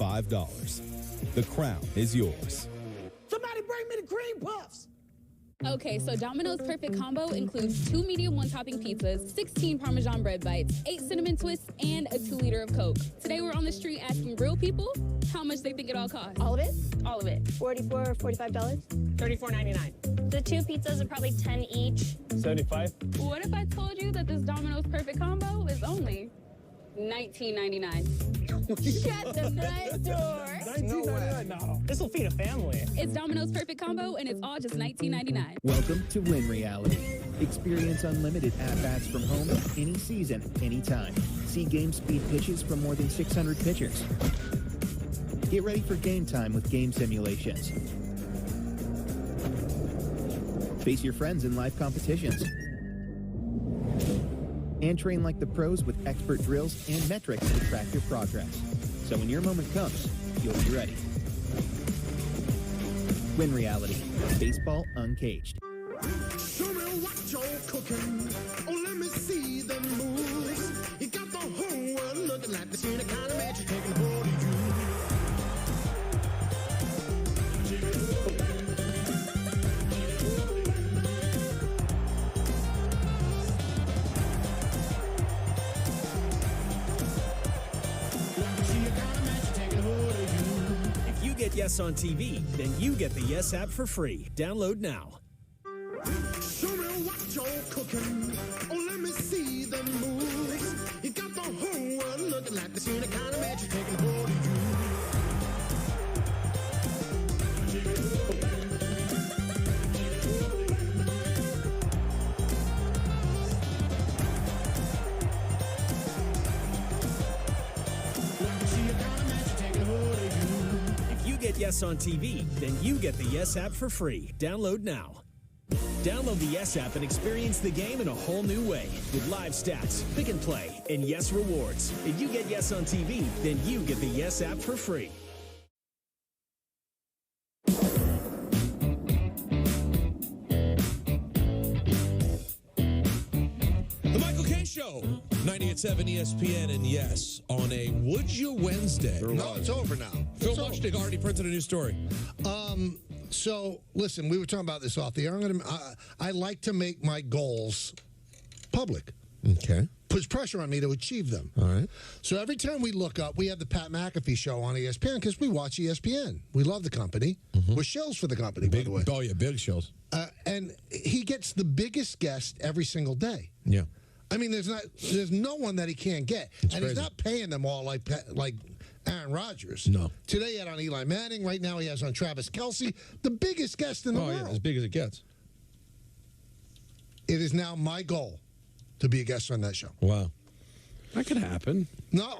$5. The crown is yours. Somebody bring me the cream puffs. Okay, so Domino's Perfect Combo includes 2 medium one-topping pizzas, 16 Parmesan bread bites, 8 cinnamon twists, and a 2-liter of Coke. Today we're on the street asking real people how much they think it all costs. All of it? All of it. $44, $45? $34.99. The 2 pizzas are probably $10 each. 75. What if I told you that this Domino's Perfect Combo is only $19.99? Shut the front door. $19.99. No. This will feed a family. It's Domino's Perfect Combo, and it's all just $19.99. Welcome to Win Reality. Experience unlimited at-bats from home any season, anytime. See game speed pitches from more than 600 pitchers. Get ready for game time with game simulations. Face your friends in live competitions. And train like the pros with expert drills and metrics to track your progress. So when your moment comes, you'll be ready. Win Reality. Baseball uncaged. Show me what you're cooking. Oh, let me see the moves. You got the whole world looking like this kind of magic taking hold of you. If you get Yes on TV, then you get the Yes app for free. Download now. Show me what you're cooking. Oh, let me see the moves. You got the whole world looking like this kind of magic taking hold of you. If you get Yes on TV, then you get the Yes app for free. Download now. Download the Yes app and experience the game in a whole new way with live stats, pick and play, and Yes rewards. If you get Yes on TV, then you get the Yes app for free. The Michael K. Show, 98.7 ESPN, and yes, on a Would You Wednesday. No, it's over now. Phil Mushnick already printed a new story. So, listen, we were talking about this off the air. I like to make my goals public. Okay. Puts pressure on me to achieve them. All right. So every time we look up, we have the Pat McAfee show on ESPN because we watch ESPN. We love the company. We're shills for the company, by the way. Oh, yeah, big shows. And he gets the biggest guest every single day. Yeah. I mean, there's no one that he can't get. It's and crazy. He's not paying them all like Aaron Rodgers. No. Today he had on Eli Manning. Right now he has on Travis Kelce. The biggest guest in the world. Yeah, as big as it gets. It is now my goal to be a guest on that show. Wow. That could happen. No,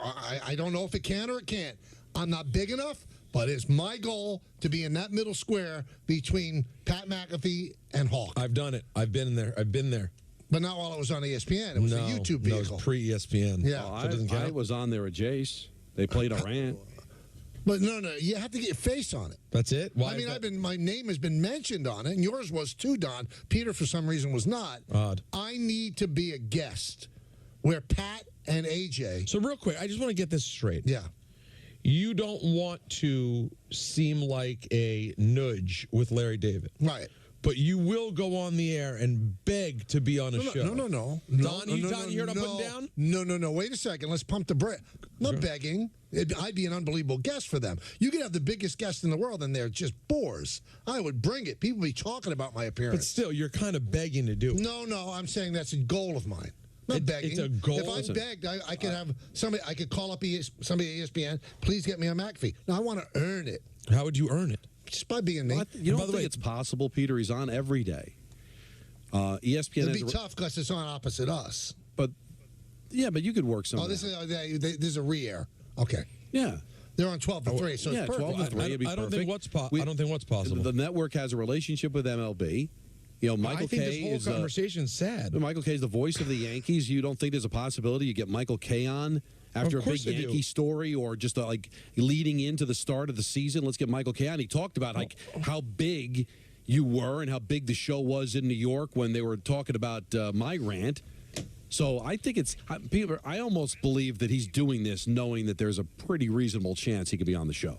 I don't know if it can or it can't. I'm not big enough, but it's my goal to be in that middle square between Pat McAfee and Hawk. I've done it. I've been there. But not while it was on ESPN. It was a YouTube vehicle. No, it was pre-ESPN. Yeah. Oh, So it doesn't count? I was on there with Jace. They played a rant. But no, you have to get your face on it. That's it? Why? I mean, my name has been mentioned on it, and yours was too, Don. Peter, for some reason, was not. Odd. I need to be a guest where Pat and AJ. So real quick, I just want to get this straight. Yeah. You don't want to seem like a nudge with Larry David. Right. But you will go on the air and beg to be on a show. No. Don, you hear what I'm putting down? No. Wait a second. Let's pump the brake. Not begging. I'd be an unbelievable guest for them. You could have the biggest guest in the world, and they're just bores. I would bring it. People be talking about my appearance. But still, you're kind of begging to do it. No. I'm saying that's a goal of mine. Not begging. It's a goal. If I begged, I could have somebody. I could call up somebody at ESPN. Please get me on McAfee. No, I want to earn it. How would you earn it? Just by being me. You don't think it's possible, Peter? He's on every day. ESPN. It'd be tough because it's on opposite us. But you could work something. Oh, this is a re-air. Okay. Yeah. They're on 12 to 3, so it's perfect. 12 to 3. It'd be I don't perfect. think what's possible. The network has a relationship with MLB. Michael I think Kay this whole conversation's sad. Michael Kay is the voice of the Yankees. You don't think there's a possibility you get Michael Kay on after a big Yankee story or just like leading into the start of the season? Let's get Michael Kay on. He talked about how big you were and how big the show was in New York when they were talking about my rant. So I think I almost believe that he's doing this knowing that there's a pretty reasonable chance he could be on the show.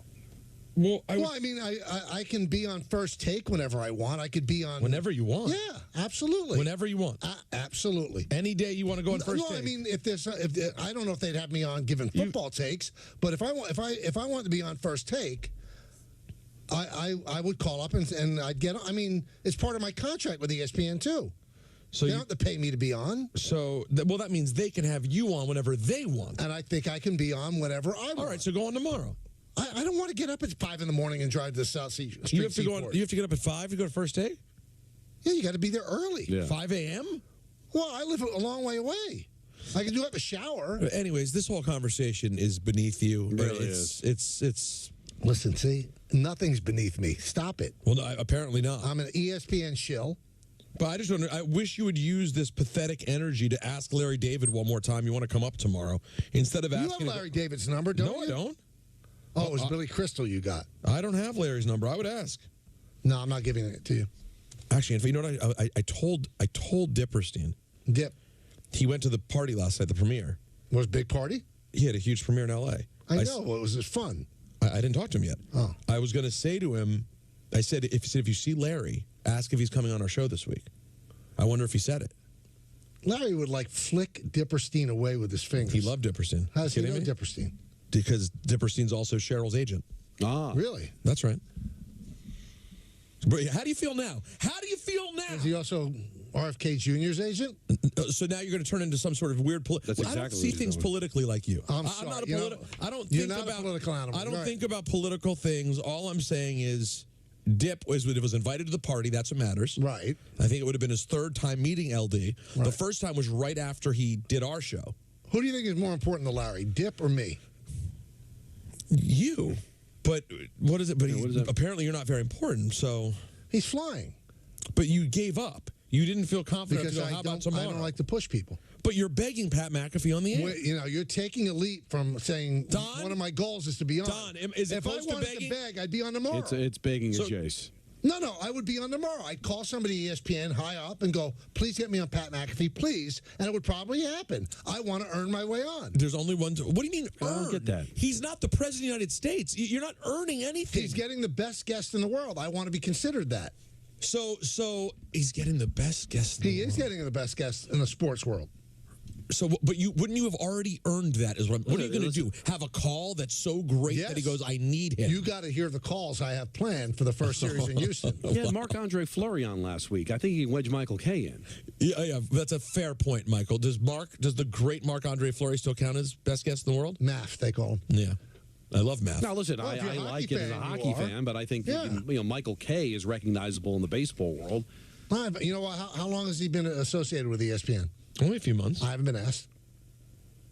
Well, I mean, I can be on First Take whenever I want. I could be on whenever you want. Yeah, absolutely. Whenever you want. Absolutely. Any day you want to go on First Take. I mean, I don't know if they'd have me on giving football takes, but if I want to be on First Take, I would call up and I'd get. I mean, it's part of my contract with ESPN too. So they don't have to pay me to be on. So, that means they can have you on whenever they want. And I think I can be on whenever I want. All right, so go on tomorrow. I don't want to get up at 5 in the morning and drive to the South Sea Street. You have to go on. You have to get up at 5 to go to First Take? Yeah, you got to be there early. Yeah. 5 a.m.? Well, I live a long way away. I can do have a shower. Anyways, this whole conversation is beneath you. It really is. It's. Listen, see, nothing's beneath me. Stop it. Well, no, apparently not. I'm an ESPN shill. But I just don't. I wish you would use this pathetic energy to ask Larry David one more time. You want to come up tomorrow instead of asking. You have Larry David's number, don't you? No, I don't. Oh, it was Billy Crystal you got. I don't have Larry's number. I would ask. No, I'm not giving it to you. Actually, you know what? I told Dipperstein. Dip. He went to the party last night, the premiere. Was a big party? He had a huge premiere in L.A. I know. Well, it was just fun. I didn't talk to him yet. Oh. I was going to say to him, I said, if you see Larry, ask if he's coming on our show this week. I wonder if he said it. Larry would flick Dipperstein away with his fingers. He loved Dipperstein. How does he know Dipperstein? Because Dipperstein's also Cheryl's agent. Ah. Really? That's right. But how do you feel now? How do you feel now? Is he also RFK Jr.'s agent? So now you're going to turn into some sort of weird. I don't see things politically like you. I'm sorry. not a I don't you're think not about a political animal. I don't Right. think about political things. All I'm saying is, Dip was invited to the party. That's what matters. Right. I think it would have been his third time meeting LD. Right. The first time was right after he did our show. Who do you think is more important to Larry, Dip or me? You. But what is it? But apparently you're not very important. So he's flying. But you gave up. You didn't feel confident because to go, how about tomorrow? I don't like to push people. But you're begging Pat McAfee on the air. You're taking a leap from saying Don, one of my goals is to be on. Don, is it if I close wanted to begging? to beg, I'd be on tomorrow. It's begging a chase. No, I would be on tomorrow. I'd call somebody ESPN high up and go, please get me on Pat McAfee, please. And it would probably happen. I want to earn my way on. There's only one. What do you mean earn? I don't get that. He's not the president of the United States. You're not earning anything. He's getting the best guest in the world. I want to be considered that. So he's getting the best guest. He is getting the best guest in the sports world. So, but wouldn't you have already earned that? What are you going to do? Have a call that's so great that he goes, I need him. You got to hear the calls I have planned for the first series in Houston. Yeah, Marc-Andre Fleury on last week. I think he can wedge Michael Kay in. Yeah, that's a fair point, Michael. Does the great Marc-Andre Fleury still count as best guest in the world? Math, they call him. Yeah. I love math. Now, listen, I like it as a hockey fan, but I think Michael Kay is recognizable in the baseball world. You know what? How long has he been associated with ESPN? Only a few months. I haven't been asked.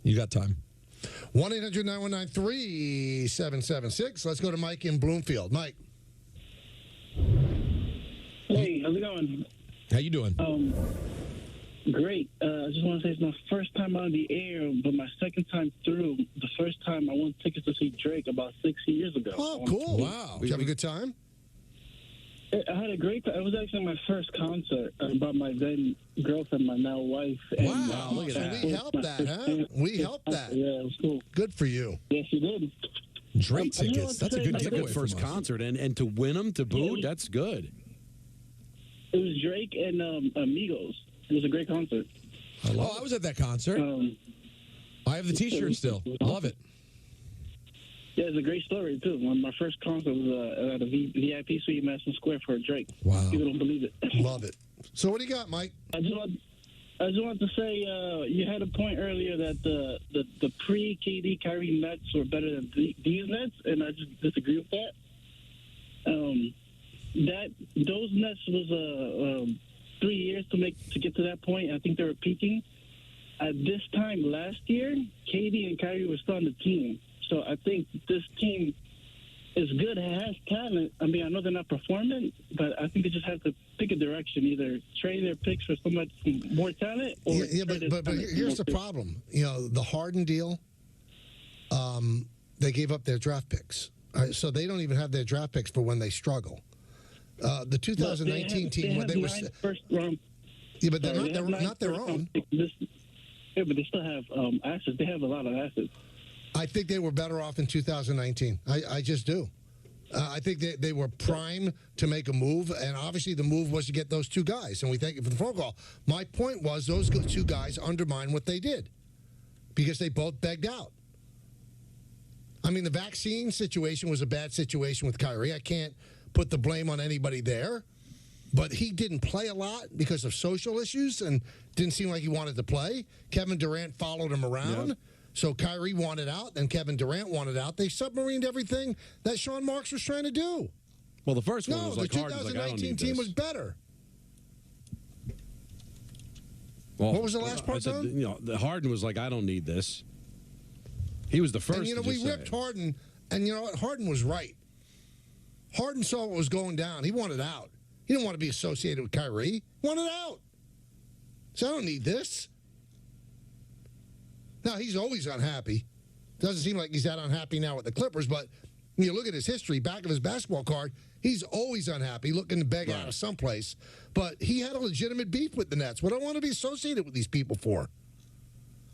You got time. 1-800-919-3776. Let's go to Mike in Bloomfield. Mike. Hey, how's it going? How you doing? Great. I just want to say it's my first time on the air, but my second time through. The first time I won tickets to see Drake about 6 years ago. Oh, cool. Wow. Did you have a good time? I had a great time. It was actually my first concert about my then girlfriend, my now wife. Wow, look at that. We helped that, huh? We helped that. Yeah, it was cool. Good for you. Yes, you did. Drake tickets. That's a good giveaway. First concert, and to win them, to boot, that's good. It was Drake and Amigos. It was a great concert. I was at that concert. I have the T-shirt still. Love it. Yeah, it's a great story, too. My first concert was at a VIP suite in Madison Square for Drake. Wow. People don't believe it. Love it. So what do you got, Mike? I just want to say you had a point earlier that the pre-KD Kyrie Nets were better than these Nets, and I just disagree with that. Those Nets was 3 years to get to that point. I think they were peaking. At this time last year, KD and Kyrie were still on the team. So I think this team is good. It has talent. I mean, I know they're not performing, but I think they just have to pick a direction. Either trade their picks for somebody with more talent, or but here's the problem. The Harden deal. They gave up their draft picks, so they don't even have their draft picks for when they struggle. The 2019 team, when they were first round. Yeah, but they're not their own. Yeah, but they still have assets. They have a lot of assets. I think they were better off in 2019. I just do. I think they were prime to make a move, and obviously the move was to get those two guys, and we thank you for the phone call. My point was those two guys undermined what they did because they both begged out. I mean, the vaccine situation was a bad situation with Kyrie. I can't put the blame on anybody there, but he didn't play a lot because of social issues and didn't seem like he wanted to play. Kevin Durant followed him around. Yep. So Kyrie wanted out, and Kevin Durant wanted out. They submarined everything that Sean Marks was trying to do. Well, the first one was like Harden. No, the 2019 team was better. Well, what was the last part, Don? You know, Harden was like, I don't need this. He was the first. And, we ripped Harden, and you know what? Harden was right. Harden saw what was going down. He wanted out. He didn't want to be associated with Kyrie. He wanted out. So I don't need this. Now, he's always unhappy. Doesn't seem like he's that unhappy now with the Clippers, but when you look at his history, back of his basketball card, he's always unhappy, looking to beg out of someplace. But he had a legitimate beef with the Nets. What do I want to be associated with these people for?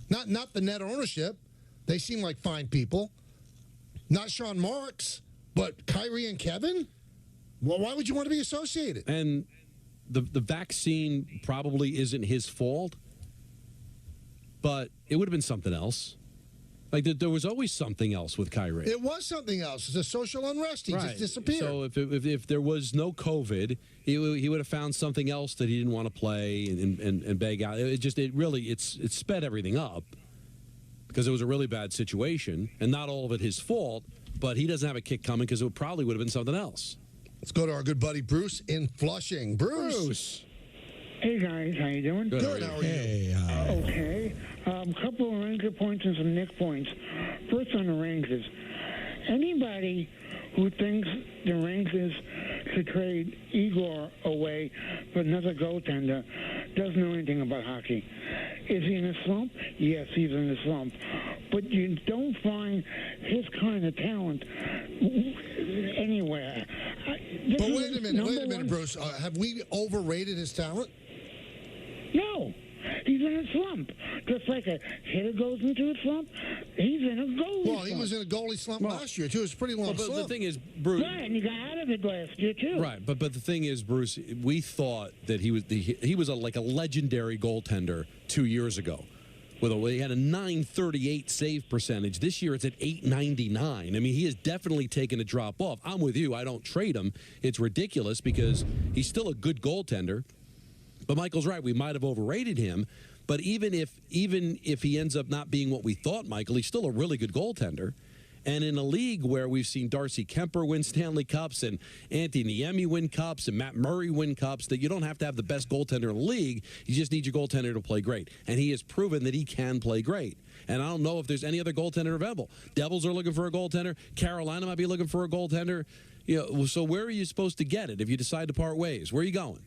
Not the net ownership. They seem like fine people. Not Sean Marks, but Kyrie and Kevin? Well, why would you want to be associated? And the vaccine probably isn't his fault, but it would have been something else. Like, there was always something else with Kyrie. It was something else. It's a social unrest. He just disappeared. So if there was no COVID, he would have found something else that he didn't want to play and beg out. It sped everything up because it was a really bad situation, and not all of it his fault, but he doesn't have a kick coming because it probably would have been something else. Let's go to our good buddy Bruce in Flushing. Bruce. Hey, guys. How you doing? Good. How are you? Hey, okay. Couple of Ranger points and some Nick points. First on the Rangers. Anybody who thinks the Rangers should trade Igor away for another goaltender doesn't know anything about hockey. Is he in a slump? Yes, he's in a slump. But you don't find his kind of talent anywhere. But wait a minute, Bruce. Have we overrated his talent? No. He's in a slump. Just like a hitter goes into a slump, he's in a goalie slump. Well, he was in a goalie slump last year, too. It was a pretty long slump. But the thing is, Bruce... Right, and he got out of it last year, too. Right, but the thing is, Bruce, we thought that he was like a legendary goaltender 2 years ago. He had a .938 save percentage. This year it's at .899. I mean, he has definitely taken a drop off. I'm with you. I don't trade him. It's ridiculous because he's still a good goaltender. But Michael's right. We might have overrated him. But even if he ends up not being what we thought, Michael, he's still a really good goaltender. And in a league where we've seen Darcy Kemper win Stanley Cups and Anthony Niemi win Cups and Matt Murray win Cups, that you don't have to have the best goaltender in the league. You just need your goaltender to play great. And he has proven that he can play great. And I don't know if there's any other goaltender available. Devils are looking for a goaltender. Carolina might be looking for a goaltender. So where are you supposed to get it if you decide to part ways? Where are you going?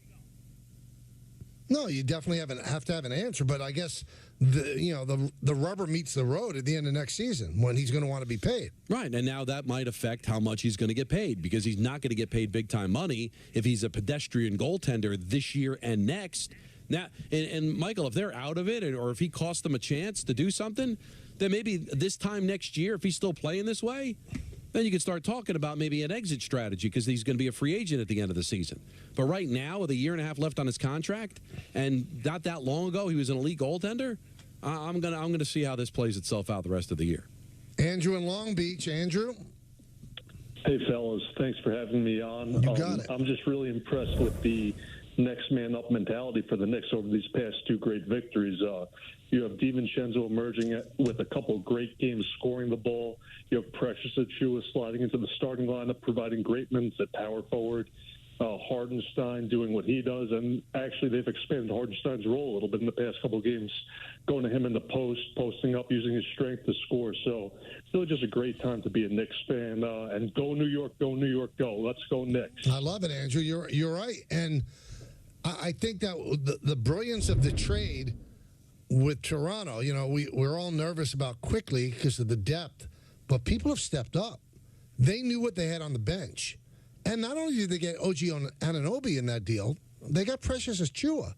No, you definitely have to have an answer, but I guess the rubber meets the road at the end of next season when he's going to want to be paid. Right, and now that might affect how much he's going to get paid because he's not going to get paid big-time money if he's a pedestrian goaltender this year and next. Now, and Michael, if they're out of it or if he costs them a chance to do something, then maybe this time next year, if he's still playing this way, then you can start talking about maybe an exit strategy because he's going to be a free agent at the end of the season. But right now, with a year and a half left on his contract, and not that long ago he was an elite goaltender, I'm gonna see how this plays itself out the rest of the year. Andrew in Long Beach. Andrew? Hey, fellas. Thanks for having me on. You got it. I'm just really impressed with the next man up mentality for the Knicks over these past two great victories. You have DiVincenzo emerging with a couple of great games scoring the ball. You have Precious Achiuwa sliding into the starting lineup, providing great minutes at power forward. Hardenstein doing what he does, and actually they've expanded Hardenstein's role a little bit in the past couple of games, going to him in the post, posting up, using his strength to score. So really just a great time to be a Knicks fan. And go New York, go New York, go. Let's go Knicks. I love it, Andrew. You're right. And I think that the brilliance of the trade with Toronto, we're all nervous about quickly because of the depth, but people have stepped up. They knew what they had on the bench. And not only did they get OG Anunoby in that deal, they got Precious Achiuwa.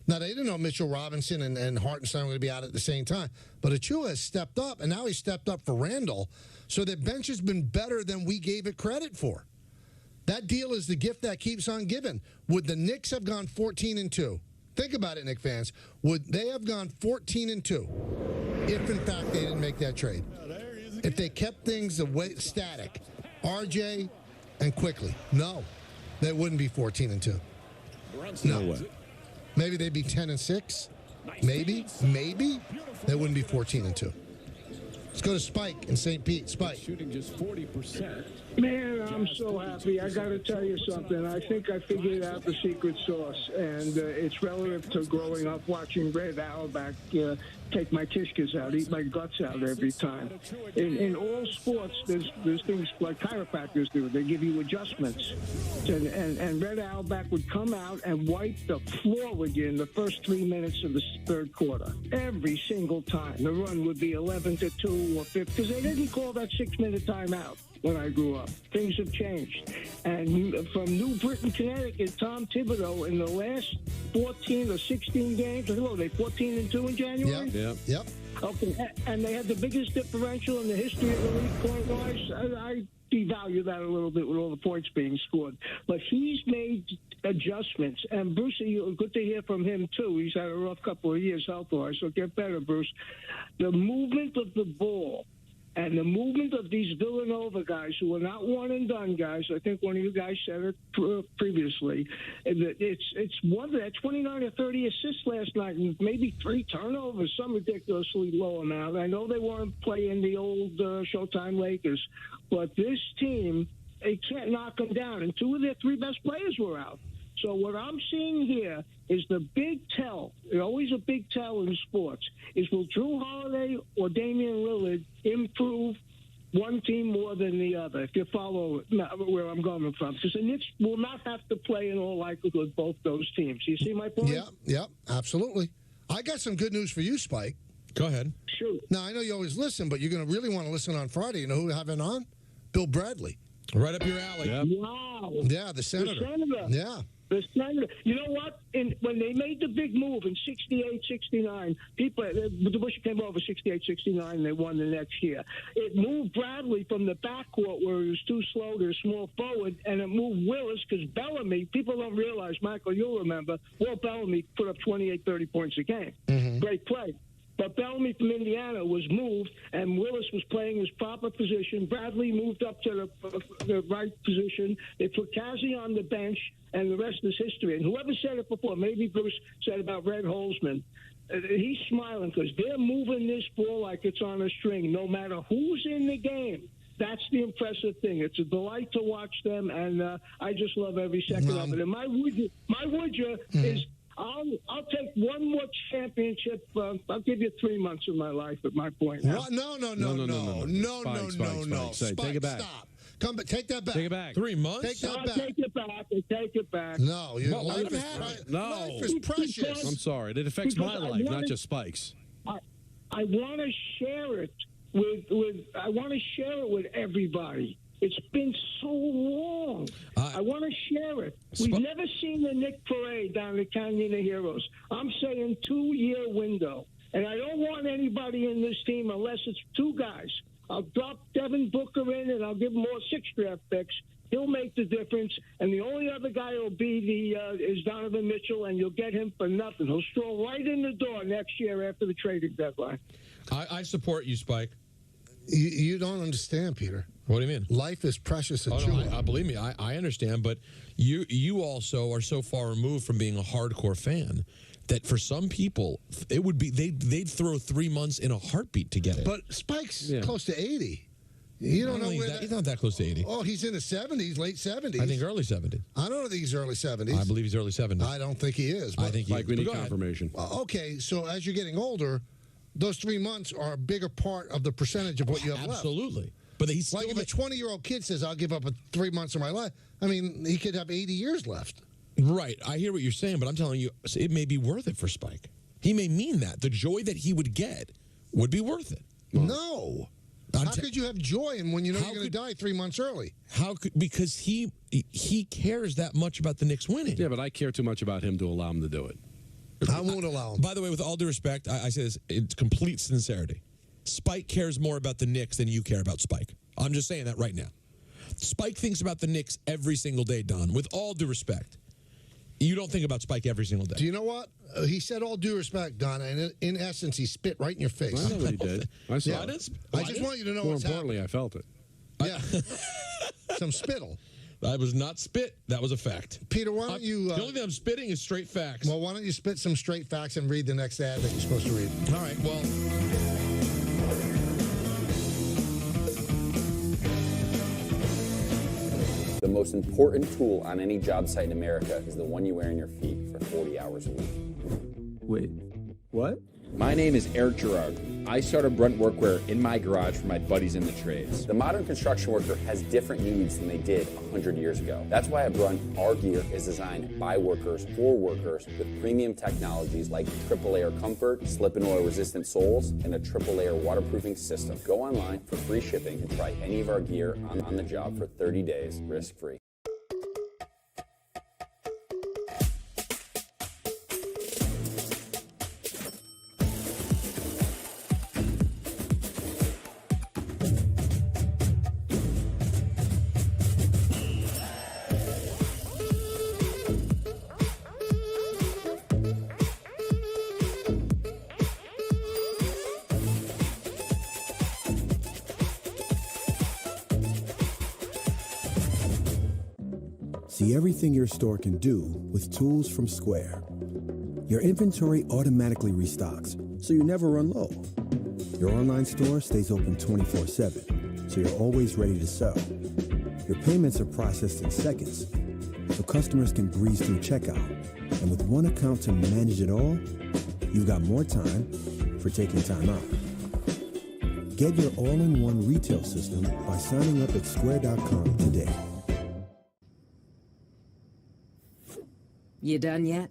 Now, they didn't know Mitchell Robinson and Hartenstein were going to be out at the same time. But Achua has stepped up, and now he's stepped up for Randall. So their bench has been better than we gave it credit for. That deal is the gift that keeps on giving. Would the Knicks have gone 14-2? Think about it, Knicks fans. Would they have gone 14-2 if, in fact, they didn't make that trade? If they kept things static, RJ and quickly, no, they wouldn't be 14-2. No way. Maybe they'd be 10-6. Maybe they wouldn't be 14-2. Let's go to Spike in St. Pete. Spike. Shooting just 40%. Man, I'm so happy. I got to tell you something. I think I figured out the secret sauce, and it's relative to growing up watching Red Auerbach take my kishkas out, eat my guts out every time. In all sports, there's things like chiropractors do. They give you adjustments. And Red Auerbach would come out and wipe the floor with you in the first 3 minutes of the third quarter. Every single time. The run would be 11-2 or 5, because they didn't call that 6-minute timeout when I grew up. Things have changed. And from New Britain, Connecticut, Tom Thibodeau, in the last 14 or 16 games, they 14-2 in January? Yep. Okay, and they had the biggest differential in the history of the league point-wise. I devalue that a little bit with all the points being scored. But he's made adjustments. And Bruce, good to hear from him, too. He's had a rough couple of years health-wise, so get better, Bruce. The movement of the ball and the movement of these Villanova guys who are not one-and-done guys, I think one of you guys said it previously, it's one that 29 or 30 assists last night and maybe 3 turnovers, some ridiculously low amount. I know they weren't playing the old Showtime Lakers, but this team, they can't knock them down, and 2 of their 3 best players were out. So what I'm seeing here is the big tell, always a big tell in sports, is will Drew Holiday or Damian Lillard improve one team more than the other, if you follow where I'm coming from? Because the Knicks will not have to play in all likelihood both those teams. You see my point? Yeah, absolutely. I got some good news for you, Spike. Go ahead. Shoot. Now, I know you always listen, but you're going to really want to listen on Friday. You know who we have on? Bill Bradley. Right up your alley. Yep. Wow. Yeah, the senator. Yeah. The senator. You know what? When they made the big move in 68, 69, the Bush came over 68, 69, and they won the next year. It moved Bradley from the backcourt where he was too slow to a small forward, and it moved Willis because Bellamy, people don't realize, Michael, you'll remember, Walt Bellamy put up 28, 30 points a game. Mm-hmm. Great play. But Bellamy from Indiana was moved, and Willis was playing his proper position. Bradley moved up to the right position. They put Cassie on the bench, and the rest is history. And whoever said it before, maybe Bruce said about Red Holzman, he's smiling because they're moving this ball like it's on a string, no matter who's in the game. That's the impressive thing. It's a delight to watch them, and I just love every second of it. And my would you is I'll take one more championship. I'll give you 3 months of my life at my point now. What? No. Spike, take it back. Stop. Come back. Take that back. Take it back. 3 months? Take that back. Take it back. No. Life is precious. I'm sorry. It affects my life, not just Spike's. I want to share it with everybody. It's been so long. I want to share it. We've never seen the Knick Parade down the Canyon of Heroes. I'm saying 2-year window. And I don't want anybody in this team unless it's 2 guys. I'll drop Devin Booker in, and I'll give him all 6 draft picks. He'll make the difference. And the only other guy will be is Donovan Mitchell, and you'll get him for nothing. He'll stroll right in the door next year after the trading deadline. I support you, Spike. You don't understand, Peter. What do you mean? Life is precious and I believe me, I understand, but you also are so far removed from being a hardcore fan that for some people it would be they'd throw 3 months in a heartbeat to get it. But Spike's close to 80. You don't know where he's not that close to 80. Oh, he's in the 70s, late 70s. I think early 70s. I don't think he's early 70s. I believe he's early 70s. I don't think he is. I think we need confirmation. Okay, so as you're getting older, those 3 months are a bigger part of the percentage of what you have left. Absolutely. But he's like if a 20-year-old kid says, I'll give up 3 months of my life, I mean, he could have 80 years left. Right. I hear what you're saying, but I'm telling you, it may be worth it for Spike. He may mean that. The joy that he would get would be worth it. No. How could you have joy when you know you're going to die 3 months early? Because he cares that much about the Knicks winning. Yeah, but I care too much about him to allow him to do it. I won't allow him. By the way, with all due respect, I say this in complete sincerity. Spike cares more about the Knicks than you care about Spike. I'm just saying that right now. Spike thinks about the Knicks every single day, Don. With all due respect. You don't think about Spike every single day. Do you know what? He said all due respect, Donna, and in essence, he spit right in your face. I know what he did. I saw it. I just want you to know More what's importantly, happening. I felt it. Yeah. Some spittle. That was not spit. That was a fact. Peter, why don't you... the only thing I'm spitting is straight facts. Well, why don't you spit some straight facts and read the next ad that you're supposed to read? All right, well... The most important tool on any job site in America is the one you wear on your feet for 40 hours a week. Wait, what? My name is Eric Gerard. I started Brunt Workwear in my garage for my buddies in the trades. The modern construction worker has different needs than they did 100 years ago. That's why at Brunt, our gear is designed by workers for workers with premium technologies like triple layer comfort, slip and oil resistant soles, and a triple layer waterproofing system. Go online for free shipping and try any of our gear on the job for 30 days, risk-free. See everything your store can do with tools from Square. Your inventory automatically restocks, so you never run low. Your online store stays open 24/7, so you're always ready to sell. Your payments are processed in seconds, so customers can breeze through checkout. And with one account to manage it all, you've got more time for taking time out. Get your all-in-one retail system by signing up at square.com today. You done yet?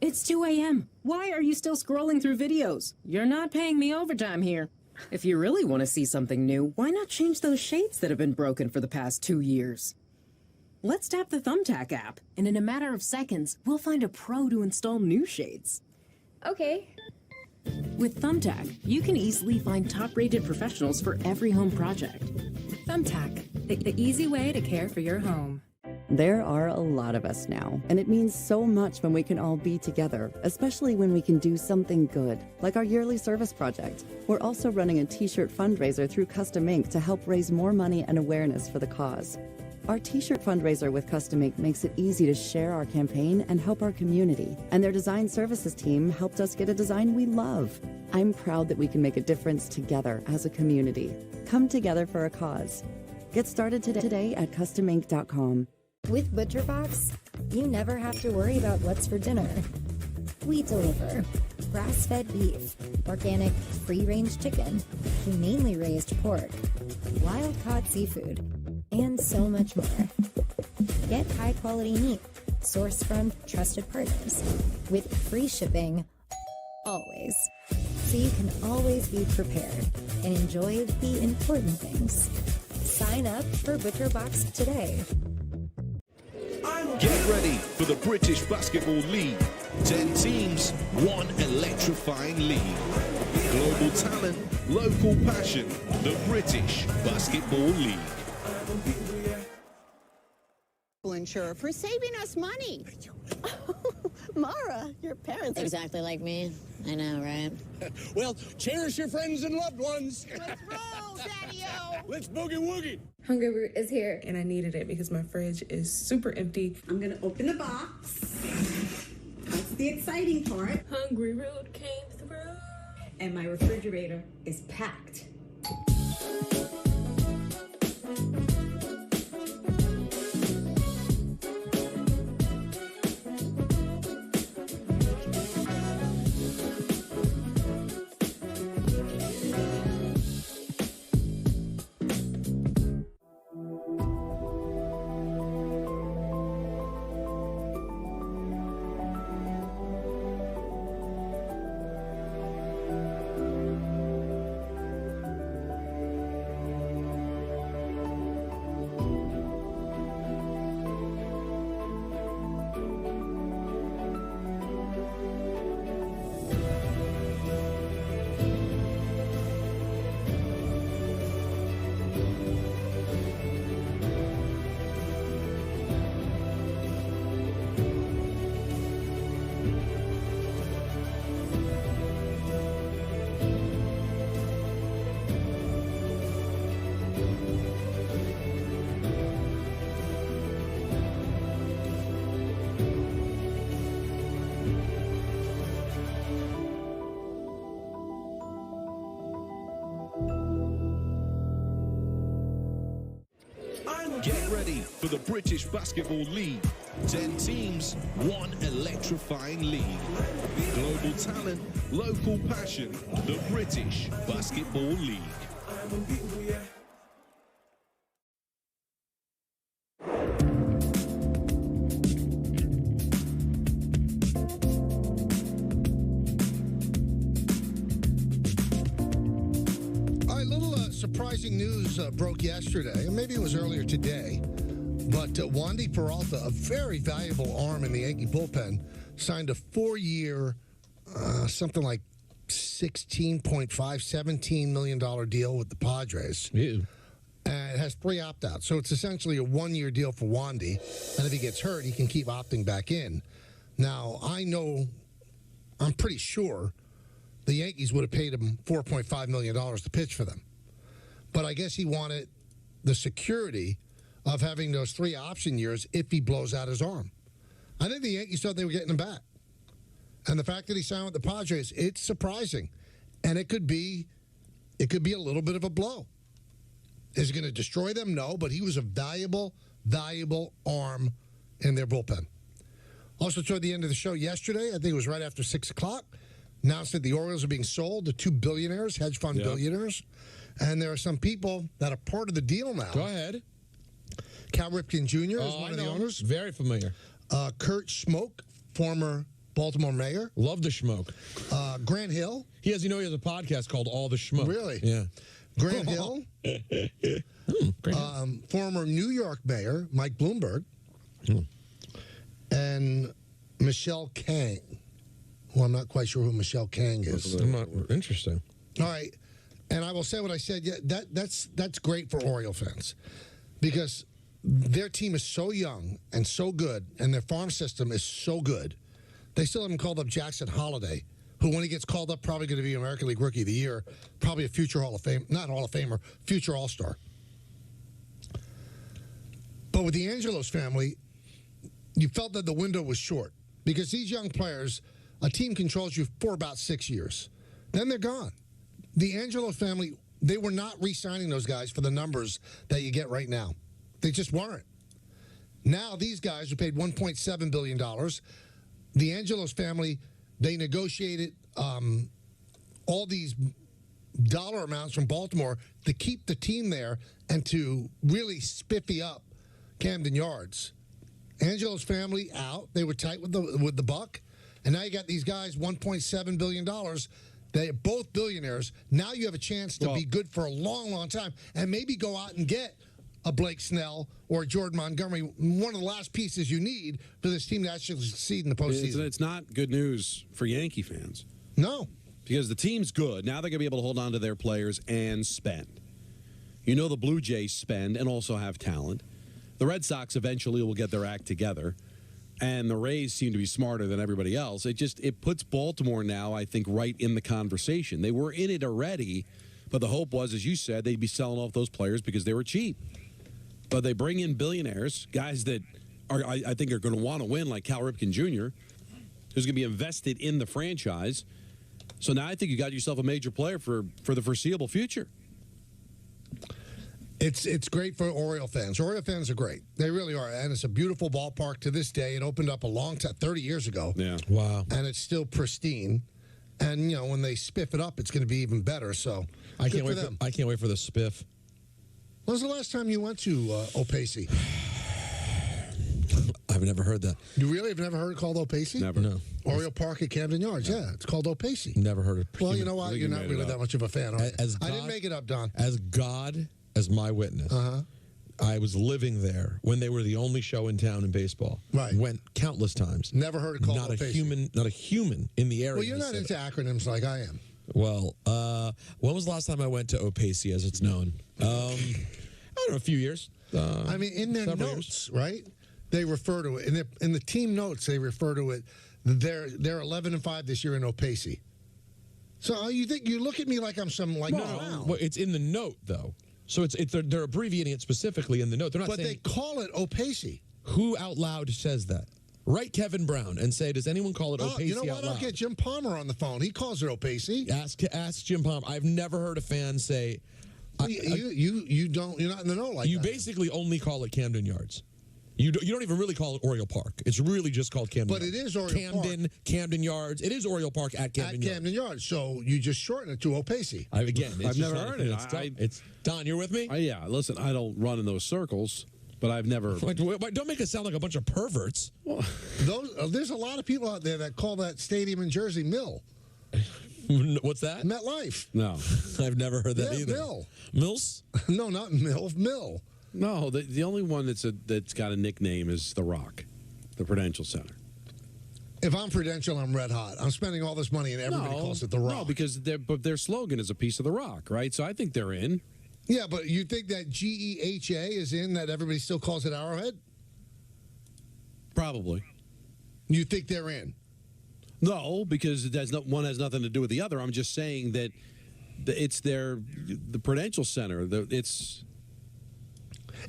It's 2 a.m. Why are you still scrolling through videos? You're not paying me overtime here. If you really want to see something new, why not change those shades that have been broken for the past 2 years? Let's tap the Thumbtack app, and in a matter of seconds, we'll find a pro to install new shades. Okay. With Thumbtack, you can easily find top-rated professionals for every home project. Thumbtack, the easy way to care for your home. There are a lot of us now, and it means so much when we can all be together, especially when we can do something good, like our yearly service project. We're also running a t-shirt fundraiser through Custom Ink to help raise more money and awareness for the cause. Our t-shirt fundraiser with Custom Ink makes it easy to share our campaign and help our community, and their design services team helped us get a design we love. I'm proud that we can make a difference together as a community. Come together for a cause. Get started today at customink.com. With ButcherBox, you never have to worry about what's for dinner. We deliver grass-fed beef, organic, free-range chicken, humanely raised pork, wild-caught seafood, and so much more. Get high-quality meat sourced from trusted partners with free shipping always, so you can always be prepared and enjoy the important things. Sign up for ButcherBox today. Get ready for the British Basketball League. 10 teams, one electrifying league. Global talent, local passion. The British Basketball League. Insurer for saving us money. Mara, your parents are exactly like me. I know, right? Well, cherish your friends and loved ones. Let's roll, Daddy-O. Let's boogie woogie. Hungry Root is here, and I needed it because my fridge is super empty. I'm gonna open the box. That's the exciting part. Hungry Root came through. And my refrigerator is packed. Get ready for the British Basketball League. 10 teams, one electrifying league. Global talent, local passion. The British Basketball League. Surprising news broke yesterday, and maybe it was earlier today, but Wandy Peralta, a very valuable arm in the Yankee bullpen, signed a 4-year, something like $17 million deal with the Padres. Ew. And it has 3 opt-outs, so it's essentially a 1-year deal for Wandy, and if he gets hurt, he can keep opting back in. Now, I'm pretty sure the Yankees would have paid him $4.5 million to pitch for them. But I guess he wanted the security of having those 3 option years if he blows out his arm. I think the Yankees thought they were getting him back. And the fact that he signed with the Padres, it's surprising. And it could be a little bit of a blow. Is it going to destroy them? No, but he was a valuable arm in their bullpen. Also, toward the end of the show yesterday, I think it was right after 6 o'clock, announced that the Orioles are being sold to 2 billionaires, hedge fund billionaires. And there are some people that are part of the deal now. Go ahead. Cal Ripken Jr. is one of the owners. Very familiar. Kurt Schmoke, former Baltimore mayor. Love the Schmoke. Grant Hill. He has a podcast called All the Schmoke. Really? Yeah. Grant Hill. Former New York mayor, Mike Bloomberg. And Michelle Kang. Well, I'm not quite sure who Michelle Kang is. Interesting. All right. And I will say what I said. Yeah, that's great for Oriole fans because their team is so young and so good, and their farm system is so good. They still haven't called up Jackson Holiday, who, when he gets called up, probably going to be American League Rookie of the Year, probably a future Hall of Fame, not Hall of Famer, future All-Star. But with the Angelos family, you felt that the window was short because these young players, a team controls you for about 6 years. Then they're gone. The Angelo family, they were not re-signing those guys for the numbers that you get right now. They just weren't. Now these guys are paid $1.7 billion. The Angelos family, they negotiated all these dollar amounts from Baltimore to keep the team there and to really spiffy up Camden Yards. Angelos family out. They were tight with the buck. And now you got these guys, $1.7 billion. They're both billionaires. Now you have a chance to be good for a long, long time and maybe go out and get a Blake Snell or a Jordan Montgomery, one of the last pieces you need for this team to actually succeed in the postseason. It's not good news for Yankee fans. No. Because the team's good. Now they're going to be able to hold on to their players and spend. You know the Blue Jays spend and also have talent. The Red Sox eventually will get their act together. And the Rays seem to be smarter than everybody else. It puts Baltimore now, I think, right in the conversation. They were in it already, but the hope was, as you said, they'd be selling off those players because they were cheap. But they bring in billionaires, guys that I think are going to want to win, like Cal Ripken Jr., who's going to be invested in the franchise. So now I think you got yourself a major player for the foreseeable future. It's great for Oriole fans. Oriole fans are great. They really are. And it's a beautiful ballpark to this day. It opened up a long time, 30 years ago. Yeah. Wow. And it's still pristine. And, when they spiff it up, it's going to be even better. So I can't wait for the spiff. When was the last time you went to Opacey? I've never heard that. You really have never heard it called Opacey? Never. No. Oriole Park at Camden Yards. Yeah, it's called Opacey. Never heard it. Well, you know what? You're not really that much of a fan. I didn't make it up, Don. As God as my witness, I was living there when they were the only show in town in baseball. Right. Went countless times. Never heard it called not Opacey. Not a human in the area. Well, you're not into acronyms like I am. Well, when was the last time I went to Opacey, as it's known? I don't know, a few years. I mean, in their notes, right? They refer to it in the team notes. They refer to it. They're 11-5 this year in Opacey. So you look at me like I'm some like no. Well, it's in the note though. So they're abbreviating it specifically in the note. They're not. But saying, they call it Opacey. Who out loud says that? Write Kevin Brown and say, does anyone call it Opacey? You know what? I'll get Jim Palmer on the phone. He calls it Opacey. Ask Jim Palmer. I've never heard a fan say You don't. You're not in the know like you that. basically only call it Camden Yards. You don't even really call it Oriole Park. It's really just called Camden. But Yards. it is Oriole Park. Camden Yards. It is Oriole Park at Camden Yards. Camden Yards. So you just shorten it to Opacey. I've never heard it. It's Don. You're with me? Yeah. Listen, I don't run in those circles, but I've never. Don't make us sound like a bunch of perverts. There's a lot of people out there that call that stadium in Jersey Mill. What's that? MetLife. No, I've never heard that either. Mill. Mills? No, not Mill. Mill. No, the only one that's got a nickname is The Rock, the Prudential Center. If I'm Prudential, I'm red hot. I'm spending all this money and everybody calls it The Rock. No, because their slogan is a piece of the rock, right? So I think they're in. Yeah, but you think that GEHA is in, that everybody still calls it Arrowhead? Probably. You think they're in? No, because one has nothing to do with the other. I'm just saying that it's the Prudential Center.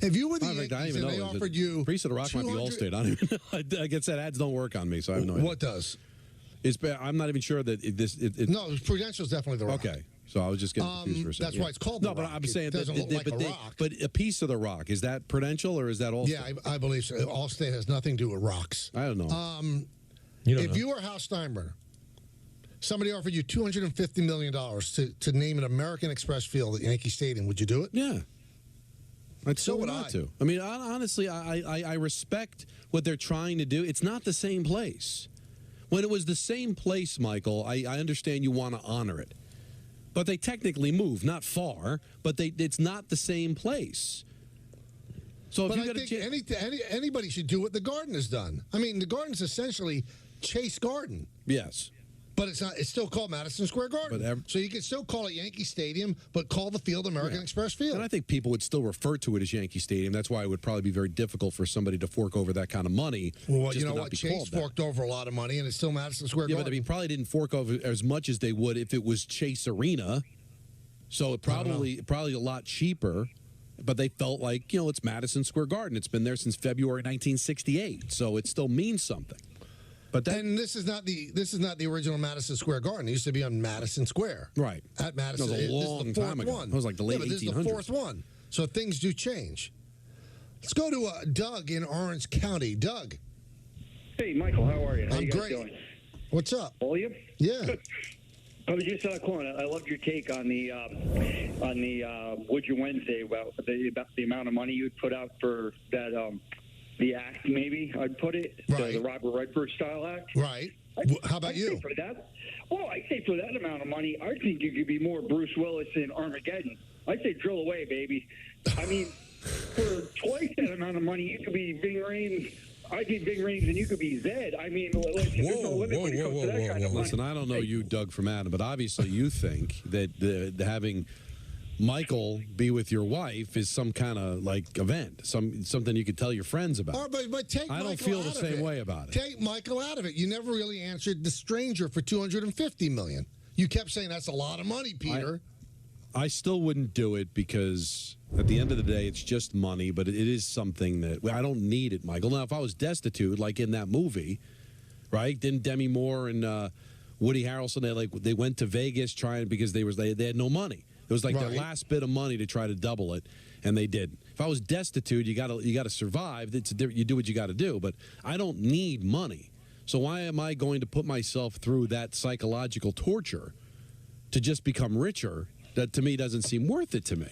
If you were the Yankees and they offered you Priest of the Rock might be Allstate. I don't even know. Like I said, ads don't work on me, so I have no idea. What does? I'm not even sure that No, Prudential's definitely The Rock. Okay. So I was just getting confused for a second. That's why it's called The Rock. No, but I'm saying it doesn't look like a rock. But a piece of the rock, is that Prudential or is that Allstate? Yeah, I believe so. Allstate has nothing to do with rocks. I don't know. If you were Hal Steinbrenner, somebody offered you $250 million to name an American Express field at Yankee Stadium, would you do it? Yeah. So would I. To. I mean, honestly, I respect what they're trying to do. It's not the same place. When it was the same place, Michael, I understand you want to honor it. But they technically moved, not far, but it's not the same place. So if but you I think anybody should do what the Garden has done. I mean, the Garden's essentially Chase Garden. Yes. But it's not. It's still called Madison Square Garden. So you can still call it Yankee Stadium, but call the field American Express Field. And I think people would still refer to it as Yankee Stadium. That's why it would probably be very difficult for somebody to fork over that kind of money. Well, you know what? Chase forked over a lot of money, and it's still Madison Square Garden. Yeah, but I mean, probably didn't fork over as much as they would if it was Chase Arena. So it probably a lot cheaper. But they felt like, it's Madison Square Garden. It's been there since February 1968, so it still means something. But and this is not the original Madison Square Garden. It used to be on Madison Square. Right. At Madison. That was a long time ago. One. It was like the late 1800s. This is the fourth one. So things do change. Let's go to Doug in Orange County. Doug. Hey, Michael. How are you? How I'm you guys great. Doing? What's up? All you? Yeah. Good. I was just calling. I loved your take on the Would You Wednesday about the amount of money you'd put out for that the act. Maybe I'd put it the Robert Redford style act. Right. How about you? For that, I'd say for that amount of money, I think you could be more Bruce Willis in Armageddon. I'd say drill away, baby. I mean, for twice that amount of money, you could be Ving Rhames. I'd be Ving Rhames and you could be Zed. I mean, there's no limit when it comes to that kind of money. Listen, I don't know you, Doug, from Adam, but obviously you think that having Michael be with your wife is some kind of like event, something you could tell your friends about. But take I don't Michael feel the out of same it. way about it. Take Michael out of it. You never really answered the stranger for $250 million. You kept saying that's a lot of money, Peter. I still wouldn't do it because at the end of the day, it's just money, but it is something that I don't need it, Michael. Now, if I was destitute, like in that movie, right? Didn't Demi Moore and Woody Harrelson, they went to Vegas trying because they had no money. It was like their last bit of money to try to double it, and they didn't. If I was destitute, you got to survive. You do what you got to do, but I don't need money. So why am I going to put myself through that psychological torture to just become richer? That to me doesn't seem worth it to me.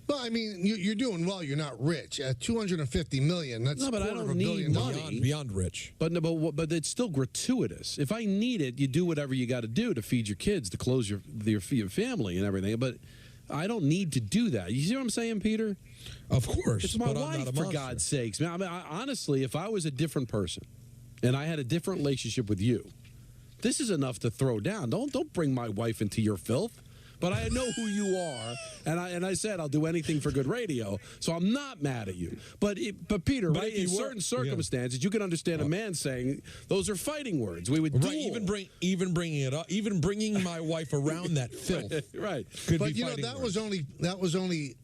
Well, I mean, you're doing well. You're not rich. At $250 million, that's no, but I don't need money. Beyond rich. But it's still gratuitous. If I need it, you do whatever you got to do to feed your kids, to close your family and everything. But I don't need to do that. You see what I'm saying, Peter? Of course. It's my wife, for God's sakes. Man, honestly, if I was a different person and I had a different relationship with you, this is enough to throw down. Don't bring my wife into your filth. But I know who you are, and I said I'll do anything for good radio, so I'm not mad at you. But Peter, right? In certain circumstances, you can understand a man saying those are fighting words. We would duel. Even bringing it up, even bringing my wife around that filth, right? But that was only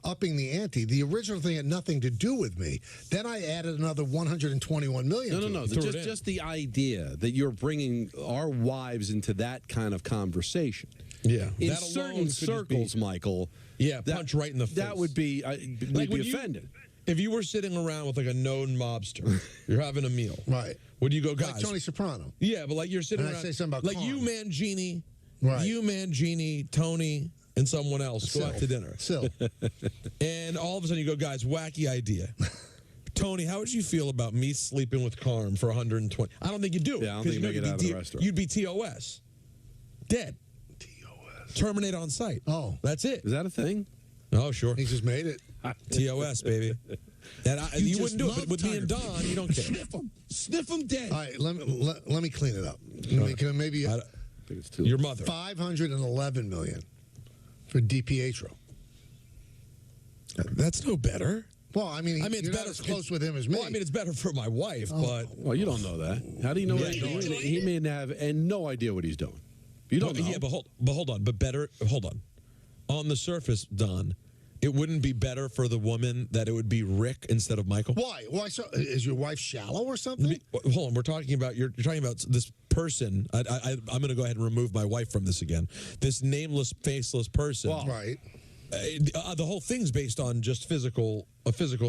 upping the ante. The original thing had nothing to do with me. Then I added another $121 million. No. Just the idea that you're bringing our wives into that kind of conversation. Yeah. In certain circles, Michael, Yeah, punch right in the face. That would be, we'd be offended. If you were sitting around with like a known mobster, you're having a meal. Right. Would you go, guys? Like Tony Soprano. Yeah, but like you're sitting And I around. say something about like Kong. you, Mangini, Right. you, Mangini, Tony, and someone else go out to dinner. Still. And all of a sudden you go, guys, wacky idea. Tony, how would you feel about me sleeping with Carm for 120? I don't think you do. Yeah, I don't think you make it out of the restaurant. You'd be TOS. Dead. TOS. Terminate on site. Oh. That's it. Is that a thing? Oh, sure. He just made it. TOS, baby. And you wouldn't do it, but with me and Don, you don't care. Sniff him dead. All right, let me clean it up. Maybe I think it's too. Your mother. $511 million for DiPietro. That's no better. Well, I mean, it's you're better not as close with him as me. Well, I mean, it's better for my wife, but Well, you don't know that. How do you know what he's doing? He may have no idea what he's doing. You don't know. Yeah, but hold on. But better. Hold on. On the surface, Don, it wouldn't be better for the woman that it would be Rick instead of Michael. Why? Why? So, is your wife shallow or something? Hold on. We're talking about you're talking about this person. I'm going to go ahead and remove my wife from this again. This nameless, faceless person. Right. The whole thing's based on just a physical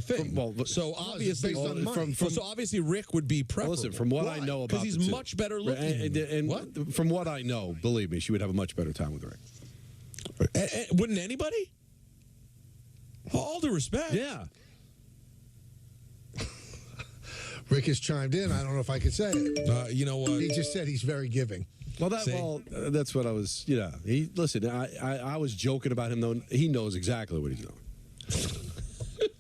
thing. So obviously, based on money. so obviously, Rick would be preferable. Listen, from what I know about because he's much better looking. And what? From what I know, believe me, she would have a much better time with Rick. Wouldn't anybody? All due respect. Yeah. Rick has chimed in. I don't know if I could say it. You know what? He just said he's very giving. Well, that's what I was. Listen. I was joking about him, though. He knows exactly what he's doing.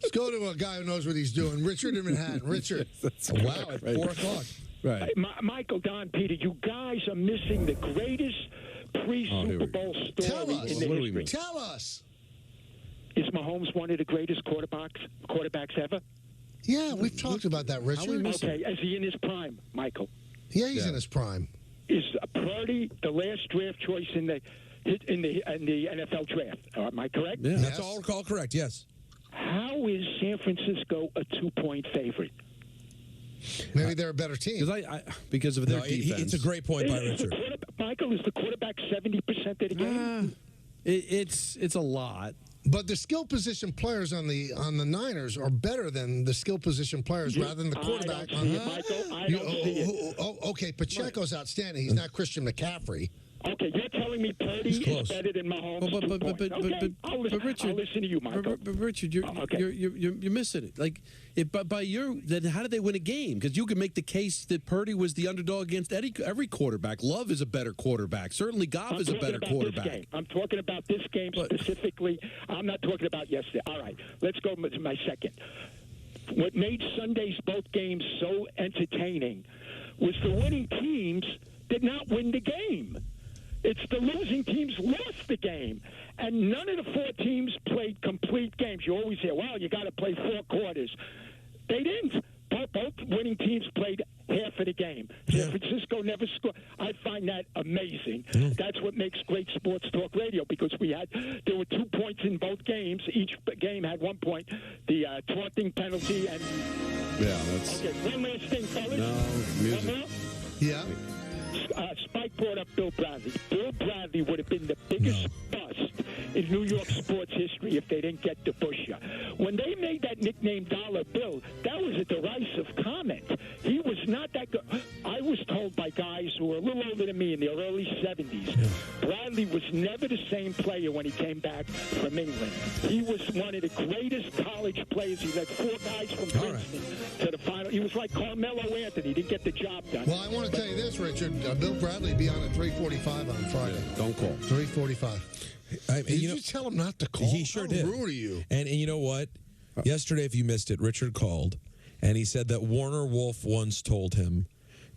Let's go to a guy who knows what he's doing. Richard in Manhattan. Richard. Wow, at 4 o'clock. Right. Michael, Don, Peter, you guys are missing the greatest pre-Super Bowl story in the history. Tell us. Is Mahomes one of the greatest quarterbacks ever? Yeah, we've talked about that, Richard. Okay, is he in his prime, Michael? Yeah, he's in his prime. Is Purdy the last draft choice in the NFL draft? Am I correct? Yeah, that's all correct. Yes. How is San Francisco a 2-point favorite? Maybe they're a better team. Because of their defense. It's a great point by Richard. Michael, is the quarterback 70% of the game? It's a lot. But the skill position players on the Niners are better than the skill position players rather than the quarterback. Okay, Pacheco's outstanding. He's not Christian McCaffrey. Okay, you're telling me Purdy is better than Mahomes? I'll listen to you, Michael. But Richard, you're missing it. Like, then how did they win a game? Because you can make the case that Purdy was the underdog against every quarterback. Love is a better quarterback. Certainly, Goff is a better quarterback. I'm talking about this game specifically. I'm not talking about yesterday. All right, let's go to my second. What made Sunday's both games so entertaining was the winning teams did not win the game. It's the losing teams lost the game. And none of the 4 teams played complete games. You always hear, well, you got to play 4 quarters. They didn't. Both winning teams played half of the game. San Francisco never scored. I find that amazing. That's what makes great sports talk radio, because there were 2 points in both games. Each game had 1 point. The taunting penalty and... Yeah, that's... Okay, one last thing, fellas. No, music. One more? Yeah. Spike brought up Bill Bradley. Bill Bradley would have been the biggest bust in New York sports history if they didn't get DeBusschere. When they made that nickname Dollar Bill, that was a derisive comment. He was not that good. I was told by guys who were a little older than me in the early 70s, Bradley was never the same player when he came back from England. He was one of the greatest college players. He led 4 guys from Princeton to the final. He was like Carmelo Anthony. He didn't get the job done. Well, I want to tell you this, Richard. Bill Bradley be on at 3:45 on Friday. Don't call. 3:45. Did you tell him not to call? He sure did. How rude of you. And you know what? Yesterday, if you missed it, Richard called, and he said that Warner Wolf once told him,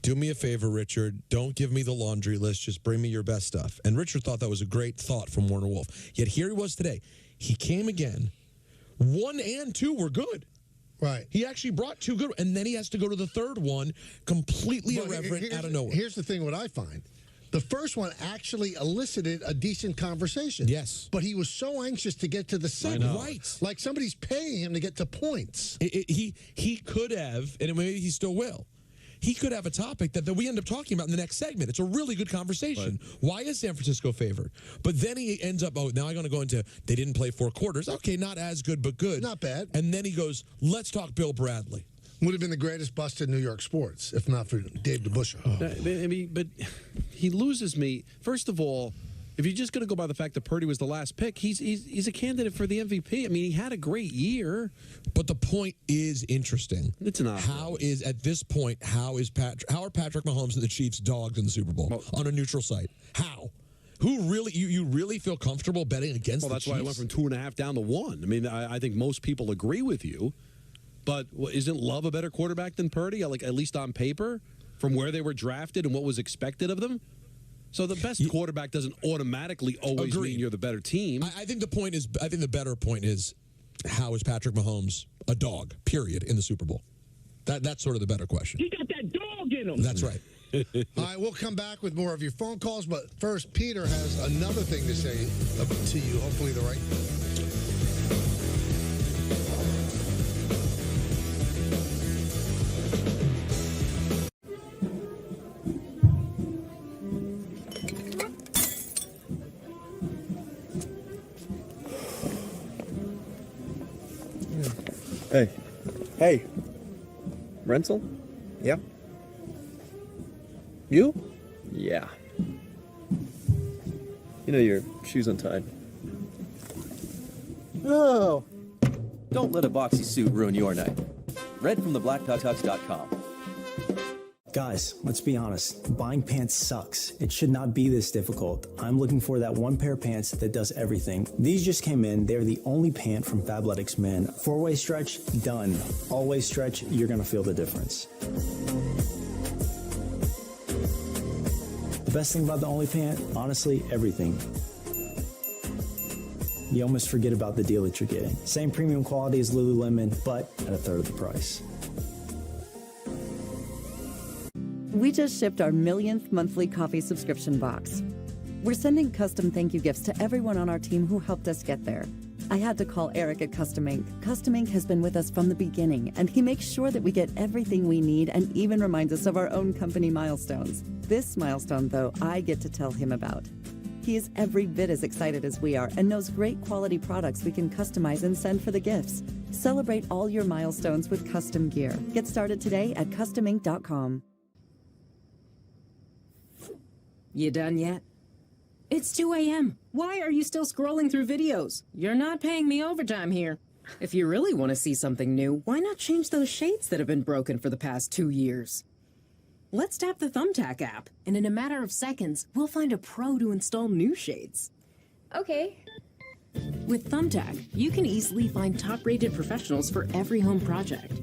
do me a favor, Richard, don't give me the laundry list, just bring me your best stuff. And Richard thought that was a great thought from Warner Wolf. Yet here he was today. He came again. 1 and 2 were good. Right. He actually brought 2 good, and then he has to go to the third one, completely irreverent out of nowhere. Here's the thing, what I find. The first one actually elicited a decent conversation. Yes. But he was so anxious to get to the second. Right. Like somebody's paying him to get to points. He could have, and maybe he still will, he could have a topic that we end up talking about in the next segment. It's a really good conversation. Why is San Francisco favored? But then he ends up, now I'm going to go into, they didn't play 4 quarters. Okay, not as good, but good. Not bad. And then he goes, let's talk Bill Bradley. Would have been the greatest bust in New York sports, if not for Dave DeBusschere. I mean, but he loses me. First of all, if you're just going to go by the fact that Purdy was the last pick, he's a candidate for the MVP. I mean, he had a great year. But the point is interesting. It's not. At this point, how are Patrick Mahomes and the Chiefs dogs in the Super Bowl on a neutral site? How? Who really, you really feel comfortable betting against the Chiefs? Well, that's why I went from 2.5 down to 1. I mean, I think most people agree with you. But isn't Love a better quarterback than Purdy, like at least on paper, from where they were drafted and what was expected of them? So the best quarterback doesn't automatically always mean you're the better team. I think the better point is, how is Patrick Mahomes a dog, period, in the Super Bowl? That's sort of the better question. He got that dog in him. That's right. All right, we'll come back with more of your phone calls, but first, Peter has another thing to say to you, hopefully the right thing. Hey. Rental? Yeah. You? Yeah. You know your shoe's untied. Oh. Don't let a boxy suit ruin your night. Read from theblackducktux.com. Guys, let's be honest. Buying pants sucks. It should not be this difficult. I'm looking for that one pair of pants that does everything. These just came in. They're the only pant from Fabletics Men. 4-way stretch, done. All-way stretch, you're going to feel the difference. The best thing about the only pant, honestly, everything. You almost forget about the deal that you're getting. Same premium quality as Lululemon, but at a third of the price. We just shipped our millionth monthly coffee subscription box. We're sending custom thank you gifts to everyone on our team who helped us get there. I had to call Eric at Custom Ink. Custom Ink has been with us from the beginning, and he makes sure that we get everything we need and even reminds us of our own company milestones. This milestone, though, I get to tell him about. He is every bit as excited as we are and knows great quality products we can customize and send for the gifts. Celebrate all your milestones with custom gear. Get started today at customink.com. You done yet? It's 2 a.m. Why are you still scrolling through videos? You're not paying me overtime here. If you really want to see something new, why not change those shades that have been broken for the past 2 years? Let's tap the Thumbtack app, and in a matter of seconds, we'll find a pro to install new shades. Okay. With Thumbtack, you can easily find top-rated professionals for every home project.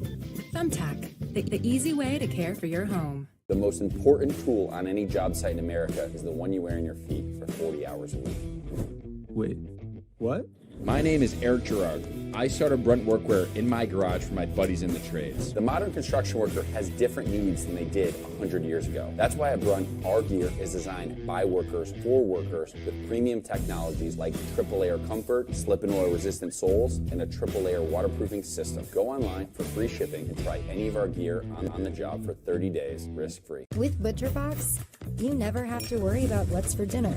Thumbtack, the easy way to care for your home. The most important tool on any job site in America is the one you wear on your feet for 40 hours a week. Wait, what? My name is Eric Gerard. I started Brunt Workwear in my garage for my buddies in the trades. The modern construction worker has different needs than they did 100 years ago. That's why at Brunt, our gear is designed by workers for workers with premium technologies like triple layer comfort, slip and oil resistant soles, and a triple layer waterproofing system. Go online for free shipping and try any of our gear on the job for 30 days, risk-free. With ButcherBox, you never have to worry about what's for dinner.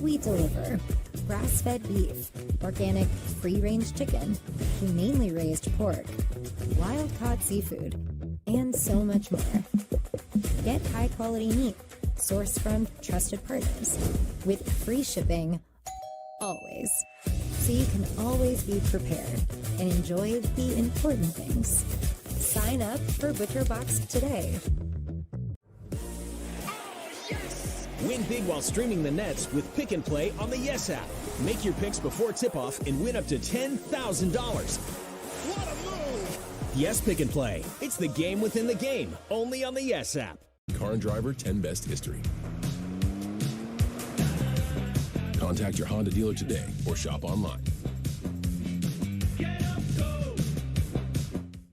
We deliver grass-fed beef, organic, free-range chicken, humanely raised pork, wild-caught seafood, and so much more. Get high-quality meat sourced from trusted partners with free shipping always, so you can always be prepared and enjoy the important things. Sign up for ButcherBox today. Win big while streaming the Nets with Pick and Play on the Yes app. Make your picks before tip-off and win up to $10,000. What a move! Yes, Pick and Play. It's the game within the game, only on the Yes app. Car and Driver 10 Best History. Contact your Honda dealer today or shop online.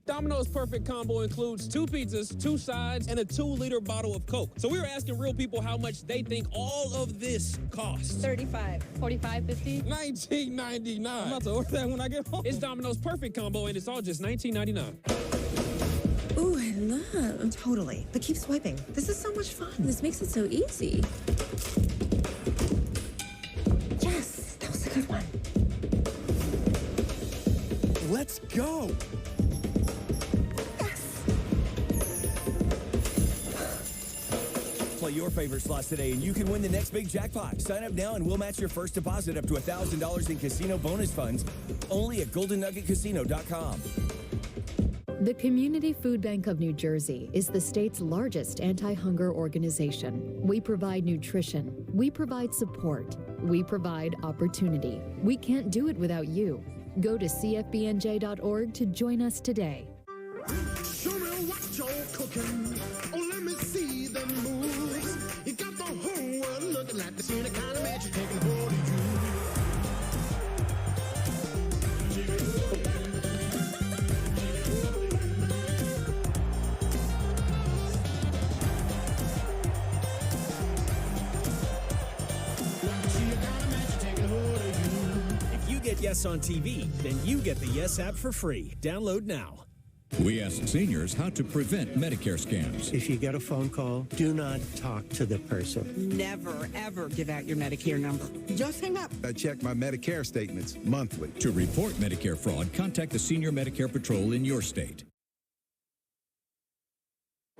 Domino's Perfect Combo includes 2 pizzas, 2 sides, and a 2-liter bottle of Coke. So we were asking real people how much they think all of this costs. $35, $45, $50. $19.99. I'm about to order that when I get home. It's Domino's Perfect Combo, and it's all just $19.99. Ooh, I love. Totally. But keep swiping. This is so much fun. This makes it so easy. Yes, that was a good one. Let's go. Play your favorite slots today, and you can win the next big jackpot. Sign up now, and we'll match your first deposit up to $1,000 in casino bonus funds. Only at GoldenNuggetCasino.com. The Community Food Bank of New Jersey is the state's largest anti-hunger organization. We provide nutrition. We provide support. We provide opportunity. We can't do it without you. Go to cfbnj.org to join us today. Show me what you're cooking. Oh, let me see them moves. You got the whole world looking like the scene of kind of magic taking hold of you. If you get Yes on TV, then you get the Yes app for free. Download now. We asked seniors how to prevent Medicare scams. If you get a phone call, do not talk to the person. Never, ever give out your Medicare number. Just hang up. I check my Medicare statements monthly. To report Medicare fraud, contact the Senior Medicare Patrol in your state.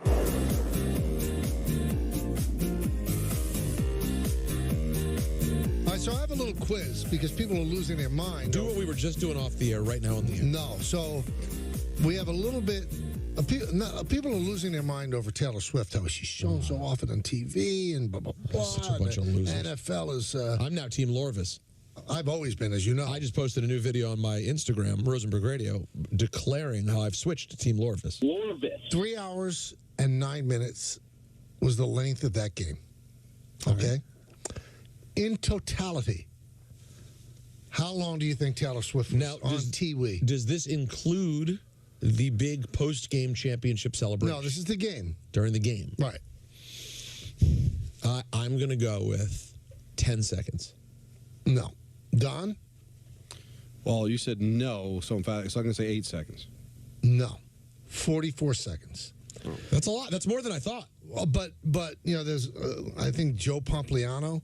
All right, so I have a little quiz because people are losing their mind. Do what we were just doing off the air right now on the air. No, so we have a little bit of people are losing their mind over Taylor Swift, how she's shown so often on TV and blah, blah, blah. Such a bunch of losers. NFL is... I'm now Team Lorvis. I've always been, as you know. I just posted a new video on my Instagram, Rosenberg Radio, declaring how I've switched to Team Lorvis. 3 hours and 9 minutes was the length of that game. Okay? In totality, how long do you think Taylor Swift was on TV? Does this include the big post-game championship celebration? No, this is the game. During the game. Right. I'm going to go with 10 seconds. No. Don? Well, you said no, so I'm going to say 8 seconds. No. 44 seconds. Oh. That's a lot. That's more than I thought. Well, but you know, there's I think Joe Pompliano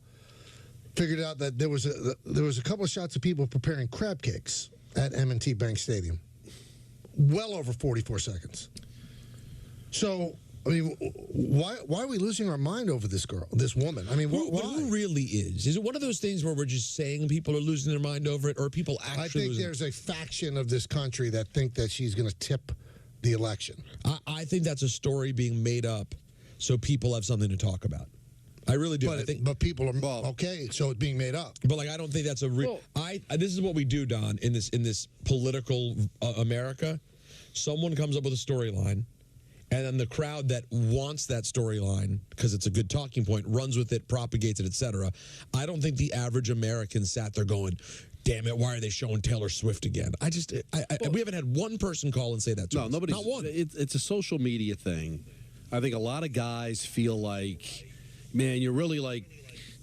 figured out that there was a couple of shots of people preparing crab cakes at M&T Bank Stadium. Well over 44 seconds. So, I mean, why are we losing our mind over this girl, this woman? I mean, why? Who really is? Is it one of those things where we're just saying people are losing their mind over it, or are people actually I think losing? there's a faction of this country that think that she's going to tip the election. I think that's a story being made up so people have something to talk about. I really do. But people are okay, so it's being made up. But like, I don't think that's a real. This is what we do, Don, in this political America. Someone comes up with a storyline, and then the crowd that wants that storyline because it's a good talking point runs with it, propagates it, etc. I don't think the average American sat there going, "Damn it, why are they showing Taylor Swift again?" We haven't had one person call and say that to us. Nobody's, not one. It's a social media thing. I think a lot of guys feel like, man, you're really like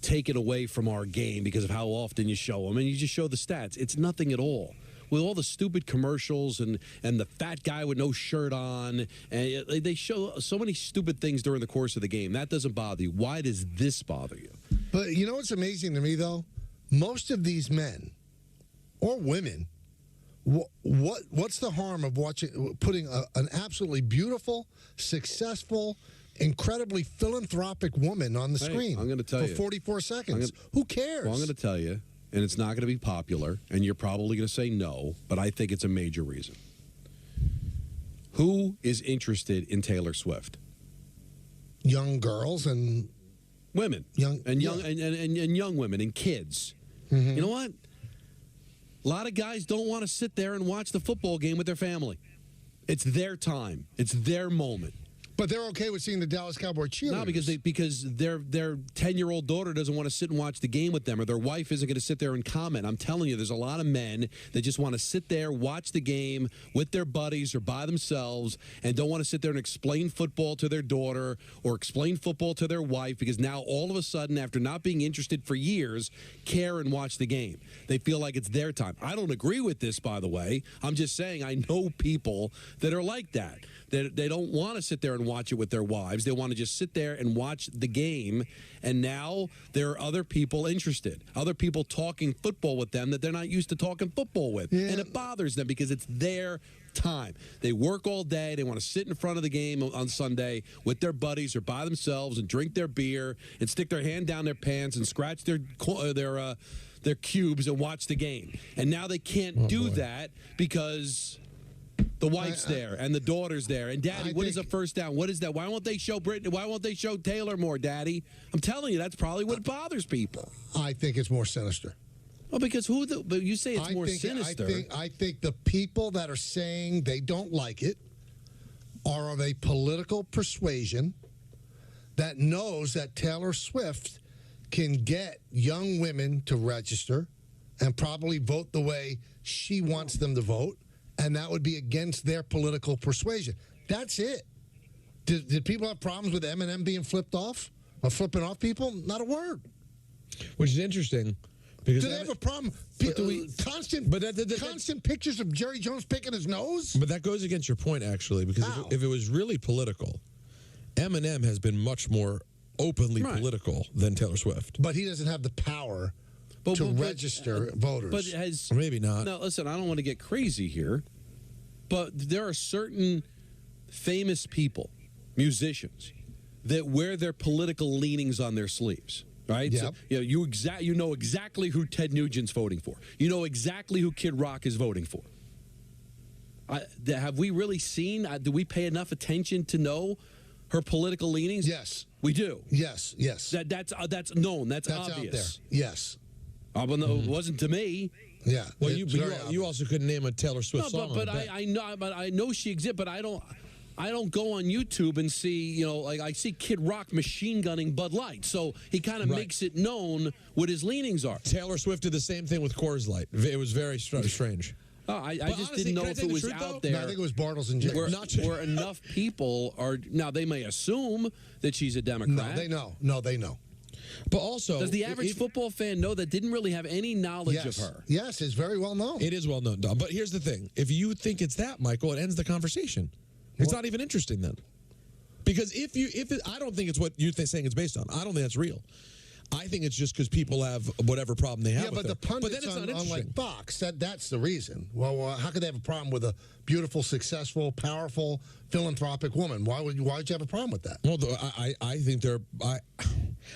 taken away from our game because of how often you show them, and you just show the stats. It's nothing at all. With all the stupid commercials and the fat guy with no shirt on, and they show so many stupid things during the course of the game. That doesn't bother you. Why does this bother you? But you know what's amazing to me, though? Most of these men or women, what's the harm of putting an absolutely beautiful, successful, incredibly philanthropic woman on the screen? I'm going to tell you. For 44 seconds. Who cares? Well, I'm going to tell you, and it's not going to be popular, and you're probably going to say no, but I think it's a major reason. Who is interested in Taylor Swift? Young girls and women, young women and kids. Mm-hmm. You know what? A lot of guys don't want to sit there and watch the football game with their family. It's their time. It's their moment. But they're okay with seeing the Dallas Cowboy cheerleaders. No, because their 10-year-old daughter doesn't want to sit and watch the game with them, or their wife isn't going to sit there and comment. I'm telling you, there's a lot of men that just want to sit there, watch the game with their buddies or by themselves, and don't want to sit there and explain football to their daughter or explain football to their wife, because now all of a sudden, after not being interested for years, care and watch the game. They feel like it's their time. I don't agree with this, by the way. I'm just saying I know people that are like that. They don't want to sit there and watch it with their wives. They want to just sit there and watch the game. And now there are other people interested, other people talking football with them that they're not used to talking football with. Yeah. And it bothers them because it's their time. They work all day. They want to sit in front of the game on Sunday with their buddies or by themselves and drink their beer and stick their hand down their pants and scratch their cubes and watch the game. And now they can't do that because the wife's there and the daughter's there. And Daddy, what is a first down? What is that? Why won't they show Brittany? Why won't they show Taylor more, Daddy? I'm telling you, that's probably what bothers people. I think it's more sinister. Well, because but you say it's more sinister. I think the people that are saying they don't like it are of a political persuasion that knows that Taylor Swift can get young women to register and probably vote the way she wants them to vote. And that would be against their political persuasion. That's it. Did people have problems with Eminem being flipped off or flipping off people? Not a word. Which is interesting. Because do they have a problem? Constant pictures of Jerry Jones picking his nose? But that goes against your point, actually, because if it was really political, Eminem has been much more openly political than Taylor Swift. But he doesn't have the power to register voters. But maybe not. Now, listen, I don't want to get crazy here, but there are certain famous people, musicians, that wear their political leanings on their sleeves. Right? Yep. So, you know exactly who Ted Nugent's voting for. You know exactly who Kid Rock is voting for. Have we really seen? Do we pay enough attention to know her political leanings? Yes, we do. Yes. That's known. That's obvious. Out there. Yes. Well, no, it wasn't to me. Yeah. Well, you also couldn't name a Taylor Swift song. But I know she exists. But I don't go on YouTube and see, like I see Kid Rock machine gunning Bud Light. So he kind of makes it known what his leanings are. Taylor Swift did the same thing with Coors Light. It was very strange. Oh, I just honestly, didn't know if it was out there. No, I think it was Bartles and James. Where enough people are. Now, they may assume that she's a Democrat. No, they know. But also, does the average football fan know that didn't really have any knowledge of her? Yes, it's very well known. It is well known, Don. But here's the thing. If you think it's that, Michael, it ends the conversation. It's not even interesting then. Because I don't think it's what you're saying it's based on. I don't think that's real. I think it's just because people have whatever problem they have with but her. the pundits then it's on like Fox, that's the reason. Well, how could they have a problem with a beautiful, successful, powerful, philanthropic woman? Why would you have a problem with that? Well, I think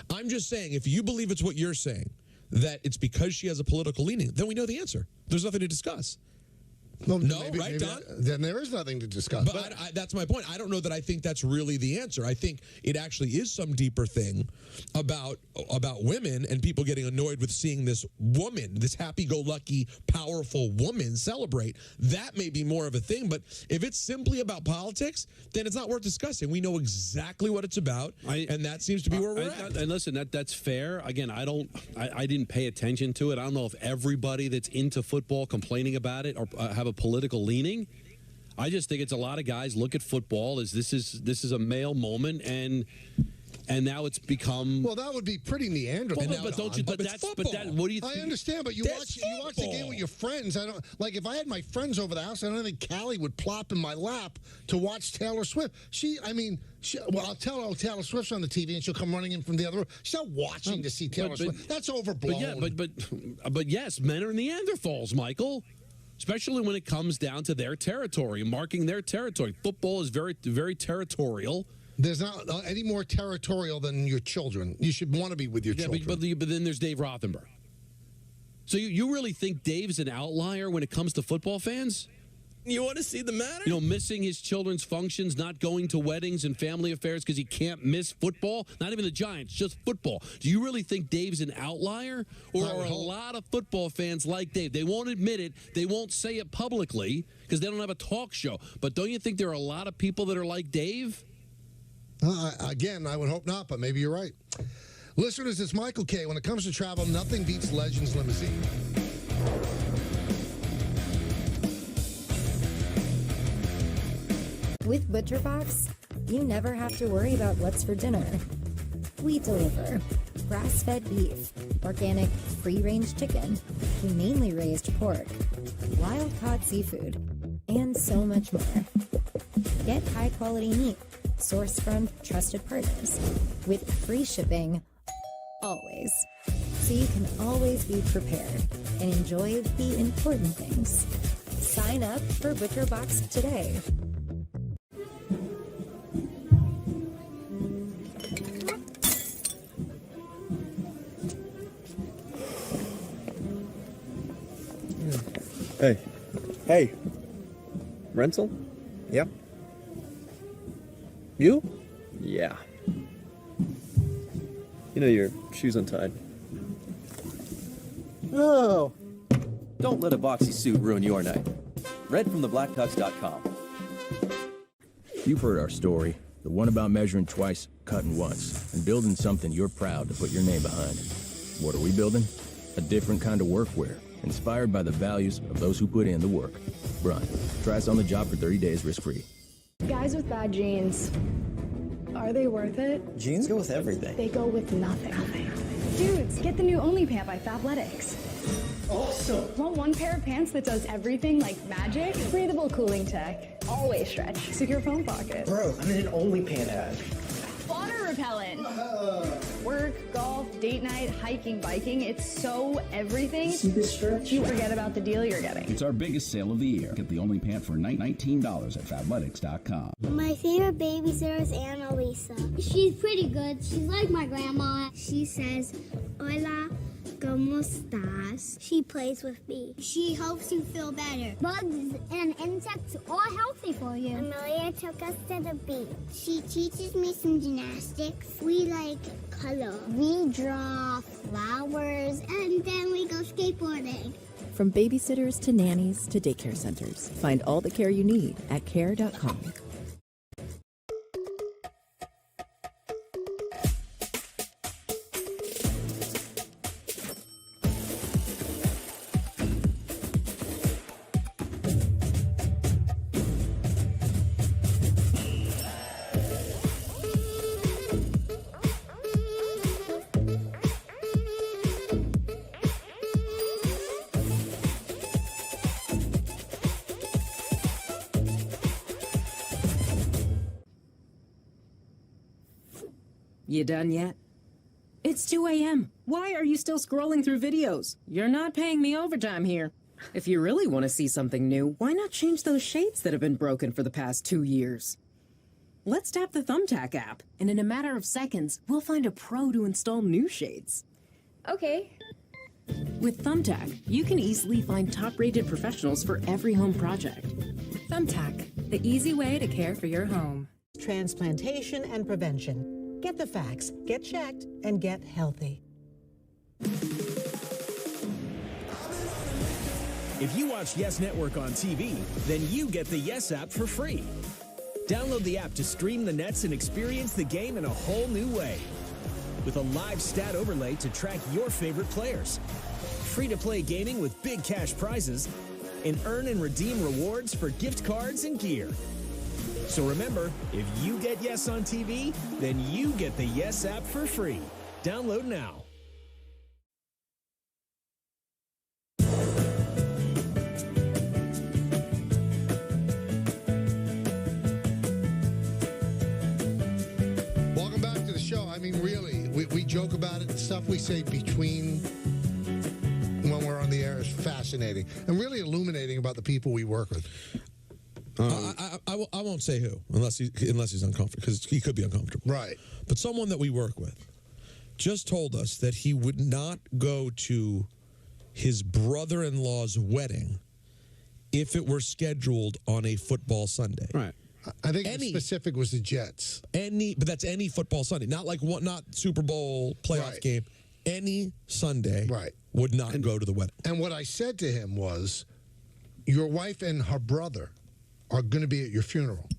I'm just saying, if you believe it's what you're saying, that it's because she has a political leaning, then we know the answer. There's nothing to discuss. Well, maybe, Don? Then there is nothing to discuss. But that's my point. I don't know that I think that's really the answer. I think it actually is some deeper thing about women and people getting annoyed with seeing this woman, this happy-go-lucky, powerful woman celebrate. That may be more of a thing. But if it's simply about politics, then it's not worth discussing. We know exactly what it's about, and that seems to be where we're at. And listen, that's fair. Again, I didn't pay attention to it. I don't know if everybody that's into football complaining about it or have a political leaning. I just think it's a lot of guys look at football as this is a male moment, and now it's become. Well, that would be pretty Neanderthal. But don't you? But what do you think? I understand, but you watch the game with your friends. I don't like if I had my friends over the house. I don't think Callie would plop in my lap to watch Taylor Swift. I'll tell her Taylor Swift's on the TV, and she'll come running in from the other room. She's not watching to see Taylor Swift. That's overblown. But yes, men are Neanderthals, Michael. Especially when it comes down to their territory, marking their territory. Football is very, very territorial. There's not any more territorial than your children. You should want to be with your children. But then there's Dave Rothenberg. So you really think Dave's an outlier when it comes to football fans? You want to see the matter? Missing his children's functions, not going to weddings and family affairs because he can't miss football. Not even the Giants, just football. Do you really think Dave's an outlier? Or are a lot of football fans like Dave? They won't admit it. They won't say it publicly because they don't have a talk show. But don't you think there are a lot of people that are like Dave? Again, I would hope not, but maybe you're right. Listeners, it's Michael K. When it comes to travel, nothing beats Legends Limousine. With ButcherBox, you never have to worry about what's for dinner. We deliver grass-fed beef, organic, free-range chicken, humanely raised pork, wild-caught seafood, and so much more. Get high-quality meat sourced from trusted partners with free shipping always. So you can always be prepared and enjoy the important things. Sign up for ButcherBox today. Hey. Hey. Rental? Yep. You? Yeah. You know your shoe's untied. Oh. Don't let a boxy suit ruin your night. Red from theblackducks.com. You've heard our story. The one about measuring twice, cutting once, and building something you're proud to put your name behind. What are we building? A different kind of workwear, inspired by the values of those who put in the work. Run. Try us on the job for 30 days risk-free. Guys with bad jeans, are they worth it? Jeans go with everything. They go with nothing. Dudes, get the new Only Pant by Fabletics. Awesome. Want one pair of pants that does everything like magic? Breathable cooling tech, always stretch, secure phone pocket. Bro, I'm in an Only Pant ad. Water repellent. Work, golf, date night, hiking, biking. It's so everything. See this stretch? You forget about the deal you're getting. It's our biggest sale of the year. Get the Only Pant for $19 at Fabletics.com. My favorite babysitter is Annalisa. She's pretty good. She's like my grandma. She says, "Hola, ¿cómo estás?" She plays with me. She helps you feel better. Bugs and insects are healthy for you. Amelia took us to the beach. She teaches me some gymnastics. We like color. We draw flowers, and then we go skateboarding. From babysitters to nannies to daycare centers, find all the care you need at care.com. You done yet? It's 2 a.m. Why are you still scrolling through videos? You're not paying me overtime here. If you really want to see something new, why not change those shades that have been broken for the past 2 years? Let's tap the Thumbtack app, and in a matter of seconds, we'll find a pro to install new shades. Okay. With Thumbtack, you can easily find top-rated professionals for every home project. Thumbtack, the easy way to care for your home. Transplantation and prevention. Get the facts, get checked, and get healthy. If you watch Yes Network on TV, then you get the Yes app for free. Download the app to stream the Nets and experience the game in a whole new way. With a live stat overlay to track your favorite players. Free-to-play gaming with big cash prizes. And earn and redeem rewards for gift cards and gear. So remember, if you get Yes on TV, then you get the Yes app for free. Download now. Welcome back to the show. I mean, really, we joke about it. The stuff we say between when we're on the air is fascinating and really illuminating about the people we work with. I won't say who unless he's uncomfortable, because he could be uncomfortable. Right. But someone that we work with just told us that he would not go to his brother-in-law's wedding if it were scheduled on a football Sunday. Right. I think the specific was the Jets. But that's any football Sunday, not Super Bowl playoff game. Any Sunday, would not go to the wedding. And what I said to him was, your wife and her brother are going to be at your funeral.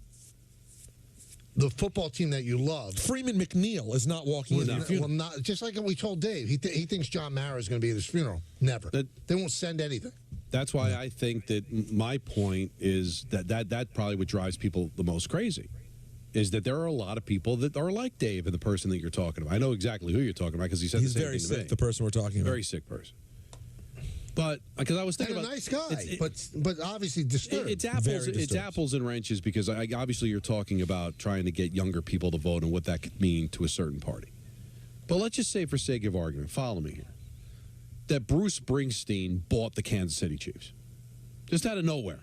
the football team that you love. Freeman McNeil is not walking into your funeral. Well, not, just like we told Dave, he thinks John Mara is going to be at his funeral. Never. They won't send anything. That's why I think that my point is that probably what drives people the most crazy is that there are a lot of people that are like Dave and the person that you're talking about. I know exactly who you're talking about because he said he's the same very thing to sick. me. The person we're talking about, Very sick person. But because I was thinking and a about nice guy, but obviously disturbed. It's apples and wrenches because obviously you're talking about trying to get younger people to vote and what that could mean to a certain party. But let's just say, for sake of argument, follow me here, that Bruce Springsteen bought the Kansas City Chiefs, just out of nowhere,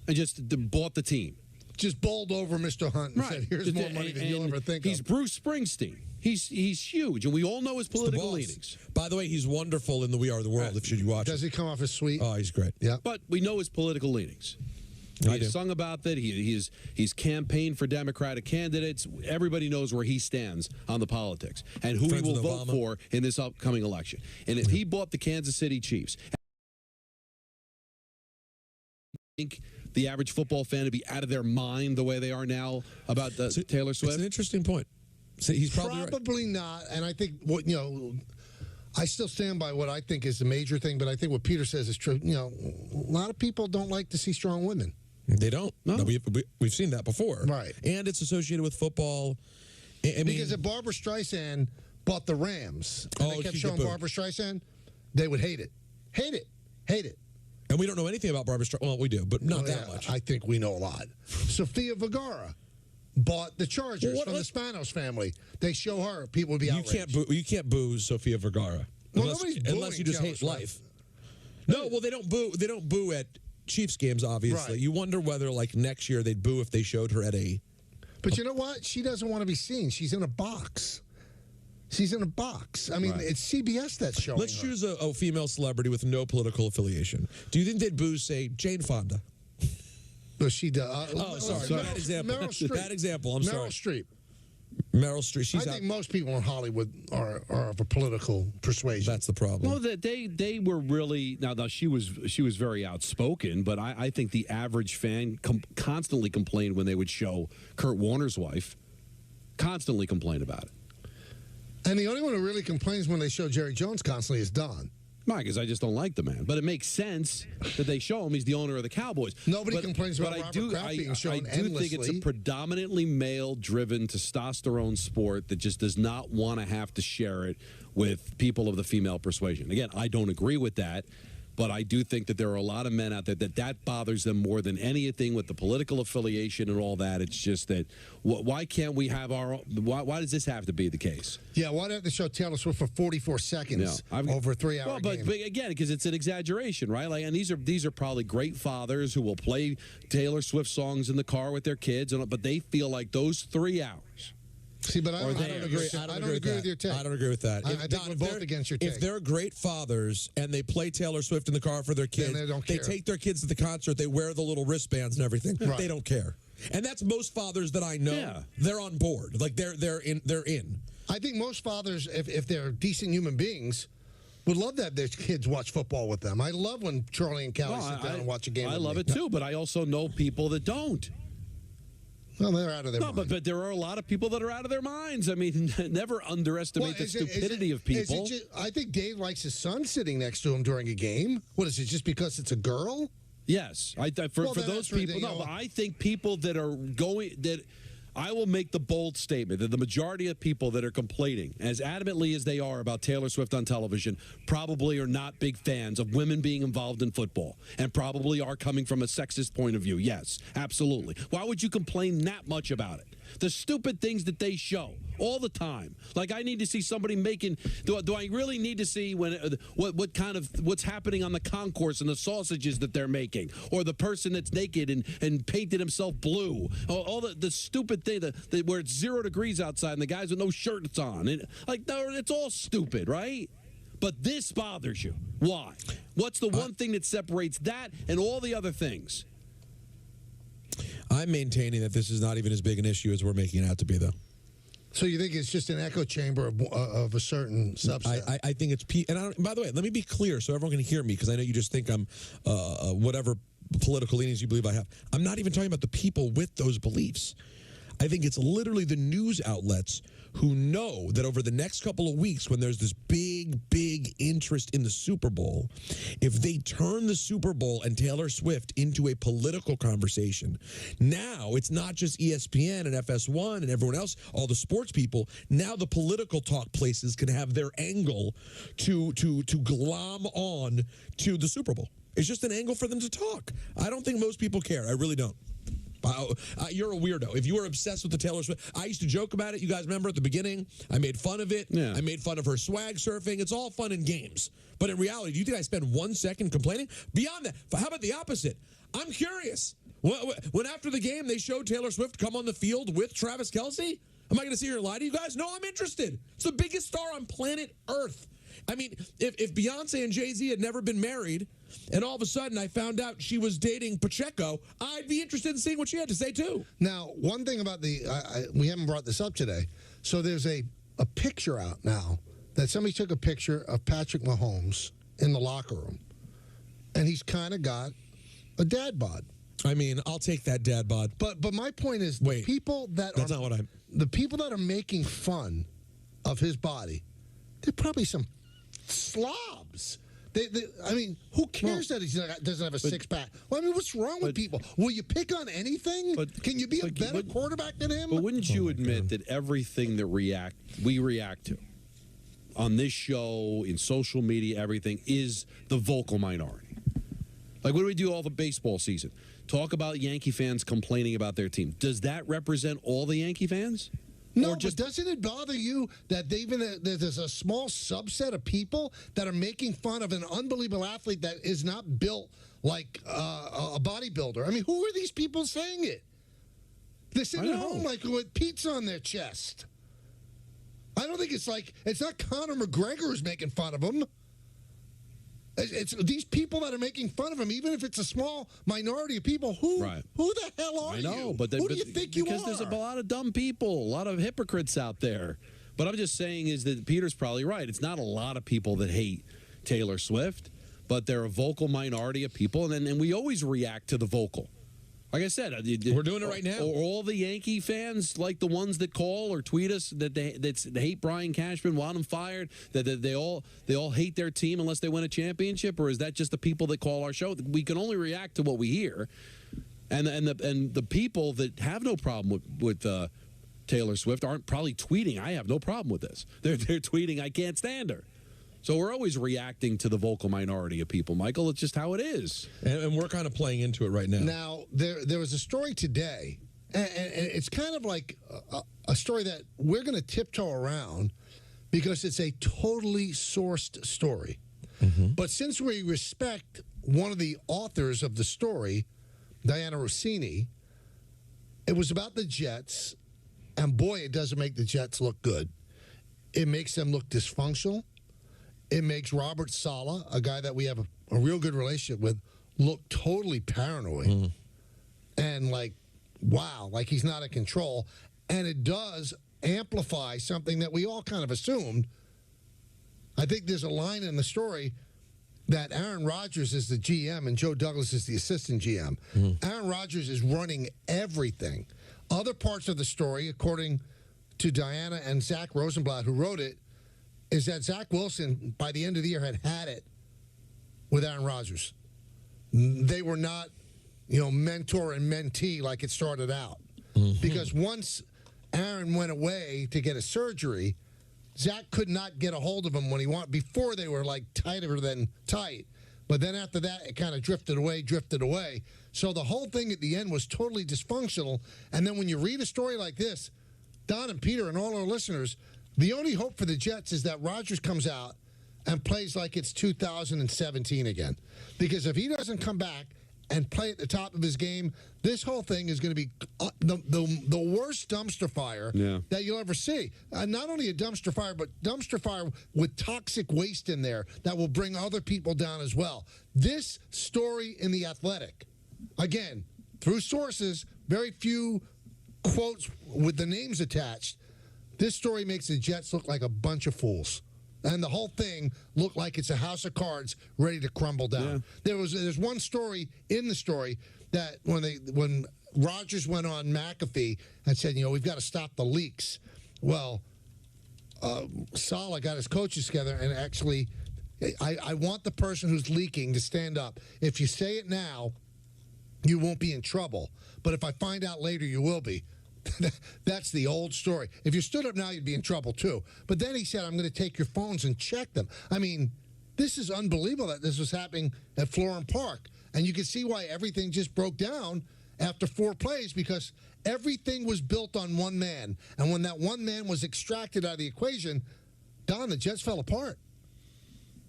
and just bought the team. Just bowled over Mr. Hunt and said, "Here's more money than you'll ever think of." He's Bruce Springsteen. He's huge, and we all know his political leanings. By the way, he's wonderful in The We Are the World. If you watch, does he come off as sweet? Oh, he's great. Yeah, but we know his political leanings. He's sung about that. He's campaigned for Democratic candidates. Everybody knows where he stands on the politics and who he will vote for in this upcoming election. And if he bought the Kansas City Chiefs, I think the average football fan would be out of their mind the way they are now about Taylor Swift. It's an interesting point. So he's probably not. And I think I still stand by what I think is the major thing. But I think what Peter says is true. A lot of people don't like to see strong women. They don't. No, we've seen that before. Right. And it's associated with football. Because if Barbara Streisand bought the Rams and they kept showing Barbara Streisand, they would hate it. Hate it. Hate it. And we don't know anything about Barbara Streisand. Well, we do, but not that much. I think we know a lot. Sofia Vergara bought the Chargers from the Spanos family. They show her, people would be outraged. You can't boo Sofia Vergara unless you just hate life. No, well, they don't boo. They don't boo at Chiefs games. Obviously, Right. You wonder whether next year they'd boo if they showed her at a. But you know what? She doesn't want to be seen. She's in a box. She's in a box. I mean, it's CBS that's showing. Let's choose a female celebrity with no political affiliation. Do you think they'd boo, say, Jane Fonda? But she does. Sorry. Bad example. Meryl Streep. Bad example. I'm Meryl sorry. Streep. Meryl Streep. I think most people in Hollywood are of a political persuasion. That's the problem. Well, they were really now she was very outspoken, but I think the average fan constantly complained when they would show Kurt Warner's wife. Constantly complained about it. And the only one who really complains when they show Jerry Jones constantly is Don. Why? Because I just don't like the man. But it makes sense that they show him. He's the owner of the Cowboys. Nobody complains about Robert Kraft being shown endlessly. I do think it's a predominantly male-driven, testosterone sport that just does not want to have to share it with people of the female persuasion. Again, I don't agree with that. But I do think that there are a lot of men out there that bothers them more than anything with the political affiliation and all that. It's just that why can't we have why does this have to be the case? Yeah, why do they have to show Taylor Swift for 44 seconds over a 3-hour game? But again, because it's an exaggeration, right? And these are probably great fathers who will play Taylor Swift songs in the car with their kids, but they feel like those 3 hours. See, but I don't agree. I don't agree with your take. I don't agree with that. I think we're both against your take. If they're great fathers and they play Taylor Swift in the car for their kids, they take their kids to the concert, they wear the little wristbands and everything. Right. They don't care. And that's most fathers that I know. Yeah. They're on board. Like they're in. I think most fathers, if they're decent human beings, would love to have their kids watch football with them. I love when Charlie and Callie sit down and watch a game. I love it too, but I also know people that don't. Well, they're out of their mind. But there are a lot of people that are out of their minds. I mean, never underestimate the stupidity of people. I think Dave likes his son sitting next to him during a game. What is it, just because it's a girl? Yes. For those people, but I think people that are I will make the bold statement that the majority of people that are complaining, as adamantly as they are about Taylor Swift on television, probably are not big fans of women being involved in football and probably are coming from a sexist point of view. Yes, absolutely. Why would you complain that much about it? The stupid things that they show all the time. Like, I need to see somebody making. Do I really need to see what's happening on the concourse and the sausages that they're making, or the person that's naked and painted himself blue? All the stupid thing where it's 0 degrees outside and the guys with no shirts on. It's all stupid, right? But this bothers you. Why? What's the one thing that separates that and all the other things? I'm maintaining that this is not even as big an issue as we're making it out to be, though. So you think it's just an echo chamber of a certain subset? I think it's by the way, let me be clear so everyone can hear me, because I know you just think I'm whatever political leanings you believe I have. I'm not even talking about the people with those beliefs. I think it's literally the news outlets who know that over the next couple of weeks, when there's this big interest in the Super Bowl, if they turn the Super Bowl and Taylor Swift into a political conversation, now it's not just ESPN and FS1 and everyone else, all the sports people. Now the political talk places can have their angle to glom on to the Super Bowl. It's just an angle for them to talk. I don't think most people care. I really don't. You're a weirdo. If you were obsessed with the Taylor Swift, I used to joke about it. You guys remember at the beginning? I made fun of it. Yeah. I made fun of her swag surfing. It's all fun and games. But in reality, do you think I spend 1 second complaining? Beyond that, how about the opposite? I'm curious. When after the game they showed Taylor Swift come on the field with Travis Kelce, am I going to sit here and lie to you guys? No, I'm interested. It's the biggest star on planet Earth. I mean, if Beyonce and Jay-Z had never been married, and all of a sudden I found out she was dating Pacheco, I'd be interested in seeing what she had to say, too. Now, one thing about we haven't brought this up today. So there's a picture out now that somebody took a picture of Patrick Mahomes in the locker room, and he's kind of got a dad bod. I mean, I'll take that dad bod. But my point is, Wait, the people that are making fun of his body, they're probably some slobs. I mean, who cares that he doesn't have a six-pack? Well, I mean, what's wrong with people? Will you pick on anything? Can you be a better quarterback than him? But wouldn't you admit that everything that we react to on this show, in social media, everything, is the vocal minority? Like, what do we do all the baseball season? Talk about Yankee fans complaining about their team. Does that represent all the Yankee fans? No, but doesn't it bother you that there's a small subset of people that are making fun of an unbelievable athlete that is not built like a bodybuilder? I mean, who are these people saying it? They're sitting at home like with pizza on their chest. I don't think it's not Conor McGregor who's making fun of him. It's these people that are making fun of him, even if it's a small minority of people. Who the hell are you? I know, but who do you think you are? Because there's a lot of dumb people, a lot of hypocrites out there. But I'm just saying is that Peter's probably right. It's not a lot of people that hate Taylor Swift, but they're a vocal minority of people, and we always react to the vocal. Like I said, we're doing it right now. All the Yankee fans, like the ones that call or tweet us that they hate Brian Cashman, want him fired, that they all hate their team unless they win a championship, or is that just the people that call our show? We can only react to what we hear, and the people that have no problem with Taylor Swift aren't probably tweeting, I have no problem with this. They're tweeting, I can't stand her. So we're always reacting to the vocal minority of people, Michael. It's just how it is. And we're kind of playing into it right now. Now, there was a story today, and it's kind of like a story that we're going to tiptoe around because it's a totally sourced story. Mm-hmm. But since we respect one of the authors of the story, Diana Rossini, it was about the Jets, and boy, it doesn't make the Jets look good. It makes them look dysfunctional. It makes Robert Saleh, a guy that we have a real good relationship with, look totally paranoid. And wow, like he's not in control. And it does amplify something that we all kind of assumed. I think there's a line in the story that Aaron Rodgers is the GM and Joe Douglas is the assistant GM. Aaron Rodgers is running everything. Other parts of the story, according to Diana and Zach Rosenblatt, who wrote it, is that Zach Wilson, by the end of the year, had it with Aaron Rodgers. They were not, mentor and mentee like it started out. Because once Aaron went away to get a surgery, Zach could not get a hold of him when he wanted. Before they were tighter than tight. But then after that, it kind of drifted away. So the whole thing at the end was totally dysfunctional. And then when you read a story like this, Don and Peter and all our listeners, the only hope for the Jets is that Rodgers comes out and plays like it's 2017 again. Because if he doesn't come back and play at the top of his game, this whole thing is going to be the worst dumpster fire that you'll ever see. Not only a dumpster fire, but dumpster fire with toxic waste in there that will bring other people down as well. This story in The Athletic, again, through sources, very few quotes with the names attached, this story makes the Jets look like a bunch of fools. And the whole thing looked like it's a house of cards ready to crumble down. There's one story in the story that when Rodgers went on McAfee and said, we've got to stop the leaks. Well, Saleh got his coaches together and actually, I want the person who's leaking to stand up. If you say it now, you won't be in trouble. But if I find out later, you will be. That's the old story. If you stood up now, you'd be in trouble too. But then he said, I'm going to take your phones and check them. I mean, this is unbelievable that this was happening at Florham Park. And you can see why everything just broke down after 4 plays, because everything was built on one man. And when that one man was extracted out of the equation, Don, the Jets fell apart.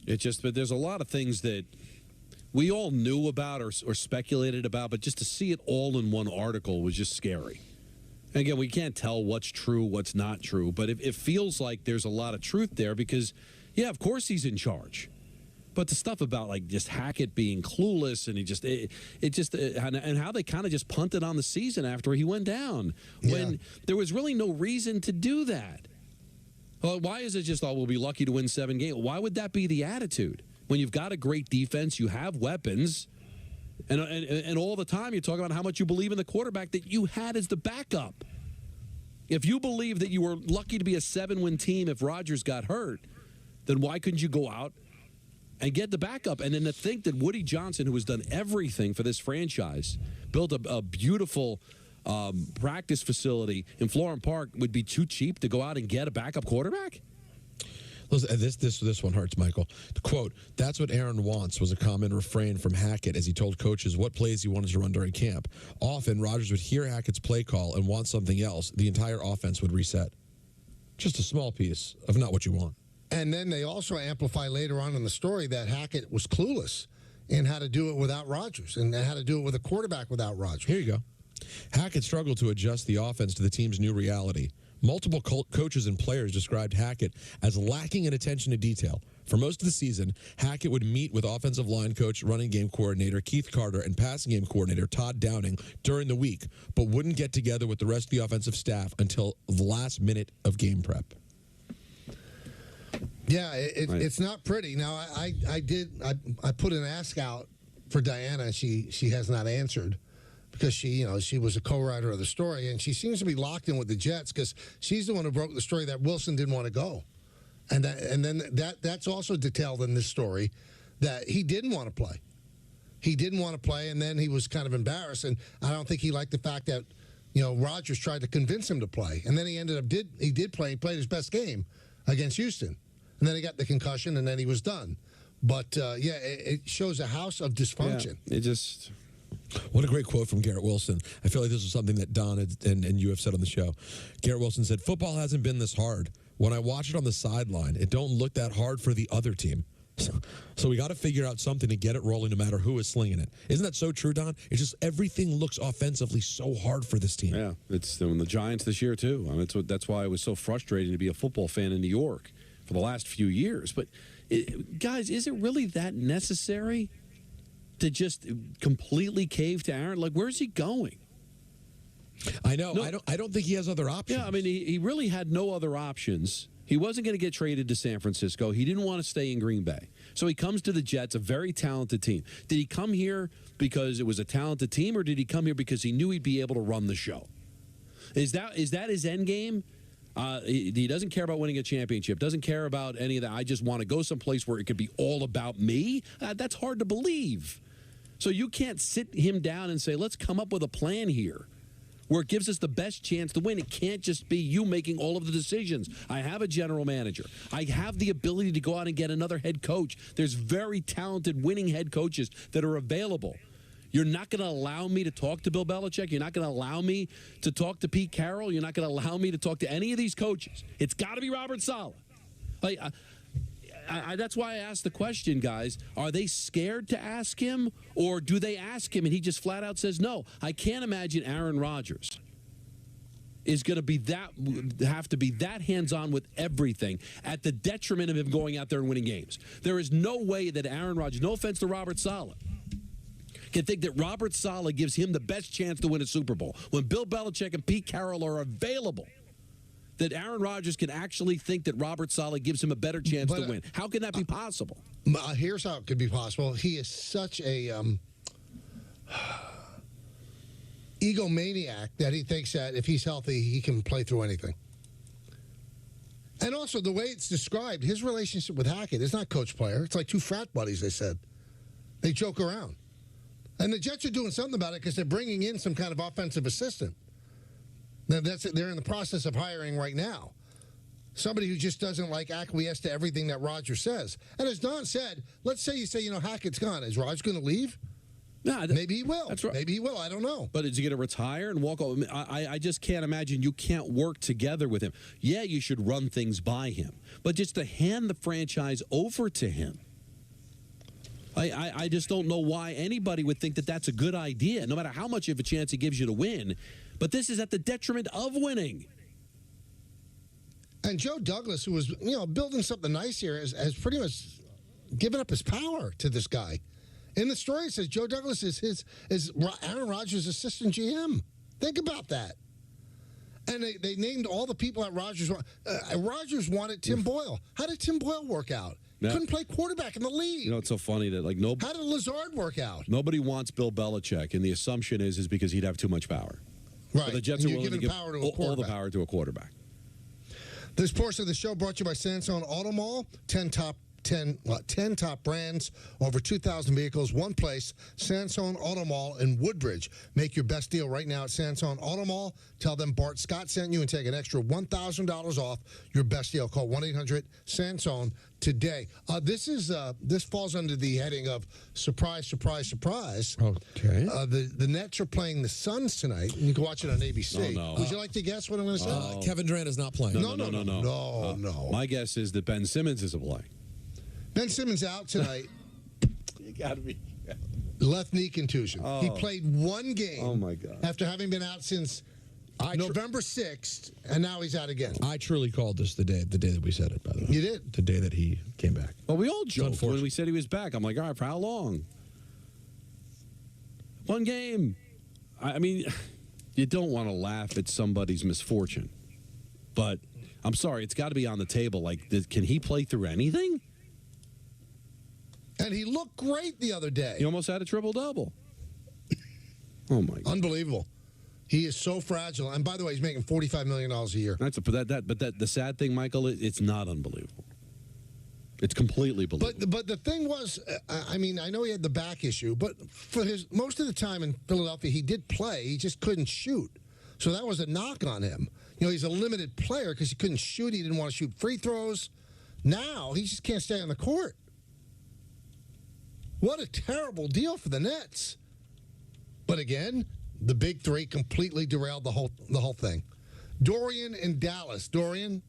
But there's a lot of things that we all knew about or speculated about, but just to see it all in one article was just scary. And again, we can't tell what's true, what's not true, but it feels like there's a lot of truth there because, yeah, of course he's in charge. But the stuff about like just Hackett being clueless and and how they kind of just punted on the season after he went down when there was really no reason to do that. Well, why is it just, we'll be lucky to win 7 games? Why would that be the attitude? When you've got a great defense, you have weapons, and all the time you talk about how much you believe in the quarterback that you had as the backup. If you believe that you were lucky to be a 7-win team if Rodgers got hurt, then why couldn't you go out and get the backup? And then to think that Woody Johnson, who has done everything for this franchise, built a beautiful practice facility in Florham Park, would be too cheap to go out and get a backup quarterback? Listen, this one hurts, Michael. The quote, "That's what Aaron wants," was a common refrain from Hackett as he told coaches what plays he wanted to run during camp. Often, Rodgers would hear Hackett's play call and want something else. The entire offense would reset. Just a small piece of not what you want. And then they also amplify later on in the story that Hackett was clueless in how to do it without Rodgers and how to do it with a quarterback without Rodgers. Here you go. Hackett struggled to adjust the offense to the team's new reality. Multiple coaches and players described Hackett as lacking in attention to detail. For most of the season, Hackett would meet with offensive line coach, running game coordinator Keith Carter, and passing game coordinator Todd Downing during the week, but wouldn't get together with the rest of the offensive staff until the last minute of game prep. Yeah, it's not pretty. Now, I put an ask out for Diana, and she has not answered. Because she was a co-writer of the story, and she seems to be locked in with the Jets because she's the one who broke the story that Wilson didn't want to go, and then that's also detailed in this story that he didn't want to play. He didn't want to play, and then he was kind of embarrassed, and I don't think he liked the fact that Rodgers tried to convince him to play, and then he ended up he did play. He played his best game against Houston, and then he got the concussion, and then he was done. But it shows a house of dysfunction. Yeah, What a great quote from Garrett Wilson. I feel like this is something that Don and you have said on the show. Garrett Wilson said, "Football hasn't been this hard. When I watch it on the sideline, it don't look that hard for the other team. So we got to figure out something to get it rolling no matter who is slinging it." Isn't that so true, Don? It's just everything looks offensively so hard for this team. Yeah, it's the Giants this year, too. I mean, that's why it was so frustrating to be a football fan in New York for the last few years. But, guys, is it really that necessary to just completely cave to Aaron? Like, where's he going? I know. No, I don't think he has other options. Yeah, I mean, he really had no other options. He wasn't going to get traded to San Francisco. He didn't want to stay in Green Bay. So he comes to the Jets, a very talented team. Did he come here because it was a talented team, or did he come here because he knew he'd be able to run the show? Is that his end game? He doesn't care about winning a championship, doesn't care about any of that. I just want to go someplace where it could be all about me. That's hard to believe. So you can't sit him down and say, let's come up with a plan here where it gives us the best chance to win. It can't just be you making all of the decisions. I have a general manager. I have the ability to go out and get another head coach. There's very talented winning head coaches that are available. You're not going to allow me to talk to Bill Belichick. You're not going to allow me to talk to Pete Carroll. You're not going to allow me to talk to any of these coaches. It's got to be Robert Saleh. That's why I asked the question, guys. Are they scared to ask him, or do they ask him and he just flat out says no? I can't imagine Aaron Rodgers is going to have to be that hands-on with everything at the detriment of him going out there and winning games. There is no way that Aaron Rodgers, no offense to Robert Saleh, can think that Robert Saleh gives him the best chance to win a Super Bowl. When Bill Belichick and Pete Carroll are available, that Aaron Rodgers can actually think that Robert Saleh gives him a better chance to win. How can that be possible? Here's how it could be possible. He is such a... egomaniac that he thinks that if he's healthy, he can play through anything. And also, the way it's described, his relationship with Hackett is not coach-player. It's like two frat buddies, they said. They joke around. And the Jets are doing something about it because they're bringing in some kind of offensive assistant. Now, they're in the process of hiring right now. Somebody who just doesn't acquiesce to everything that Rodgers says. And as Don said, let's say you say, Hackett's gone. Is Rodgers going to leave? Nah, maybe he will. That's right. Maybe he will. I don't know. But is he going to retire and walk over? I just can't imagine you can't work together with him. Yeah, you should run things by him. But just to hand the franchise over to him, I just don't know why anybody would think that that's a good idea, no matter how much of a chance he gives you to win. But this is at the detriment of winning. And Joe Douglas, who was building something nice here, has pretty much given up his power to this guy. In the story, it says Joe Douglas is Aaron Rodgers' assistant GM. Think about that. And they named all the people that Rodgers wanted. Rodgers wanted Tim Boyle. How did Tim Boyle work out? Yeah. Couldn't play quarterback in the league. It's so funny that How did Lazard work out? Nobody wants Bill Belichick, and the assumption is because he'd have too much power. Right. But the Jets and are willing to give power to all the power to a quarterback. This portion of the show brought to you by Sansone Auto Mall. 10 top brands, over 2,000 vehicles, one place, Sansone Auto Mall in Woodbridge. Make your best deal right now at Sansone Auto Mall. Tell them Bart Scott sent you and take an extra $1,000 off your best deal. Call 1-800-SANSONE today. This falls under the heading of surprise, surprise, surprise. Okay. The Nets are playing the Suns tonight. You can watch it on ABC. No. Would you like to guess what I'm going to say? Kevin Durant is not playing. No. My guess is that Ben Simmons is a play. Ben Simmons out tonight. You got to be. Left knee contusion. Oh. He played one game. Oh, my God. After having been out since November 6th, and now he's out again. I truly called this the day that we said it, by the way. You did? The day that he came back. Well, we all joked when we said he was back. I'm like, all right, for how long? One game. I mean, you don't want to laugh at somebody's misfortune. But I'm sorry, it's got to be on the table. Can he play through anything? And he looked great the other day. He almost had a triple-double. Oh, my God. Unbelievable. He is so fragile. And by the way, he's making $45 million a year. But the sad thing, Michael, it's not unbelievable. It's completely believable. But the thing was, I know he had the back issue, but for most of the time in Philadelphia, he did play. He just couldn't shoot. So that was a knock on him. He's a limited player because he couldn't shoot. He didn't want to shoot free throws. Now, he just can't stay on the court. What a terrible deal for the Nets. But again, the big three completely derailed the whole thing. Dorian in Dallas. Dorian?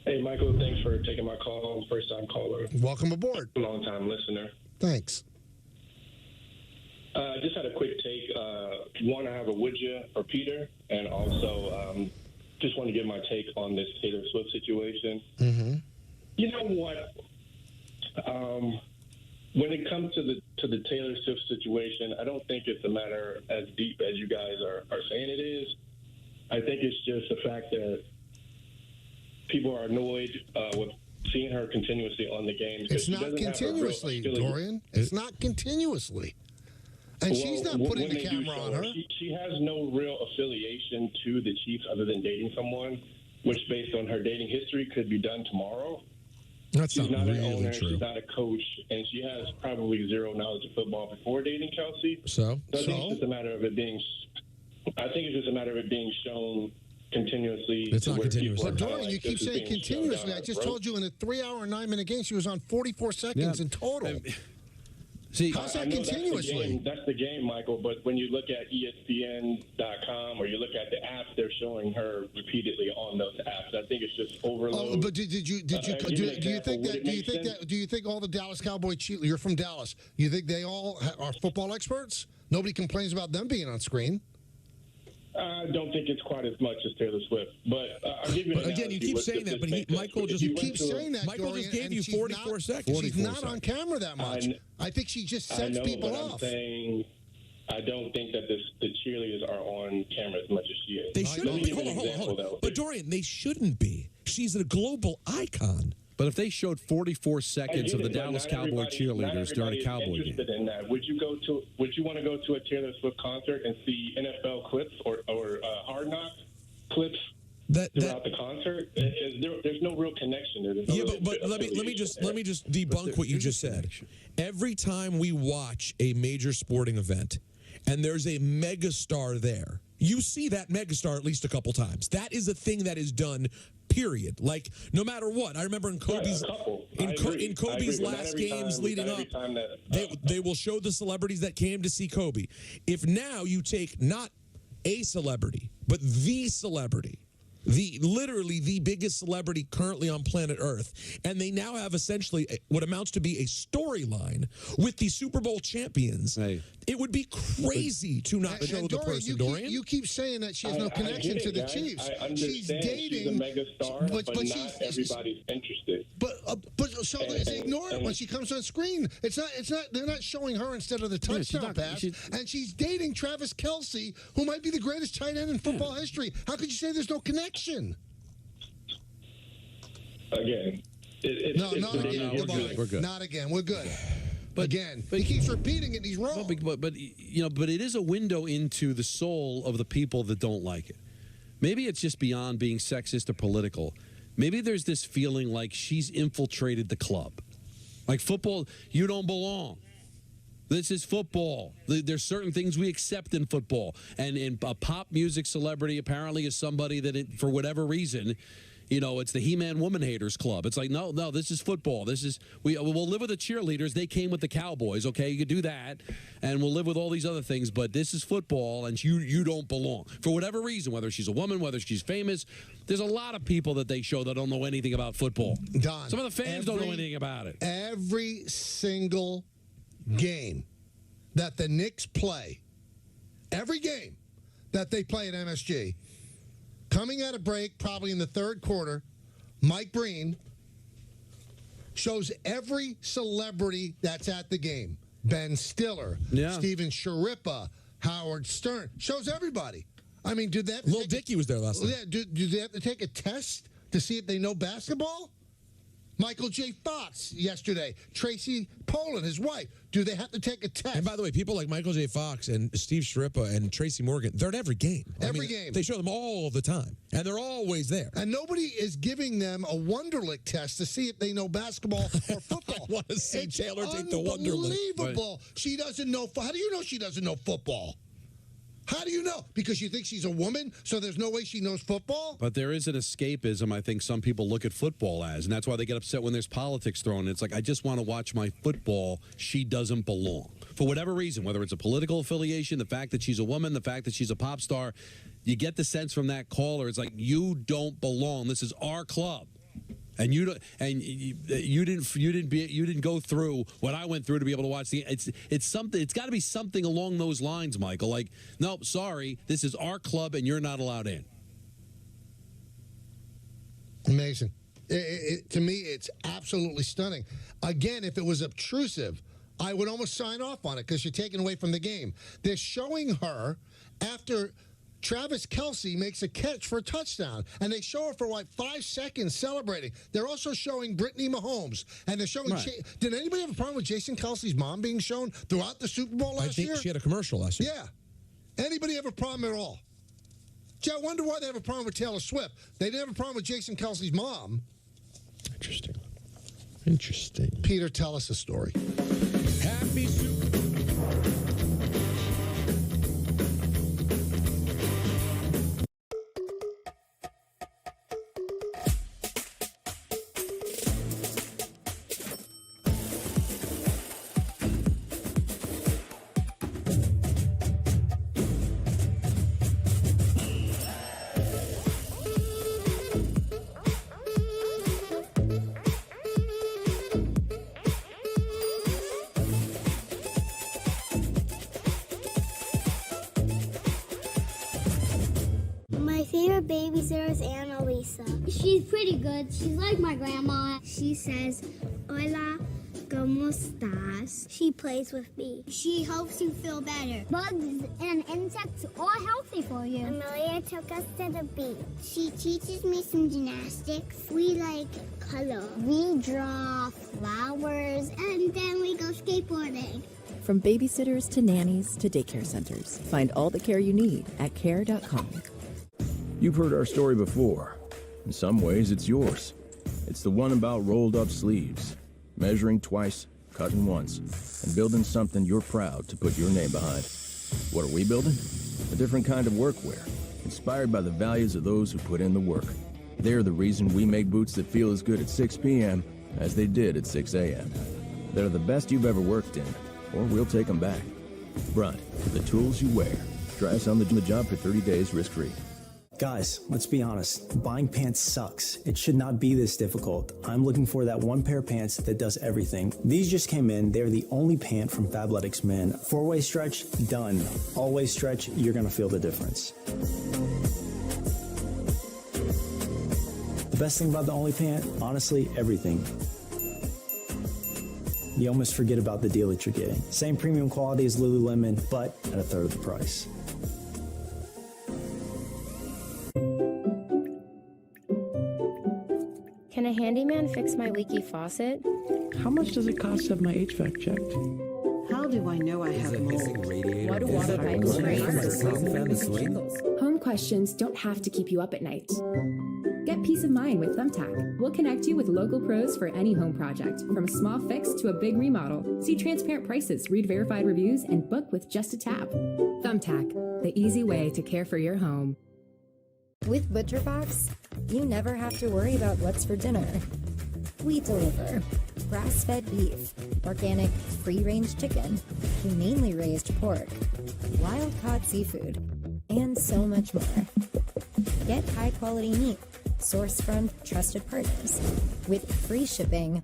Hey, Michael, thanks for taking my call. First-time caller. Welcome aboard. Long-time listener. Thanks. Just had a quick take. One, I have a would you for Peter, and also just want to give my take on this Taylor Swift situation. Mm-hmm. You know what? When it comes to the Taylor Swift situation, I don't think it's a matter as deep as you guys are saying it is. I think it's just the fact that people are annoyed with seeing her continuously on the game. It's not continuously, Dorian. It's not continuously. And she's not putting the camera on her. She has no real affiliation to the Chiefs other than dating someone, which, based on her dating history, could be done tomorrow. She's not an owner, she's not a coach, and she has probably zero knowledge of football before dating Kelsey. So I think it's just a matter of it being. I think it's just a matter of it being shown continuously. It's not continuously. But Dorian, you keep saying continuously. I just told you in a 3-hour and 9-minute game, she was on 44 seconds in total. See, how's that continuously? That's the game, Michael. But when you look at ESPN.com or you look at the apps, they're showing her repeatedly on those apps. I think it's just overload. Oh, but do you think all the Dallas Cowboy cheat? You're from Dallas. You think they all are football experts? Nobody complains about them being on screen. I don't think it's quite as much as Taylor Swift, but I'll give you. But again, you keep saying that, but Michael just Michael just gave you 44 seconds. She's not on camera that much. I think she just sets people off. I'm saying I don't think that the cheerleaders are on camera as much as she is. They shouldn't be. Hold on. But Dorian, they shouldn't be. She's a global icon. But if they showed 44 seconds of the Dallas Cowboy cheerleaders during a Cowboy game, in that. Would you want to go to a Taylor Swift concert and see NFL clips or Hard Knocks clips throughout the concert? There's no real connection there. But let me just debunk what you just said. Every time we watch a major sporting event and there's a megastar there, you see that megastar at least a couple times. That is a thing that is done. Period. Like, no matter what. I remember in Kobe's last games leading up, they will show the celebrities that came to see Kobe. If now you take not a celebrity, but the celebrity, literally the biggest celebrity currently on planet Earth, and they now have essentially what amounts to be a storyline with the Super Bowl champions, it would be crazy to not show the person, Dorian. You keep saying that she has no connection to the Chiefs. She's dating. She's a megastar, but not everybody's interested. So they ignore it when she comes on screen. It's not. They're not showing her instead of the touchdown pass. And she's dating Travis Kelce, who might be the greatest tight end in football history. How could you say there's no connection? Again, we're good. Not again. We're good. But again, he keeps repeating it, and he's wrong. But it is a window into the soul of the people that don't like it. Maybe it's just beyond being sexist or political. Maybe there's this feeling like she's infiltrated the club. Like football, you don't belong. This is football. There's certain things we accept in football. And a pop music celebrity apparently is somebody that, for whatever reason, it's the He-Man Woman Haters Club. It's like, no, this is football. We'll live with the cheerleaders. They came with the Cowboys, okay? You could do that, and we'll live with all these other things, but this is football, and you don't belong. For whatever reason, whether she's a woman, whether she's famous, there's a lot of people that they show that don't know anything about football. Don, some of the fans don't know anything about it. Every single game that the Knicks play, every game that they play at MSG, coming out of break, probably in the third quarter, Mike Breen shows every celebrity that's at the game. Ben Stiller, Steven Sharippa, Howard Stern. Shows everybody. I mean, did that... Lil Dicky was there last night. Yeah, do they have to take a test to see if they know basketball? Michael J. Fox yesterday. Tracy Poland, his wife. Do they have to take a test? And by the way, people like Michael J. Fox and Steve Sharippa and Tracy Morgan, they're at every game. Every game. They show them all the time. And they're always there. And nobody is giving them a Wonderlic test to see if they know basketball or football. I want to see Taylor take the Wonderlic. Unbelievable. She doesn't know. How do you know she doesn't know football? How do you know? Because you think she's a woman, so there's no way she knows football? But there is an escapism I think some people look at football as, and that's why they get upset when there's politics thrown in. It's like, I just want to watch my football. She doesn't belong. For whatever reason, whether it's a political affiliation, the fact that she's a woman, the fact that she's a pop star, you get the sense from that caller, it's like, you don't belong. This is our club. And you didn't go through what I went through to be able to watch the. It's something. It's got to be something along those lines, Michael. Like, no, sorry, this is our club, and you're not allowed in. Amazing. To me, it's absolutely stunning. Again, if it was obtrusive, I would almost sign off on it because you're taking away from the game. They're showing her after Travis Kelce makes a catch for a touchdown, and they show her for like 5 seconds celebrating. They're also showing Brittany Mahomes, and they're showing. Right. Did anybody have a problem with Jason Kelce's mom being shown throughout the Super Bowl last year? I think she had a commercial last year. Yeah. Anybody have a problem at all? Gee, I wonder why they have a problem with Taylor Swift. They didn't have a problem with Jason Kelce's mom. Interesting. Peter, tell us a story. Happy Super Bowl. My favorite babysitter is Annalisa. She's pretty good. She's like my grandma. She says, "Hola, ¿Cómo estás? She plays with me. She helps you feel better. Bugs and insects are healthy for you. Amelia took us to the beach. She teaches me some gymnastics. We like color. We draw flowers and then we go skateboarding. From babysitters to nannies to daycare centers, find all the care you need at care.com. You've heard our story before. In some ways, it's yours. It's the one about rolled up sleeves, measuring twice, cutting once, and building something you're proud to put your name behind. What are we building? A different kind of workwear, inspired by the values of those who put in the work. They're the reason we make boots that feel as good at 6 p.m. as they did at 6 a.m. They're the best you've ever worked in, or we'll take them back. Brunt, the tools you wear. Try us on the job for 30 days risk-free. Guys, let's be honest. Buying pants sucks. It should not be this difficult. I'm looking for that one pair of pants that does everything. These just came in. They're the only pant from Fabletics Men. 4-way stretch, done. All-way stretch, you're going to feel the difference. The best thing about the only pant, honestly, everything. You almost forget about the deal that you're getting. Same premium quality as Lululemon, but at a third of the price. Can a handyman fix my leaky faucet? How much does it cost to have my HVAC checked? How do I know I have mold? What do water pipes break? Home questions don't have to keep you up at night. Get peace of mind with Thumbtack. We'll connect you with local pros for any home project, from a small fix to a big remodel. See transparent prices, read verified reviews, and book with just a tap. Thumbtack, the easy way to care for your home. With ButcherBox, you never have to worry about what's for dinner. We deliver grass-fed beef, organic, free-range chicken, humanely raised pork, wild-caught seafood, and so much more. Get high-quality meat sourced from trusted partners with free shipping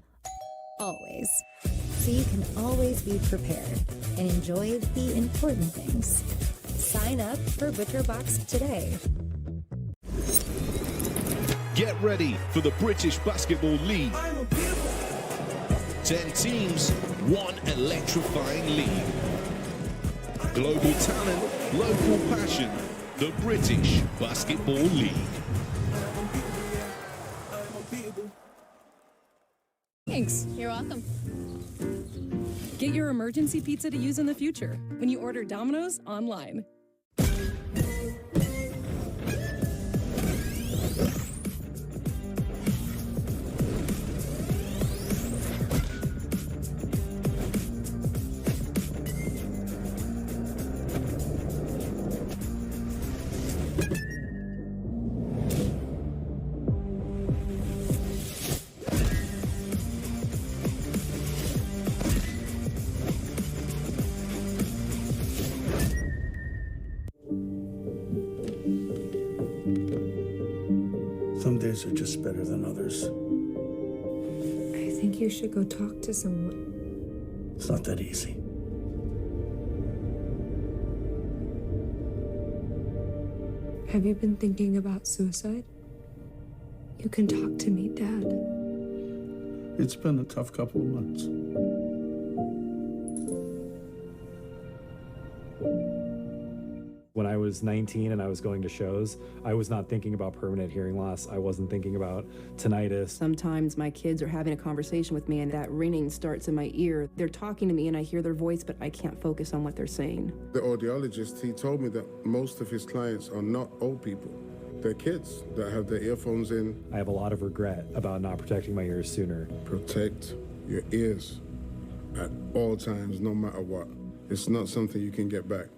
always, so you can always be prepared and enjoy the important things. Sign up for ButcherBox today. Get ready for the British Basketball League. 10 teams, one electrifying league. Global talent, local passion. The British Basketball League. Thanks. You're welcome. Get your emergency pizza to use in the future when you order Domino's online. Some days are just better than others. I think you should go talk to someone. It's not that easy. Have you been thinking about suicide? You can talk to me, Dad. It's been a tough couple of months. When I was 19 and I was going to shows, I was not thinking about permanent hearing loss. I wasn't thinking about tinnitus. Sometimes my kids are having a conversation with me and that ringing starts in my ear. They're talking to me and I hear their voice, but I can't focus on what they're saying. The audiologist, he told me that most of his clients are not old people. They're kids that have their earphones in. I have a lot of regret about not protecting my ears sooner. Protect your ears at all times, no matter what. It's not something you can get back.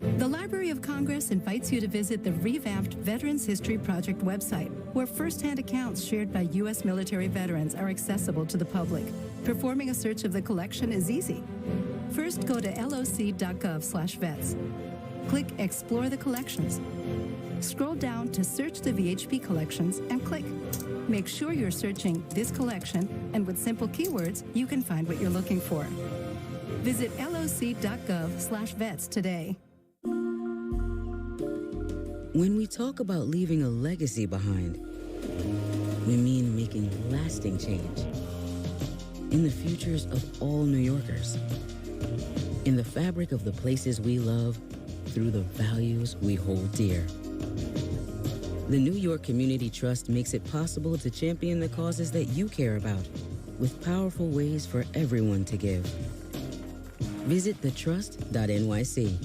The Library of Congress invites you to visit the revamped Veterans History Project website, where first-hand accounts shared by U.S. military veterans are accessible to the public. Performing a search of the collection is easy. First, go to loc.gov/vets. Click Explore the Collections. Scroll down to Search the VHP Collections and click. Make sure you're searching this collection, and with simple keywords, you can find what you're looking for. Visit loc.gov/vets today. When we talk about leaving a legacy behind, we mean making lasting change. in the futures of all New Yorkers, in the fabric of the places we love, through the values we hold dear. The New York Community Trust makes it possible to champion the causes that you care about, with powerful ways for everyone to give. Visit thetrust.nyc.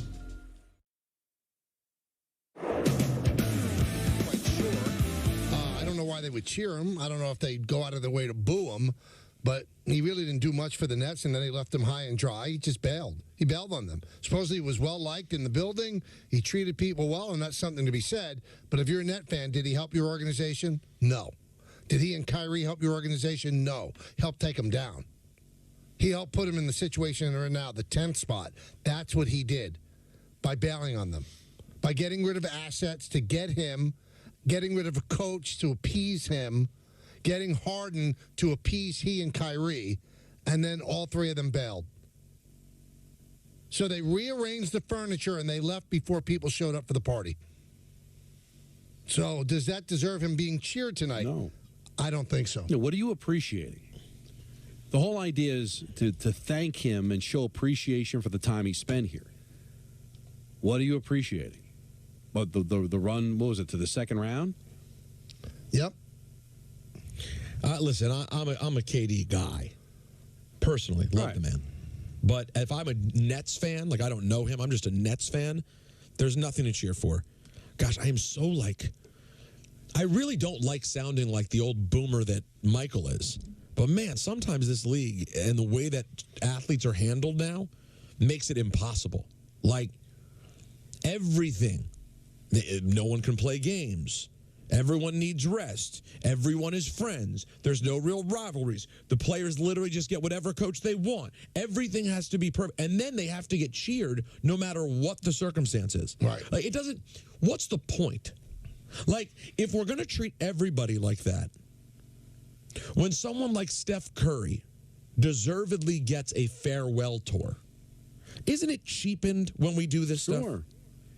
I don't know why they would cheer him. I don't know if they'd go out of their way to boo him, but he really didn't do much for the Nets, and then they left them high and dry. He just bailed. He bailed on them. Supposedly he was well-liked in the building. He treated people well, and that's something to be said. But if you're a Net fan, did he help your organization? No. Did he and Kyrie help your organization? No. He helped take them down. He helped put them in the situation they're in now, the 10th spot. That's what he did by bailing on them, by getting rid of assets to get him, getting rid of a coach to appease him, getting Harden to appease he and Kyrie, and then all three of them bailed. So they rearranged the furniture and they left before people showed up for the party. So does that deserve him being cheered tonight? No. I don't think so. No, what are you appreciating? The whole idea is to thank him and show appreciation for the time he spent here. What are you appreciating? But the run, what was it, to the second round? Yep. Listen, I'm a KD guy. Personally, love the man. But if I'm a Nets fan, like I don't know him, I'm just a Nets fan, there's nothing to cheer for. Gosh, I am so I really don't like sounding like the old boomer that Michael is. But man, sometimes this league and the way that athletes are handled now makes it impossible. Like everything. No one can play games. Everyone needs rest. Everyone is friends. There's no real rivalries. The players literally just get whatever coach they want. Everything has to be perfect. And then they have to get cheered no matter what the circumstance is. Right. Like, it doesn't, what's the point? Like, if we're going to treat everybody like that, when someone like Steph Curry deservedly gets a farewell tour, isn't it cheapened when we do this stuff?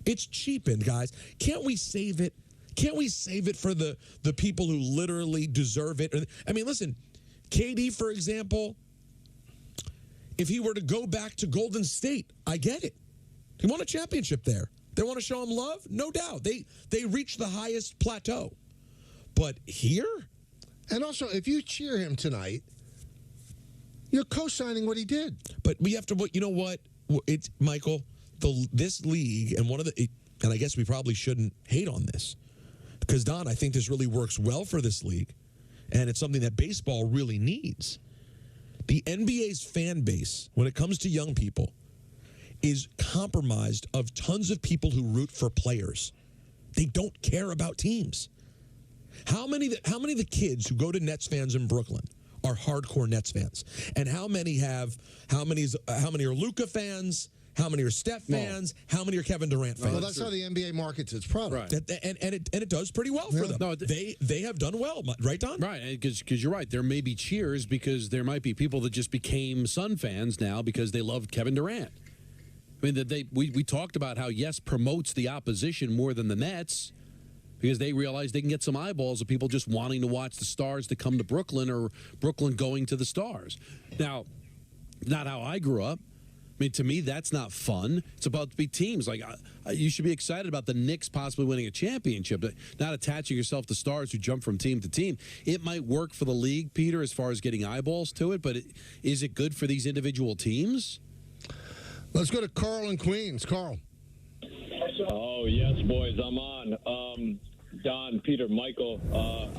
It's cheapened, guys. Can't we save it? Can't we save it for the people who literally deserve it? I mean, listen, KD, for example, if he were to go back to Golden State, I get it. He won a championship there. They want to show him love? No doubt. They reached the highest plateau. But here? And also, if you cheer him tonight, you're co-signing what he did. But we have to, you know what? It's, Michael, this league, and and I guess we probably shouldn't hate on this, because, Don, I think this really works well for this league, and it's something that baseball really needs. The NBA's fan base, when it comes to young people, is compromised of tons of people who root for players. They don't care about teams. How many of the kids who go to Nets fans in Brooklyn are hardcore Nets fans? And how many are Luka fans? How many are Steph fans? How many are Kevin Durant fans? Well, that's how the NBA markets its product. Right. And it does pretty well for them. No, they have done well, right, Don? Right, because you're right. There may be cheers because there might be people that just became Sun fans now because they loved Kevin Durant. I mean, we talked about how Yes promotes the opposition more than the Nets because they realize they can get some eyeballs of people just wanting to watch the Stars to come to Brooklyn or Brooklyn going to the Stars. Now, not how I grew up. I mean, to me, that's not fun. It's about to be teams. Like, you should be excited about the Knicks possibly winning a championship, not attaching yourself to stars who jump from team to team. It might work for the league, Peter, as far as getting eyeballs to it, but is it good for these individual teams? Let's go to Carl in Queens. Carl. Oh, yes, boys, I'm on. Don, Peter, Michael,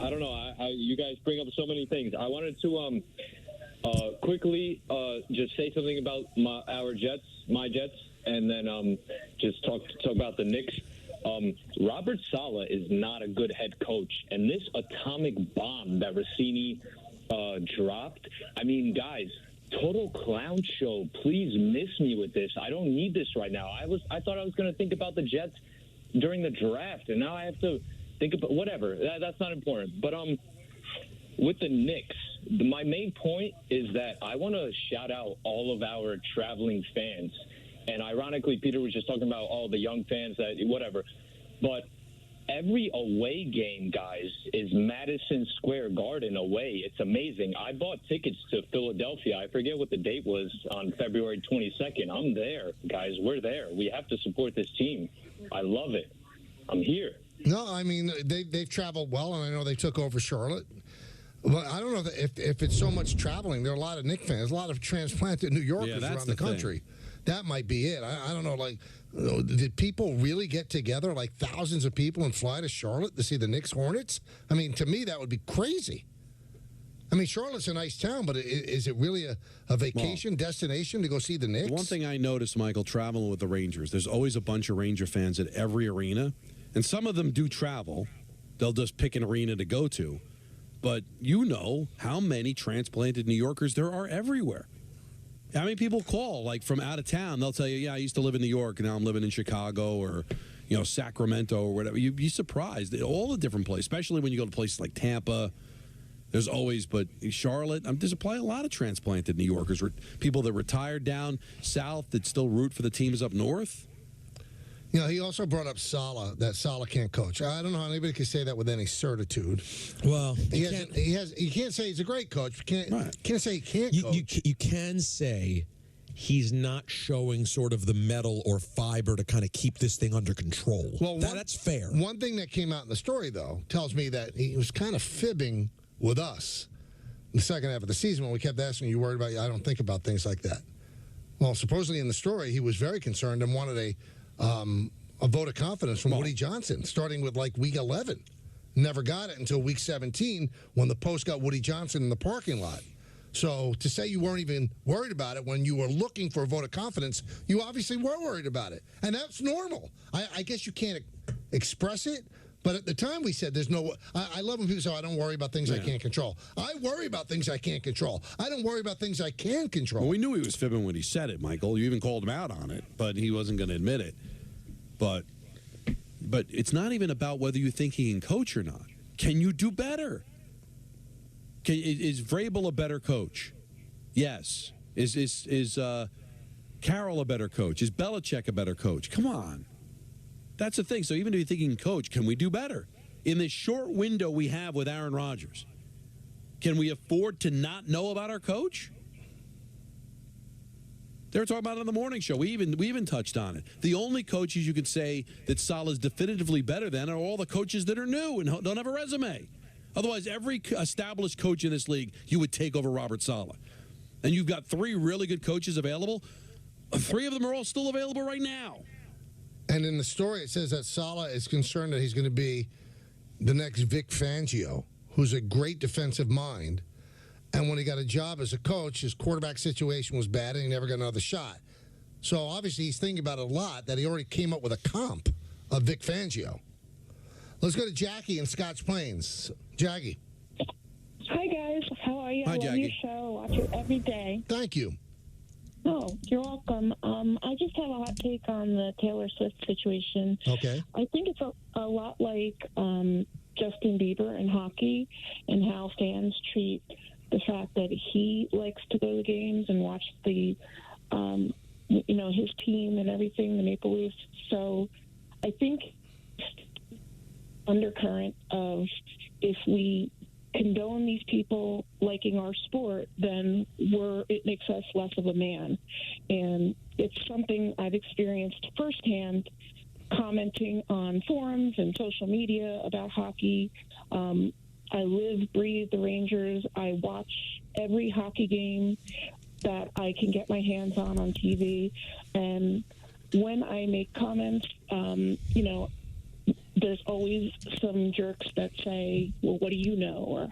I don't know. You guys bring up so many things. I wanted to quickly just say something about my Jets, and then just talk about the Knicks. Robert Saleh is not a good head coach, and this atomic bomb that Rossini dropped, I mean, guys, total clown show. Please miss me with this. I don't need this right now. I thought I was going to think about the Jets during the draft, and now I have to think about whatever. That's not important. But with the Knicks, my main point is that I want to shout out all of our traveling fans. And ironically, Peter was just talking about all the young fans that whatever. But every away game, guys, is Madison Square Garden away. It's amazing. I bought tickets to Philadelphia. I forget what the date was on February 22nd. I'm there, guys. We're there. We have to support this team. I love it. I'm here. No, I mean, they've traveled well, and I know they took over Charlotte. But I don't know if it's so much traveling. There are a lot of Knicks fans, a lot of transplanted New Yorkers around the country. That might be it. I don't know. Like, did people really get together, like thousands of people, and fly to Charlotte to see the Knicks Hornets? I mean, to me, that would be crazy. I mean, Charlotte's a nice town, but is it really a vacation destination to go see the Knicks? One thing I noticed, Michael, traveling with the Rangers, there's always a bunch of Ranger fans at every arena, and some of them do travel. They'll just pick an arena to go to. But you know how many transplanted New Yorkers there are everywhere. How many people call, like, from out of town? They'll tell you, yeah, I used to live in New York, and now I'm living in Chicago or, you know, Sacramento or whatever. You'd be surprised. All the different places, especially when you go to places like Tampa. There's always, but Charlotte, there's probably a lot of transplanted New Yorkers, people that retired down south that still root for the teams up north. You know, he also brought up Saleh, that Saleh can't coach. I don't know how anybody can say that with any certitude. Well, he can't say he's a great coach. Can't say he can't coach. You can say he's not showing sort of the metal or fiber to kind of keep this thing under control. Well, that's fair. One thing that came out in the story, though, tells me that he was kind of fibbing with us in the second half of the season when we kept asking, you worried about you? I don't think about things like that. Well, supposedly in the story, he was very concerned and wanted a vote of confidence from Woody Johnson, starting with like week 11. Never got it until week 17 when the Post got Woody Johnson in the parking lot. So to say you weren't even worried about it when you were looking for a vote of confidence, you obviously were worried about it. And that's normal. I guess you can't express it, but at the time we said there's no... I love when people say, I don't worry about things I can't control. I worry about things I can't control. I don't worry about things I can control. Well, we knew he was fibbing when he said it, Michael. You even called him out on it, but he wasn't going to admit it. But it's not even about whether you think he can coach or not. Can you do better? Is Vrabel a better coach? Yes. Is Carroll a better coach? Is Belichick a better coach? Come on. That's the thing. So even if you think he can coach, can we do better? In this short window we have with Aaron Rodgers, can we afford to not know about our coach? They were talking about it on the morning show. We even touched on it. The only coaches you could say that Saleh is definitively better than are all the coaches that are new and don't have a resume. Otherwise, every established coach in this league, you would take over Robert Saleh. And you've got 3 really good coaches available. 3 of them are all still available right now. And in the story, it says that Saleh is concerned that he's going to be the next Vic Fangio, who's a great defensive mind. And when he got a job as a coach, his quarterback situation was bad and he never got another shot. So obviously he's thinking about it a lot, that he already came up with a comp of Vic Fangio. Let's go to Jackie in Scotch Plains. Jackie. Hi, guys. How are you? Hi, I love Jackie. your show. Watch it every day. Thank you. Oh, you're welcome. I just have a hot take on the Taylor Swift situation. Okay. I think it's a lot like Justin Bieber in hockey and how fans treat the fact that he likes to go to games and watch the, his team and everything, the Maple Leafs. So I think undercurrent of if we condone these people liking our sport, then it makes us less of a man. And it's something I've experienced firsthand, commenting on forums and social media about hockey. I live, breathe the Rangers. I watch every hockey game that I can get my hands on TV. And when I make comments, there's always some jerks that say, well, what do you know? Or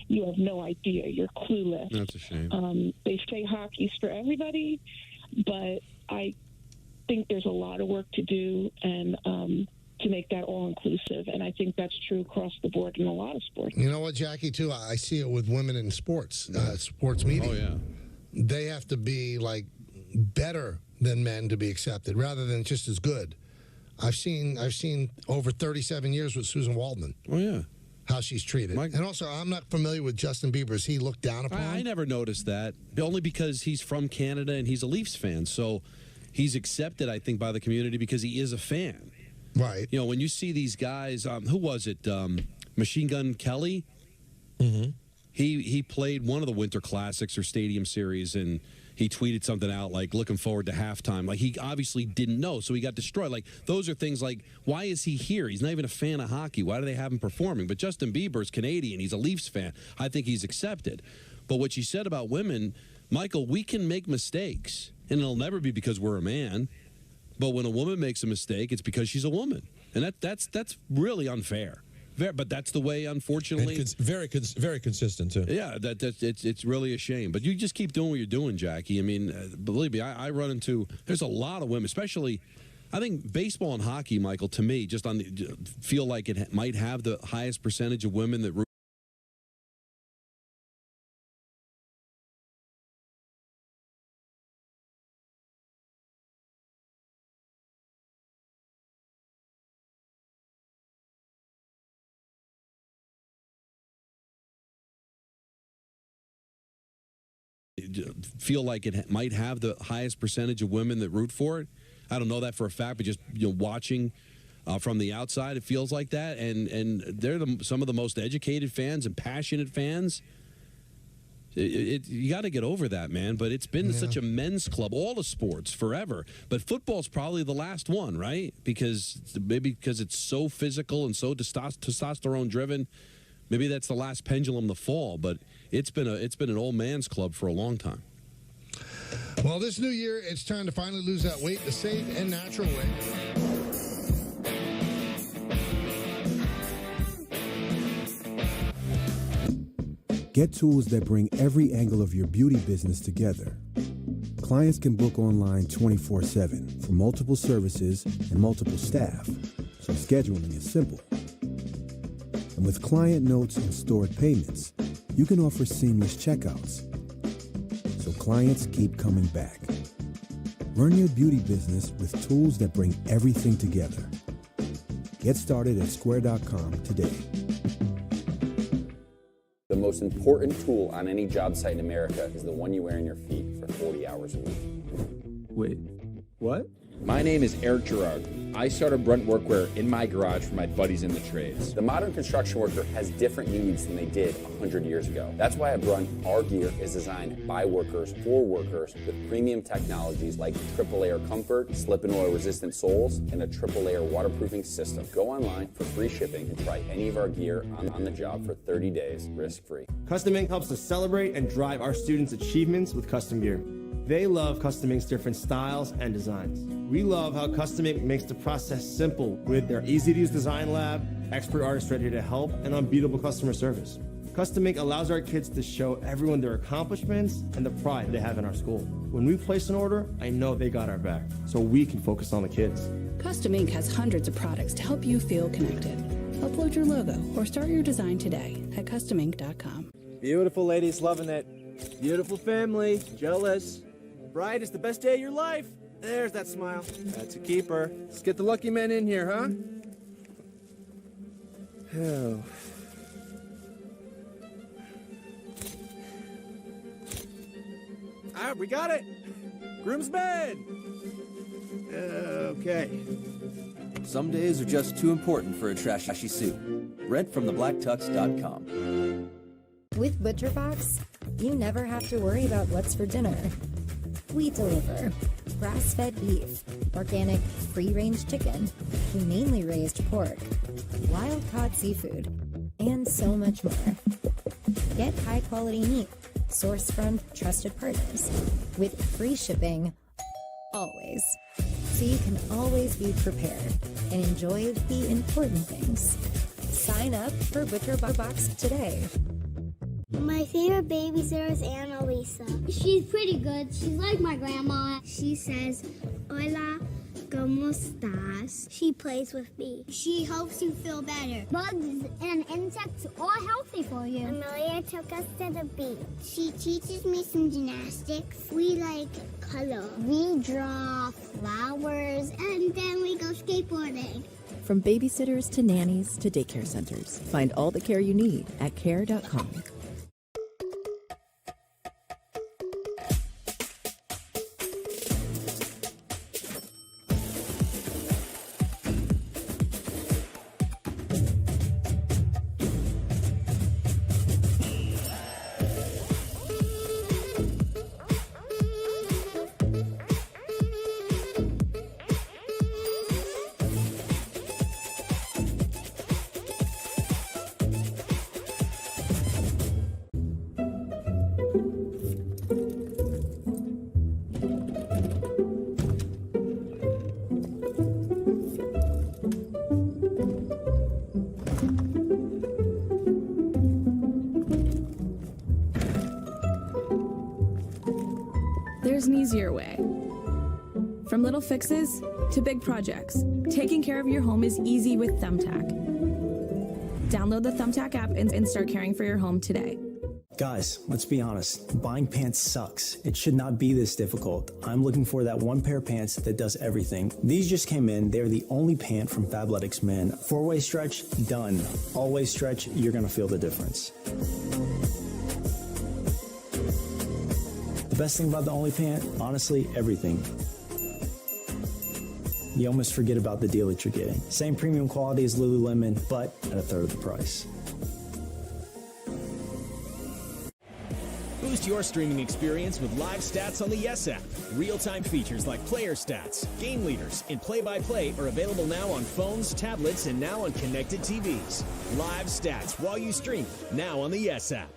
you have no idea. You're clueless. That's a shame. They say hockey's for everybody, but I think there's a lot of work to do and to make that all-inclusive. And I think that's true across the board in a lot of sports. You know what, Jackie, too? I see it with women in sports, sports media. Oh, yeah. They have to be, like, better than men to be accepted rather than just as good. I've seen over 37 years with Susan Waldman. Oh, yeah. How she's treated. And also, I'm not familiar with Justin Bieber. Is he looked down upon? I never noticed that, only because he's from Canada and he's a Leafs fan. So he's accepted, I think, by the community because he is a fan. Right. You know, when you see these guys, who was it? Machine Gun Kelly? Mm-hmm. He played one of the Winter Classics or Stadium Series, and he tweeted something out like, looking forward to halftime. Like, he obviously didn't know, so he got destroyed. Like, those are things like, why is he here? He's not even a fan of hockey. Why do they have him performing? But Justin Bieber's Canadian. He's a Leafs fan. I think he's accepted. But what you said about women, Michael, we can make mistakes, and it'll never be because we're a man. But when a woman makes a mistake, it's because she's a woman. And that's really unfair. But that's the way, unfortunately. And very consistent, too. Yeah, it's really a shame. But you just keep doing what you're doing, Jackie. I mean, believe me, I run into, there's a lot of women, especially, I think baseball and hockey, Michael, to me, just feel like it might have the highest percentage of women that root. Feel like it might have the highest percentage of women that root for it. I don't know that for a fact, but just watching from the outside, it feels like that. And they're some of the most educated fans and passionate fans. You got to get over that, man. But it's been such a men's club, all the sports, forever. But football's probably the last one, right? Because it's so physical and so testosterone driven. Maybe that's the last pendulum to fall, but it's been an old man's club for a long time. Well, this new year, it's time to finally lose that weight the safe and natural way. Get tools that bring every angle of your beauty business together. Clients can book online 24/7 for multiple services and multiple staff, so scheduling is simple. And with client notes and stored payments, you can offer seamless checkouts, so clients keep coming back. Run your beauty business with tools that bring everything together. Get started at square.com today. The most important tool on any job site in America is the one you wear on your feet for 40 hours a week. Wait, what? My name is Eric Gerard. I started Brunt Workwear in my garage for my buddies in the trades. The modern construction worker has different needs than they did 100 years ago. That's why at Brunt, our gear is designed by workers for workers with premium technologies like triple layer comfort, slip and oil resistant soles, and a triple layer waterproofing system. Go online for free shipping and try any of our gear on the job for 30 days, risk-free. Custom Ink helps us celebrate and drive our students' achievements with custom gear. They love Custom Ink's different styles and designs. We love how Custom Ink makes the process simple with their easy-to-use design lab, expert artists ready to help, and unbeatable customer service. Custom Ink allows our kids to show everyone their accomplishments and the pride they have in our school. When we place an order, I know they got our back, so we can focus on the kids. Custom Ink has hundreds of products to help you feel connected. Upload your logo or start your design today at customink.com. Beautiful ladies, loving it. Beautiful family, jealous. Bride is the best day of your life. There's that smile. That's a keeper. Let's get the lucky men in here, huh? Oh. Ah, we got it. Groomsmen. Okay. Some days are just too important for a trashy suit. Read from thebblacktux.com. With ButcherBox, you never have to worry about what's for dinner. We deliver grass-fed beef, organic, free-range chicken, humanely raised pork, wild-caught seafood, and so much more. Get high-quality meat sourced from trusted partners with free shipping always, so you can always be prepared and enjoy the important things. Sign up for ButcherBox today. My favorite babysitter is Annalisa. She's pretty good. She's like my grandma. She says, "Hola, ¿cómo estás?" She plays with me. She helps you feel better. Bugs and insects are healthy for you. Amelia took us to the beach. She teaches me some gymnastics. We like color. We draw flowers, and then we go skateboarding. From babysitters to nannies to daycare centers, find all the care you need at care.com. easier way. From little fixes to big projects, taking care of your home is easy with Thumbtack. Download the Thumbtack app and start caring for your home today. Guys, let's be honest. Buying pants sucks. It should not be this difficult. I'm looking for that one pair of pants that does everything. These just came in. They're the only pant from Fabletics Men. 4-way stretch, done. All-way stretch, you're going to feel the difference. The best thing about the only pant, honestly, everything. You almost forget about the deal that you're getting. Same premium quality as Lululemon, but at a third of the price. Boost your streaming experience with live stats on the Yes app. Real-time features like player stats, game leaders, and play-by-play are available now on phones, tablets, and now on connected TVs. Live stats while you stream, now on the Yes app.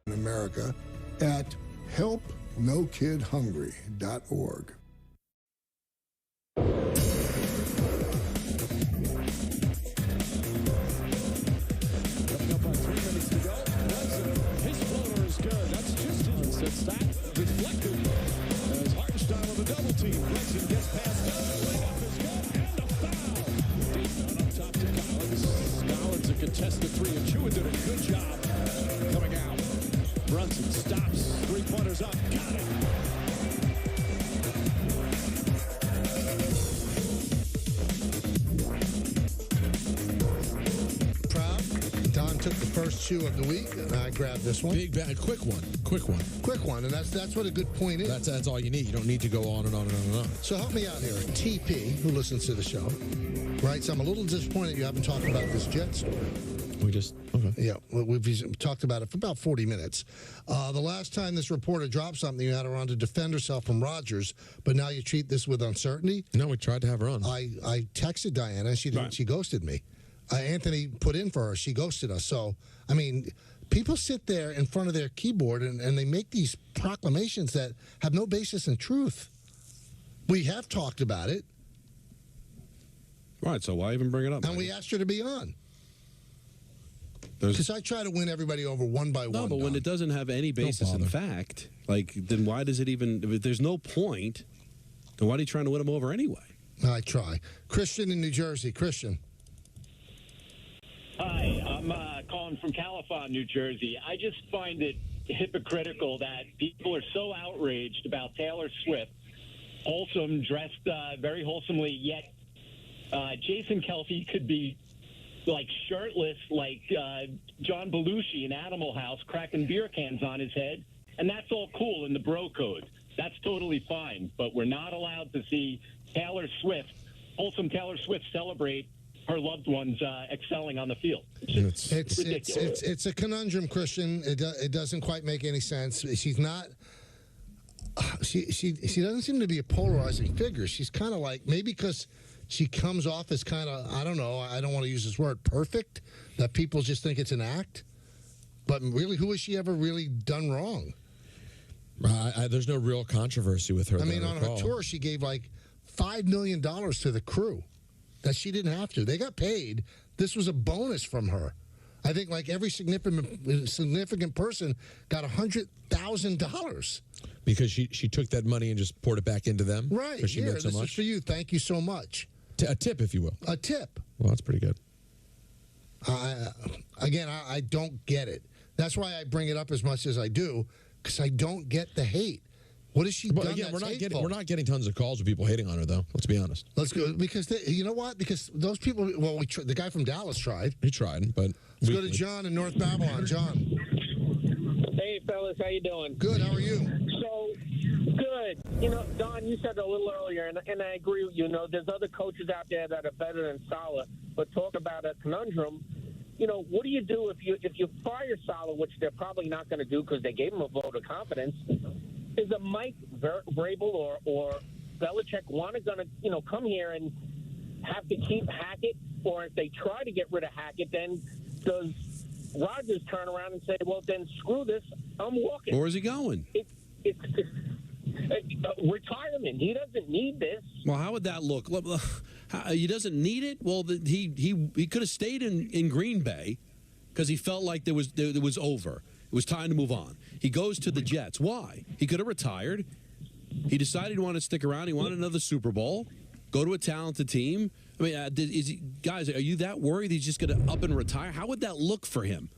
In America at helpnokidhungry.org. It's that deflected as Hartenstein with a double team. Gregson gets past Gunn. Layup is good and a foul. Deep down up top to Collins. Collins a contested three, and Chua did a good job coming out. Brunson stops. Three-pointers up. Got it. Don took the first shoe of the week, and I grabbed this one. Big bag, quick one, and that's what a good point is. That's all you need. You don't need to go on and on and on and on. So help me out here. TP, who listens to the show, writes, I'm a little disappointed you haven't talked about this Jet story. Yeah, we've talked about it for about 40 minutes. The last time this reporter dropped something, you had her on to defend herself from Rodgers, but now you treat this with uncertainty? No, we tried to have her on. I texted Diana, she didn't. Right. She ghosted me. Anthony put in for her. She ghosted us. So, I mean, people sit there in front of their keyboard and they make these proclamations that have no basis in truth. We have talked about it. Right, so why even bring it up? And we asked her to be on. Because I try to win everybody over one by one. No, but when it doesn't have any basis in fact, then why does it even, if there's no point, then why are you trying to win them over anyway? I try. Christian in New Jersey. Christian. Hi, I'm calling from Califon, New Jersey. I just find it hypocritical that people are so outraged about Taylor Swift, wholesome, dressed very wholesomely, yet Jason Kelce could be like shirtless, like John Belushi in Animal House, cracking beer cans on his head, and that's all cool in the bro code. That's totally fine, but we're not allowed to see Taylor Swift, wholesome Taylor Swift, celebrate her loved ones excelling on the field. It's a conundrum, Christian. It doesn't quite make any sense. She's not. She doesn't seem to be a polarizing figure. She's kind of like, maybe because she comes off as kind of, I don't know, I don't want to use this word, perfect, that people just think it's an act. But really, who has she ever really done wrong? There's no real controversy with her. I mean, on her tour, she gave like $5 million to the crew that she didn't have to. They got paid. This was a bonus from her. I think like every significant person got $100,000. Because she took that money and just poured it back into them? Right. Because she made so this much? is for you. Thank you so much. A tip, if you will. A tip. Well, that's pretty good. I don't get it. That's why I bring it up as much as I do, because I don't get the hate. What has she done? Again, we're not getting tons of calls of people hating on her, though. Let's be honest. Let's go, because you know what? Because those people. Well, the guy from Dallas tried. He tried, but let's go to John in North Babylon. John. Hey, fellas, how you doing? Good. How are you? So good. You know, Don, you said a little earlier, and I agree with you. You know, there's other coaches out there that are better than Saleh, but talk about a conundrum. You know, what do you do if you fire Saleh, which they're probably not going to do because they gave him a vote of confidence? Is a Mike Vrabel or Belichick going to come here and have to keep Hackett? Or if they try to get rid of Hackett, then does Rodgers turn around and say, well, then screw this, I'm walking? Or is he going? It's retirement. He doesn't need this. Well, how would that look? He doesn't need it? Well, he could have stayed in Green Bay because he felt like it was over. It was time to move on. He goes to the Jets. Why? He could have retired. He decided he wanted to stick around. He wanted another Super Bowl, go to a talented team. I mean, guys, are you that worried he's just going to up and retire? How would that look for him?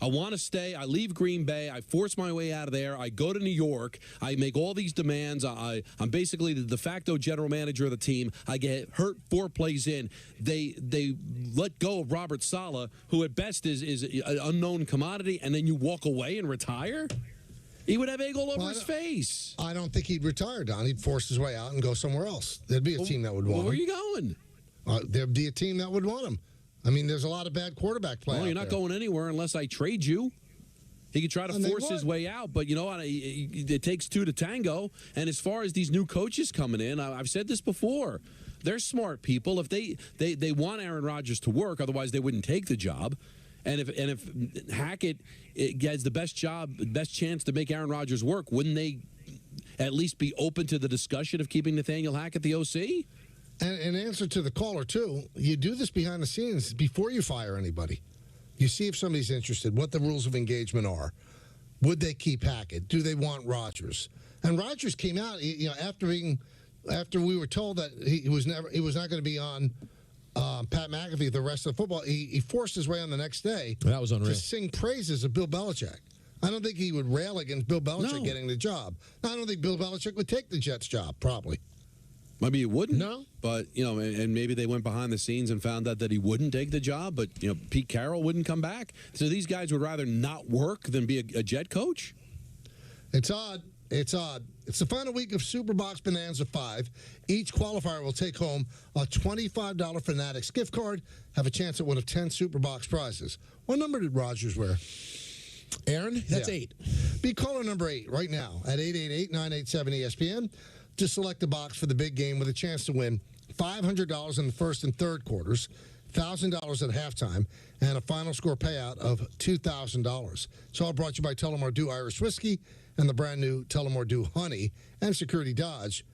I want to stay. I leave Green Bay. I force my way out of there. I go to New York. I make all these demands. I'm basically the de facto general manager of the team. I get hurt 4 plays in. They let go of Robert Saleh, who at best is an unknown commodity, and then you walk away and retire? He would have egg all over his face. I don't think he'd retire, Don. He'd force his way out and go somewhere else. There'd be a team that would want him. Where are you going? There'd be a team that would want him. I mean, there's a lot of bad quarterback play. Well, you're not going anywhere unless I trade you. He could try to And they force his would. way out, but you know what? It takes 2 to tango. And as far as these new coaches coming in, I've said this before. They're smart people. If they want Aaron Rodgers to work, otherwise they wouldn't take the job. And if Hackett gets the best chance to make Aaron Rodgers work, wouldn't they at least be open to the discussion of keeping Nathaniel Hackett the OC? And in answer to the caller, too, you do this behind the scenes before you fire anybody. You see if somebody's interested, what the rules of engagement are. Would they keep Hackett? Do they want Rodgers? And Rodgers came out, after we were told that he was not going to be on Pat McAfee the rest of the football. He forced his way on the next day. That was unreal. To sing praises of Bill Belichick. I don't think he would rail against Bill Belichick getting the job. I don't think Bill Belichick would take the Jets job, probably. Maybe he wouldn't. No. But, and maybe they went behind the scenes and found out that he wouldn't take the job, but, Pete Carroll wouldn't come back. So these guys would rather not work than be a Jet coach? It's odd. It's odd. It's the final week of Superbox Bonanza 5. Each qualifier will take home a $25 Fanatics gift card, have a chance at one of 10 Superbox prizes. What number did Rodgers wear? Aaron, that's 8. Be caller number 8 right now at 888-987-ESPN to select a box for the big game with a chance to win $500 in the first and third quarters, $1,000 at halftime, and a final score payout of $2,000. It's all brought to you by Tullamore Dew Irish Whiskey and the brand new Tullamore Dew Honey and Security Dodge.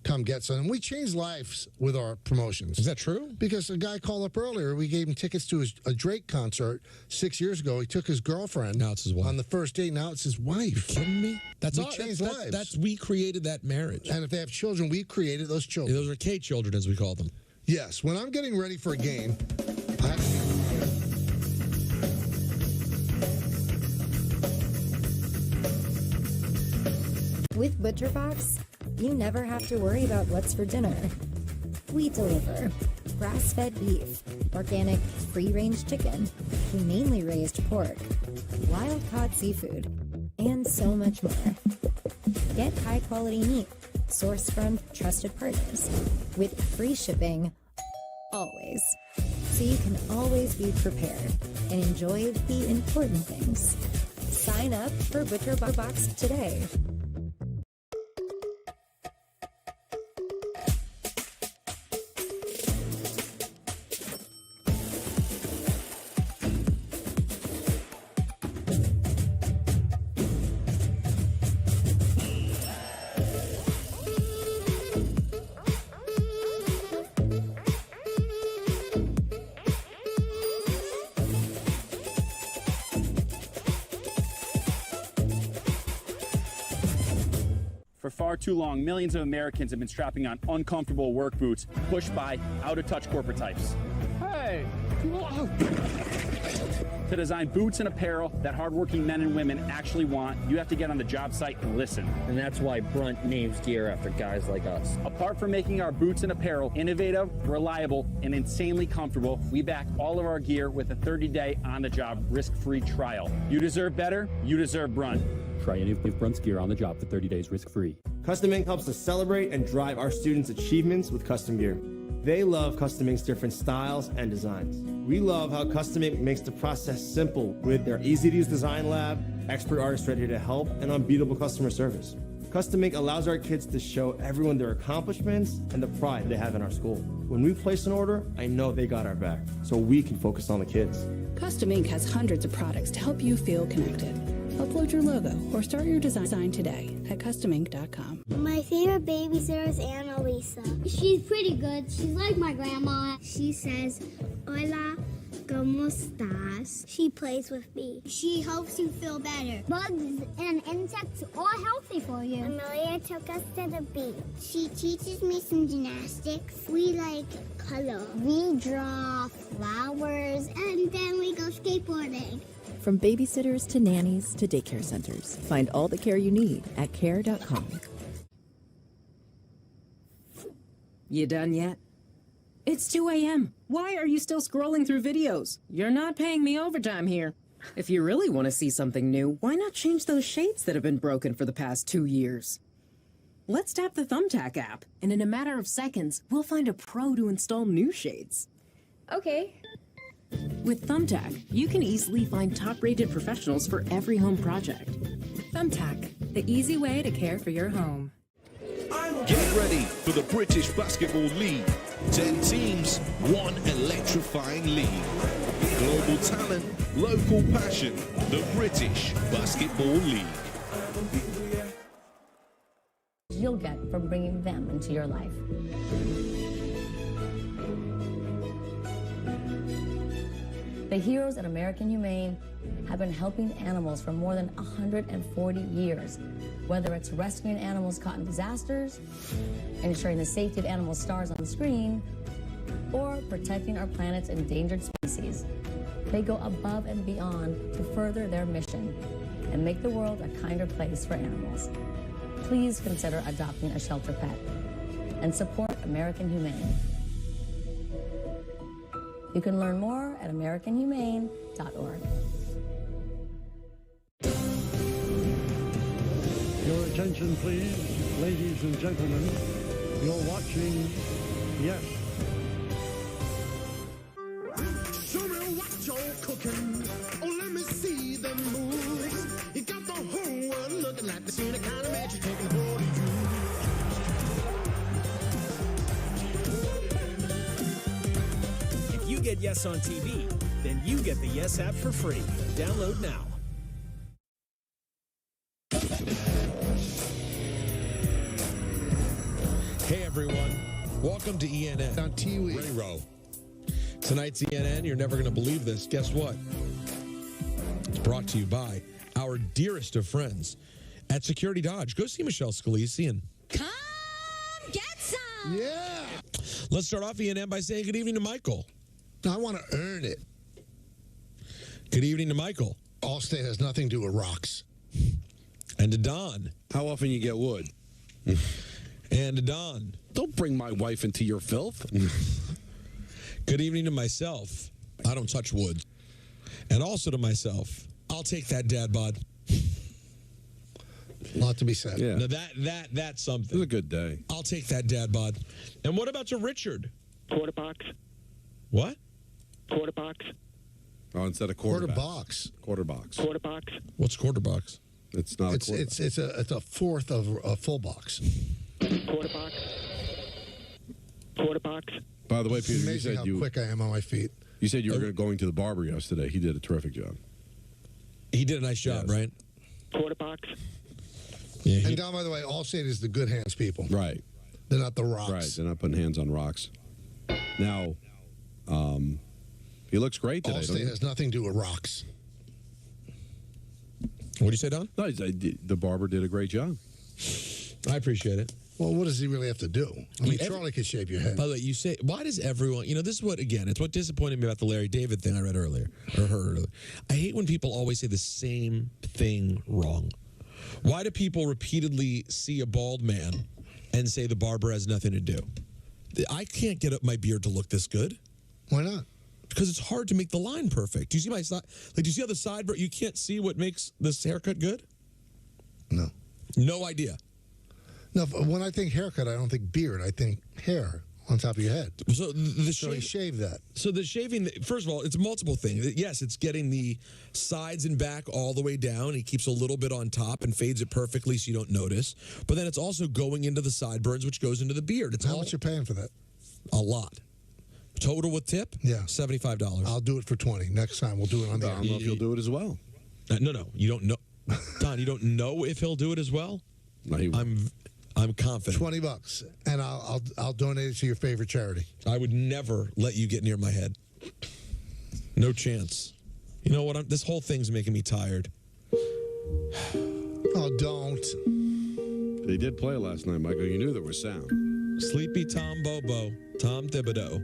Come get some. And we change lives with our promotions. Is that true? Because a guy called up earlier. We gave him tickets to a Drake concert 6 years ago. He took his girlfriend. Now it's his wife. On the first date. Now it's his wife. You kidding me? We changed lives. We created that marriage. And if they have children, we created those children. Those are K children, as we call them. Yes. When I'm getting ready for a game, I have to be prepared. With ButcherBox, you never have to worry about what's for dinner. We deliver grass-fed beef, organic, free-range chicken, humanely raised pork, wild-caught seafood, and so much more. Get high-quality meat sourced from trusted partners with free shipping always. So you can always be prepared and enjoy the important things. Sign up for ButcherBox today. For far too long, millions of Americans have been strapping on uncomfortable work boots pushed by out-of-touch corporate types. Hey! To design boots and apparel that hardworking men and women actually want, you have to get on the job site and listen. And that's why Brunt names gear after guys like us. Apart from making our boots and apparel innovative, reliable, and insanely comfortable, we back all of our gear with a 30-day on-the-job risk-free trial. You deserve better. You deserve Brunt. Try any of Brunt's gear on the job for 30 days risk-free. Custom Ink helps us celebrate and drive our students' achievements with custom gear. They love Custom Ink's different styles and designs. We love how Custom Ink makes the process simple with their easy-to-use design lab, expert artists ready to help, and unbeatable customer service. Custom Ink allows our kids to show everyone their accomplishments and the pride they have in our school. When we place an order, I know they got our back, so we can focus on the kids. Custom Ink has hundreds of products to help you feel connected. Upload your logo or start your design today at customink.com. My favorite babysitter is Annalisa. She's pretty good. She's like my grandma. She says, "Hola, ¿cómo estás? She plays with me. She helps you feel better. Bugs and insects are healthy for you. Amelia took us to the beach. She teaches me some gymnastics. We like color. We draw flowers and then we go skateboarding. From babysitters to nannies to daycare centers, find all the care you need at care.com. You done yet? It's 2 a.m. Why are you still scrolling through videos? You're not paying me overtime here. If you really want to see something new, why not change those shades that have been broken for the past 2 years? Let's tap the Thumbtack app, and in a matter of seconds, we'll find a pro to install new shades. Okay. With Thumbtack, you can easily find top-rated professionals for every home project. Thumbtack, the easy way to care for your home. Get ready for the British Basketball League. 10 teams, one electrifying league. Global talent, local passion. The British Basketball League. You'll get from bringing them into your life. The heroes at American Humane have been helping animals for more than 140 years. Whether it's rescuing animals caught in disasters, ensuring the safety of animal stars on screen, or protecting our planet's endangered species, they go above and beyond to further their mission and make the world a kinder place for animals. Please consider adopting a shelter pet and support American Humane. You can learn more at AmericanHumane.org. Your attention, please, ladies and gentlemen. You're watching Yes. Show me what you're cooking. Oh, let me see them moves. You got the whole world looking like the kind of magic taking hold of you. If you get Yes on TV, then you get the Yes app for free. Download now. Hey everyone, welcome to ENN on TV. Ray Rowe. Tonight's ENN, you're never going to believe this. Guess what? It's brought to you by our dearest of friends at Security Dodge. Go see Michelle Scalise and Come get some! Yeah! Let's start off ENN by saying good evening to Michael. I want to earn it. Good evening to Michael. Allstate has nothing to do with rocks. And to Don. How often you get wood? And to Don. Don't bring my wife into your filth. Good evening to myself. I don't touch wood. And also to myself. I'll take that, Dad bod. A lot to be said. Yeah. Now that's something. It was a good day. I'll take that, Dad bod. And what about to Richard? Quarter box. What? Quarter box. Oh, instead of Quarter box. Quarter box. Quarter box. What's quarter box? It's not. It's a fourth of a full box. Quarter box. Quarter box. By the way, Peter, It's you amazing said how quick I am on my feet. You said you were going to the barber yesterday. He did a terrific job. He did a nice job, right? Quarter box. Yeah, and Don, by the way, Allstate is the good hands people. Right. They're not the rocks. Right. They're not putting hands on rocks. Now, he looks great today. Allstate has nothing to do with rocks. What do you say, Don? No, the barber did a great job. I appreciate it. Well, what does he really have to do? I mean, Charlie could shave your head. By the way, you say, why does everyone, this is what, again, it's what disappointed me about the Larry David thing I read earlier, or heard earlier. I hate when people always say the same thing wrong. Why do people repeatedly see a bald man and say the barber has nothing to do? I can't get up my beard to look this good. Why not? Because it's hard to make the line perfect. Do you see my side? Like, do you see how the side? You can't see what makes this haircut good? No. No idea. No, when I think haircut, I don't think beard. I think hair on top of your head. So he shaved that. So the shaving, first of all, it's multiple things. Yes, it's getting the sides and back all the way down. He keeps a little bit on top and fades it perfectly so you don't notice. But then it's also going into the sideburns, which goes into the beard. It's How much you're paying for that? A lot. Total with tip? Yeah. $75. I'll do it for $20. Next time we'll do it on the I don't know if he'll do it as well. No. You don't know. Don, you don't know if he'll do it as well? No, he won't. I'm confident. $20, and I'll donate it to your favorite charity. I would never let you get near my head. No chance. You know what? This whole thing's making me tired. Oh, don't. They did play last night, Michael. You knew there was sound. Sleepy Tom Bobo, Tom Thibodeau.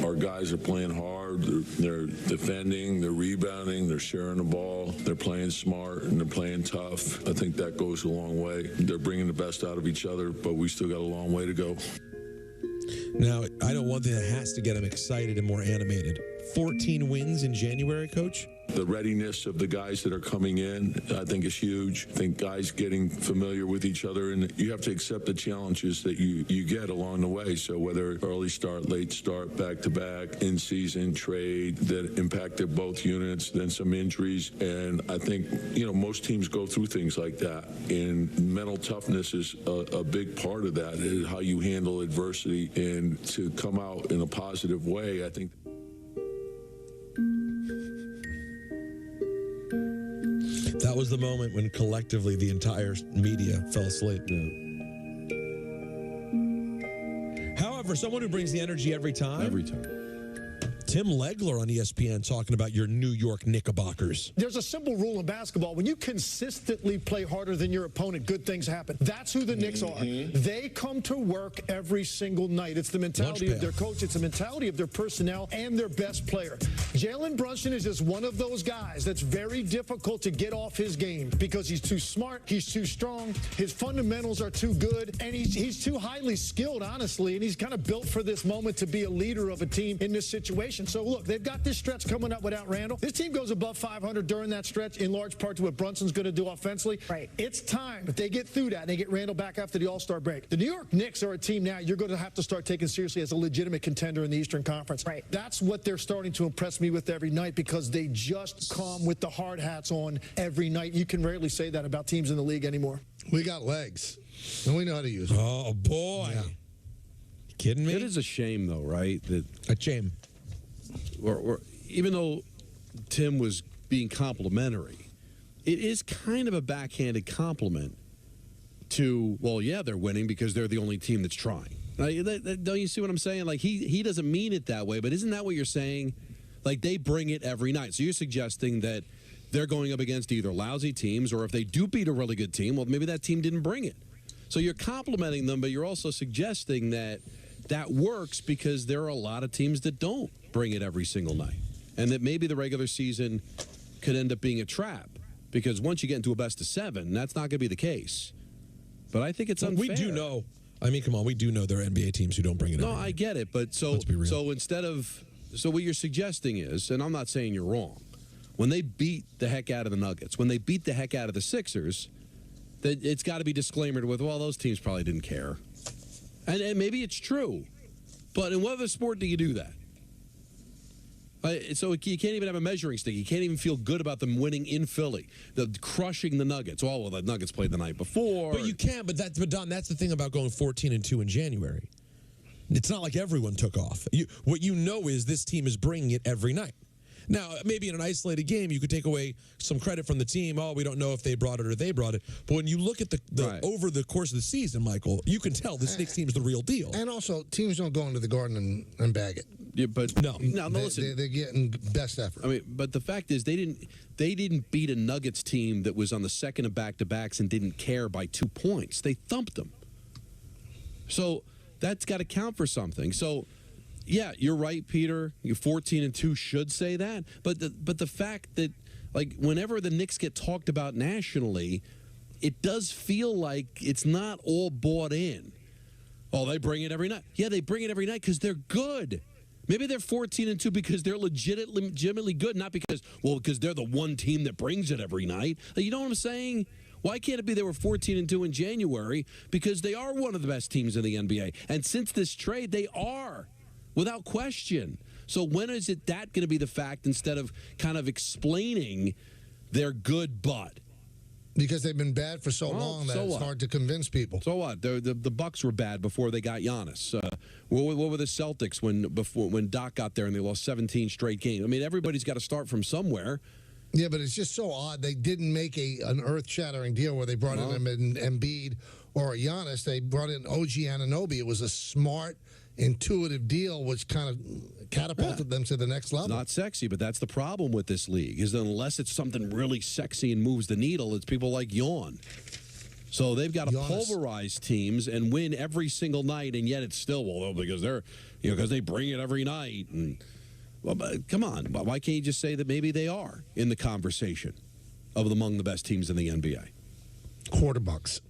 Our guys are playing hard. They're defending, they're rebounding, they're sharing the ball, they're playing smart, and they're playing tough. I think that goes a long way. They're bringing the best out of each other, but we still got a long way to go. Now, I know one thing that has to get them excited and more animated. 14 wins in January, Coach? The readiness of the guys that are coming in, I think, is huge. I think guys getting familiar with each other, and you have to accept the challenges that you get along the way. So whether early start, late start, back-to-back, in-season, trade, that impacted both units, then some injuries. And I think, most teams go through things like that. And mental toughness is a big part of that, is how you handle adversity. And to come out in a positive way, I think. That was the moment when collectively the entire media fell asleep. However, someone who brings the energy every time. Tim Legler on ESPN talking about your New York Knickerbockers. There's a simple rule in basketball. When you consistently play harder than your opponent, good things happen. That's who the Knicks are. They come to work every single night. It's the mentality of their coach. It's the mentality of their personnel and their best player. Jalen Brunson is just one of those guys that's very difficult to get off his game because he's too smart, he's too strong, his fundamentals are too good, and he's too highly skilled, honestly, and he's kind of built for this moment to be a leader of a team in this situation. So, look, they've got this stretch coming up without Randall. This team goes above 500 during that stretch, in large part to what Brunson's going to do offensively. Right. It's time. If they get through that and they get Randall back after the All-Star break. The New York Knicks are a team now you're going to have to start taking seriously as a legitimate contender in the Eastern Conference. Right. That's what they're starting to impress me with every night because they just come with the hard hats on every night. You can rarely say that about teams in the league anymore. We got legs, and we know how to use them. Oh, boy. Yeah. Kidding me? It is a shame, though, right? A shame. Or even though Tim was being complimentary, it is kind of a backhanded compliment to, well, yeah, they're winning because they're the only team that's trying. Don't you see what I'm saying? Like, he doesn't mean it that way, but isn't that what you're saying? Like, they bring it every night. So you're suggesting that they're going up against either lousy teams, or if they do beat a really good team, well, maybe that team didn't bring it. So you're complimenting them, but you're also suggesting that works because there are a lot of teams that don't bring it every single night. And that maybe the regular season could end up being a trap because once you get into a best of 7, that's not going to be the case. But I think it's unfair. We do know. I mean, come on, we do know there are NBA teams who don't bring it every night. I get it. But let's be real. So what you're suggesting is, and I'm not saying you're wrong, when they beat the heck out of the Nuggets, when they beat the heck out of the Sixers, that it's got to be disclaimed with, well, those teams probably didn't care. And maybe it's true. But in what other sport do you do that? So you can't even have a measuring stick. You can't even feel good about them winning in Philly, crushing the Nuggets. Oh, well, the Nuggets played the night before. But you can. But Don, that's the thing about going 14-2 in January. It's not like everyone took off. What you know is this team is bringing it every night. Now, maybe in an isolated game, you could take away some credit from the team. Oh, we don't know if they brought it or they brought it. But when you look at over the course of the season, Michael, you can tell this Knicks team is the real deal. And also, teams don't go into the Garden and bag it. Yeah, but listen, they're getting best effort. I mean, but the fact is, they didn't beat a Nuggets team that was on the second of back-to-backs and didn't care by 2 points. They thumped them. So that's got to count for something. So. Yeah, you're right, Peter. 14-2 should say that, but the fact that, like, whenever the Knicks get talked about nationally, it does feel like it's not all bought in. Oh, they bring it every night. Yeah, they bring it every night because they're good. Maybe they're 14-2 because they're legitimately good, not because they're the one team that brings it every night. You know what I'm saying? Why can't it be they were 14-2 in January? Because they are one of the best teams in the NBA, and since this trade, they are. Without question. So when is that going to be the fact instead of kind of explaining their good but? Because they've been bad for so long that it's hard to convince people. So what? The Bucks were bad before they got Giannis. What were the Celtics when Doc got there and they lost 17 straight games? I mean, everybody's got to start from somewhere. Yeah, but it's just so odd. They didn't make an earth-shattering deal where they brought in Embiid or a Giannis. They brought in OG Anunoby. It was a smart intuitive deal, which kind of catapulted them to the next level. It's not sexy, but that's the problem with this league, is that unless it's something really sexy and moves the needle, it's people like Yawn. So they've got to pulverize teams and win every single night, and yet it's still, well, because they're, because they bring it every night. And well, but come on, why can't you just say that maybe they are in the conversation of among the best teams in the NBA? Quarterbucks.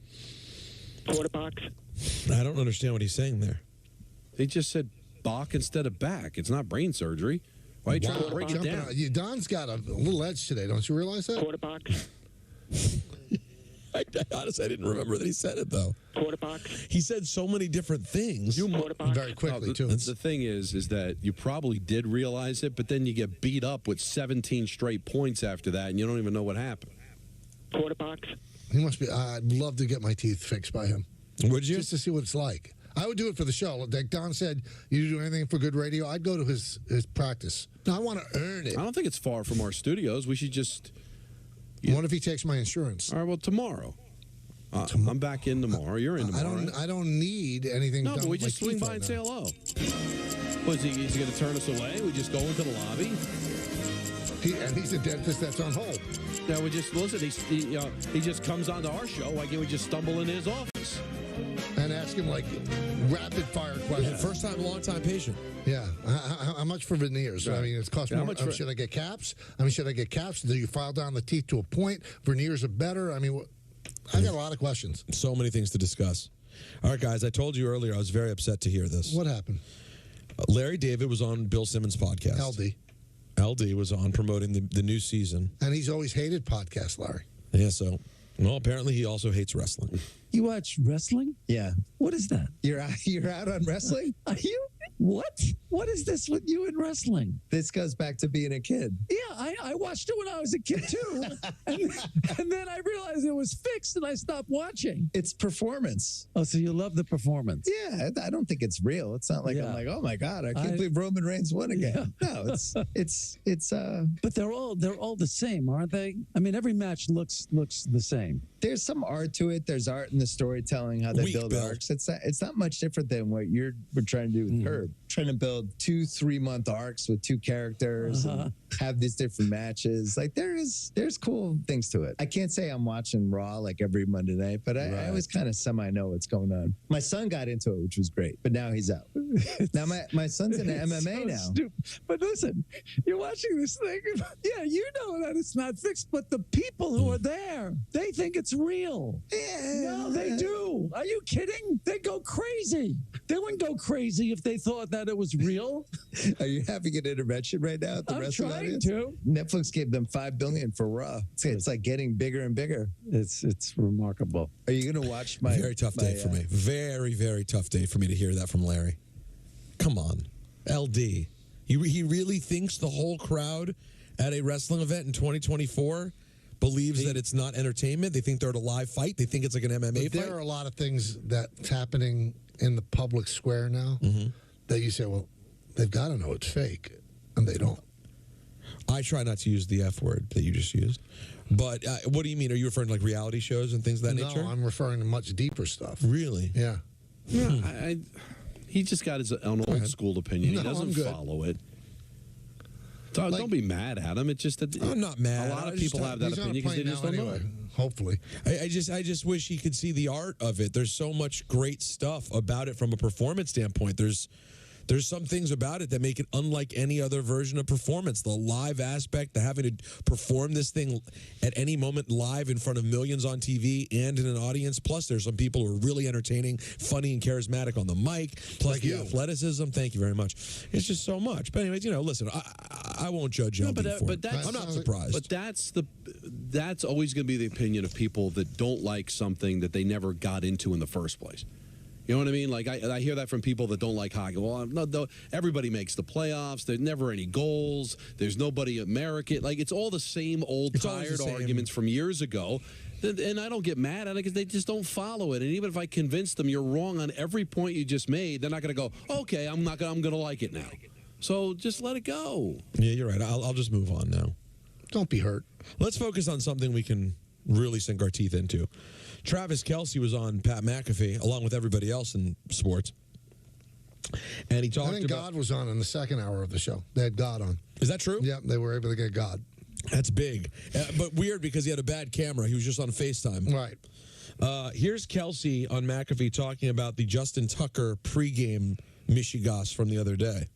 I don't understand what he's saying there. They just said Bach instead of back. It's not brain surgery. Why are you trying to break it down? Don's got a little edge today. Don't you realize that? Quarterbacks. I honestly, I didn't remember that he said it, though. Quarterbacks. He said so many different things. Very quickly, too. The thing is that you probably did realize it, but then you get beat up with 17 straight points after that, and you don't even know what happened. Quarterbacks. He must be. I'd love to get my teeth fixed by him. Would you? Just to see what it's like. I would do it for the show. Like Don said, you do anything for good radio, I'd go to his practice. No, I want to earn it. I don't think it's far from our studios. We should just... What if he takes my insurance? All right, well, tomorrow. I'm back in tomorrow. You're in tomorrow. I don't need anything done. No, but we just swing by and say hello. Was he going to turn us away? We just go into the lobby? And he's a dentist that's on hold. Yeah, we just listen. He just comes onto our show. Why can't we just stumble into his office and ask him like rapid fire questions? Yeah, first time, long time patient. Yeah. How much for veneers? Right. I mean, it's cost more. Should I get caps? Should I get caps? Do you file down the teeth to a point? Veneers are better. I mean, I got a lot of questions. So many things to discuss. All right, guys. I told you earlier I was very upset to hear this. What happened? Larry David was on Bill Simmons' podcast. LD was on promoting the new season. And he's always hated podcasts, Larry. Yeah, so, well, apparently he also hates wrestling. You watch wrestling? Yeah. What is that? You're out on wrestling? Are you? What? What is this with you and wrestling? This goes back to being a kid. Yeah, I watched it when I was a kid, too. and then I realized it was fixed, and I stopped watching. It's performance. Oh, so you love the performance? Yeah, I don't think it's real. It's not like I'm like, oh, my God, I can't believe Roman Reigns won again. Yeah. No, it's. But they're all the same, aren't they? I mean, every match looks the same. There's some art to it. There's art in the storytelling, how they build arcs. It's not much different than what we're trying to do with Herb. Trying to build 2-3 month arcs with 2 characters and have these different matches. Like there's cool things to it. I can't say I'm watching Raw like every Monday night, but I always kind of semi know what's going on. My son got into it, which was great, but now he's out. Now my son's in MMA now. Stupid. But listen, you're watching this thing. Yeah, you know that it's not fixed, but the people who are there, they think it's real. Yeah. No, they do. Are you kidding? They go crazy. They wouldn't go crazy if they thought that it was real. Are you having an intervention right now at the wrestling audience? To. Netflix gave them $5 billion for Raw. It's like getting bigger and bigger. It's remarkable. Are you going to watch my... Very tough day for me. Very, very tough day for me to hear that from Larry. Come on. LD. He really thinks the whole crowd at a wrestling event in 2024 believes that it's not entertainment. They think they're at a live fight. They think it's like an MMA fight. There are a lot of things that's happening in the public square now that you say, well, they've got to know it's fake, and they don't. I try not to use the F word that you just used. But what do you mean? Are you referring to like reality shows and things of that nature? No, I'm referring to much deeper stuff. Really? Yeah. Yeah, he just got his own old school opinion. He doesn't follow it. Don't be mad at him. It's just that I'm not mad. A lot of people have that opinion because they just don't know it. Hopefully, I just wish he could see the art of it. There's so much great stuff about it from a performance standpoint. There's some things about it that make it unlike any other version of performance. The live aspect, the having to perform this thing at any moment live in front of millions on TV and in an audience. Plus, there's some people who are really entertaining, funny, and charismatic on the mic. Plus, the athleticism. Thank you very much. It's just so much. But anyways, listen, I won't judge LD for it. I'm not surprised. But that's always going to be the opinion of people that don't like something that they never got into in the first place. You know what I mean? Like, I hear that from people that don't like hockey. Well, no, everybody makes the playoffs. There's never any goals. There's nobody American. Like, it's all the same old tired arguments from years ago. And I don't get mad at it because they just don't follow it. And even if I convince them you're wrong on every point you just made, they're not going to go, okay, I'm going to like it now. So just let it go. Yeah, you're right. I'll just move on now. Don't be hurt. Let's focus on something we can really sink our teeth into. Travis Kelce was on Pat McAfee, along with everybody else in sports. And he talked I think God was on in the second hour of the show. They had God on. Is that true? Yep, they were able to get God. That's big. But weird because he had a bad camera. He was just on FaceTime. Right. Here's Kelsey on McAfee talking about the Justin Tucker pregame Michigas from the other day.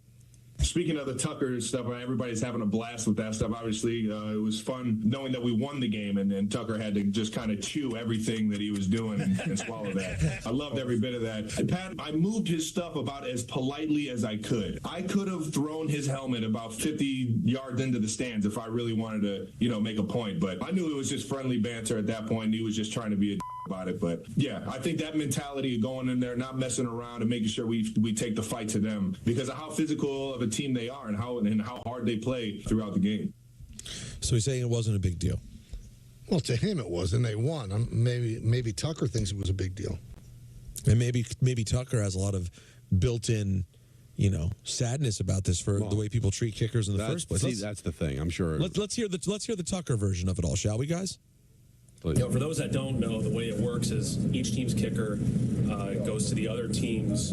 Speaking of the Tucker stuff, everybody's having a blast with that stuff. Obviously, it was fun knowing that we won the game, and Tucker had to just kind of chew everything that he was doing and swallow that. I loved every bit of that. And Pat, I moved his stuff about as politely as I could. I could have thrown his helmet about 50 yards into the stands if I really wanted to, make a point. But I knew it was just friendly banter at that point, and he was just trying to be a about it. But yeah, I think that mentality of going in there, not messing around, and making sure we take the fight to them because of how physical of a team they are and how hard they play throughout the game. So he's saying it wasn't a big deal. Well, to him it was, and they won. Maybe Tucker thinks it was a big deal, and maybe Tucker has a lot of built-in, sadness about this for the way people treat kickers in the first place. That's the thing. I'm sure. Let's hear the Tucker version of it all, shall we, guys? For those that don't know, the way it works is each team's kicker goes to the other team's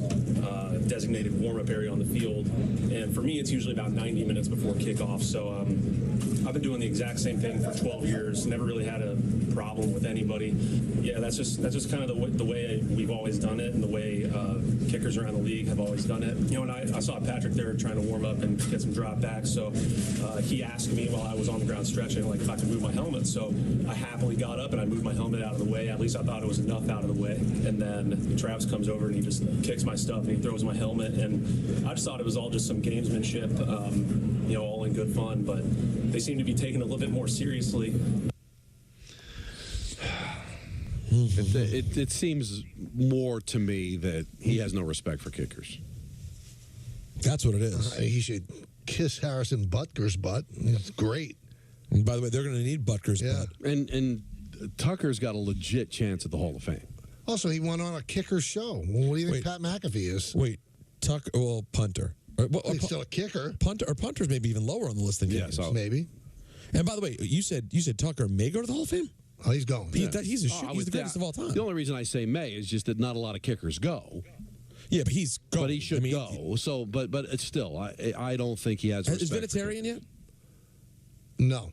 designated warm-up area on the field. And for me, it's usually about 90 minutes before kickoff. So I've been doing the exact same thing for 12 years. Never really had a problem with anybody. Yeah, that's just kind of the way we've always done it, and the way kickers around the league have always done it. And I saw Patrick there trying to warm up and get some drop backs. So he asked me while I was on the ground stretching, if I could move my helmet. So I happily got up and I moved my helmet out of the way. At least I thought it was enough out of the way. And then Travis comes over and he just kicks my stuff and he throws my helmet. And I just thought it was all just some gamesmanship, all in good fun. But they seem to be taking it a little bit more seriously. It seems more to me that he has no respect for kickers. That's what it is. He should kiss Harrison Butker's butt. It's great. And by the way, they're going to need Butker's butt. And Tucker's got a legit chance at the Hall of Fame. Also, he went on a kicker show. What do you think Pat McAfee is? Wait, Tucker, punter. He's still a kicker. Punter's maybe even lower on the list than kickers. Maybe. And by the way, you said Tucker may go to the Hall of Fame? Oh, he's going. He's the greatest of all time. The only reason I say may is just that not a lot of kickers go. Yeah, but he's going. But he should go. So, but it's still, I don't think he has. Is Vinatieri yet? No.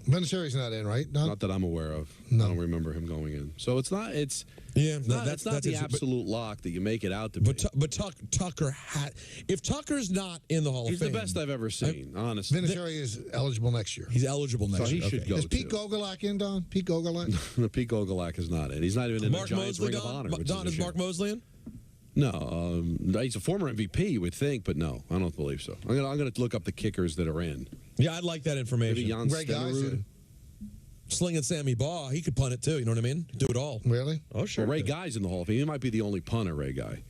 Vinatieri's not in, right? Not that I'm aware of. No. I don't remember him going in. So it's not. It's that's not the absolute lock that you make it out to be. But Tucker had. If Tucker's not in the Hall of Fame, he's the best I've ever seen. Honestly, Vinatieri is eligible next year. He's eligible next year. So he should go. Is Pete Gogolak in, Don? Pete Gogolak? No, Pete Gogolak is not in. He's not even in the Giants Mosley, Ring of Honor. Don, is Mark Mosley in? No, he's a former MVP, you would think, but no, I don't believe so. I'm gonna look up the kickers that are in. Yeah, I'd like that information. Maybe Jan Ray Guy's in. Slinging Sammy Baugh, he could punt it too. You know what I mean? Do it all. Really? Oh, sure. Well, Ray Guy's in the Hall of Fame. He might be the only punter, Ray Guy.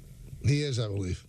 He is, I believe.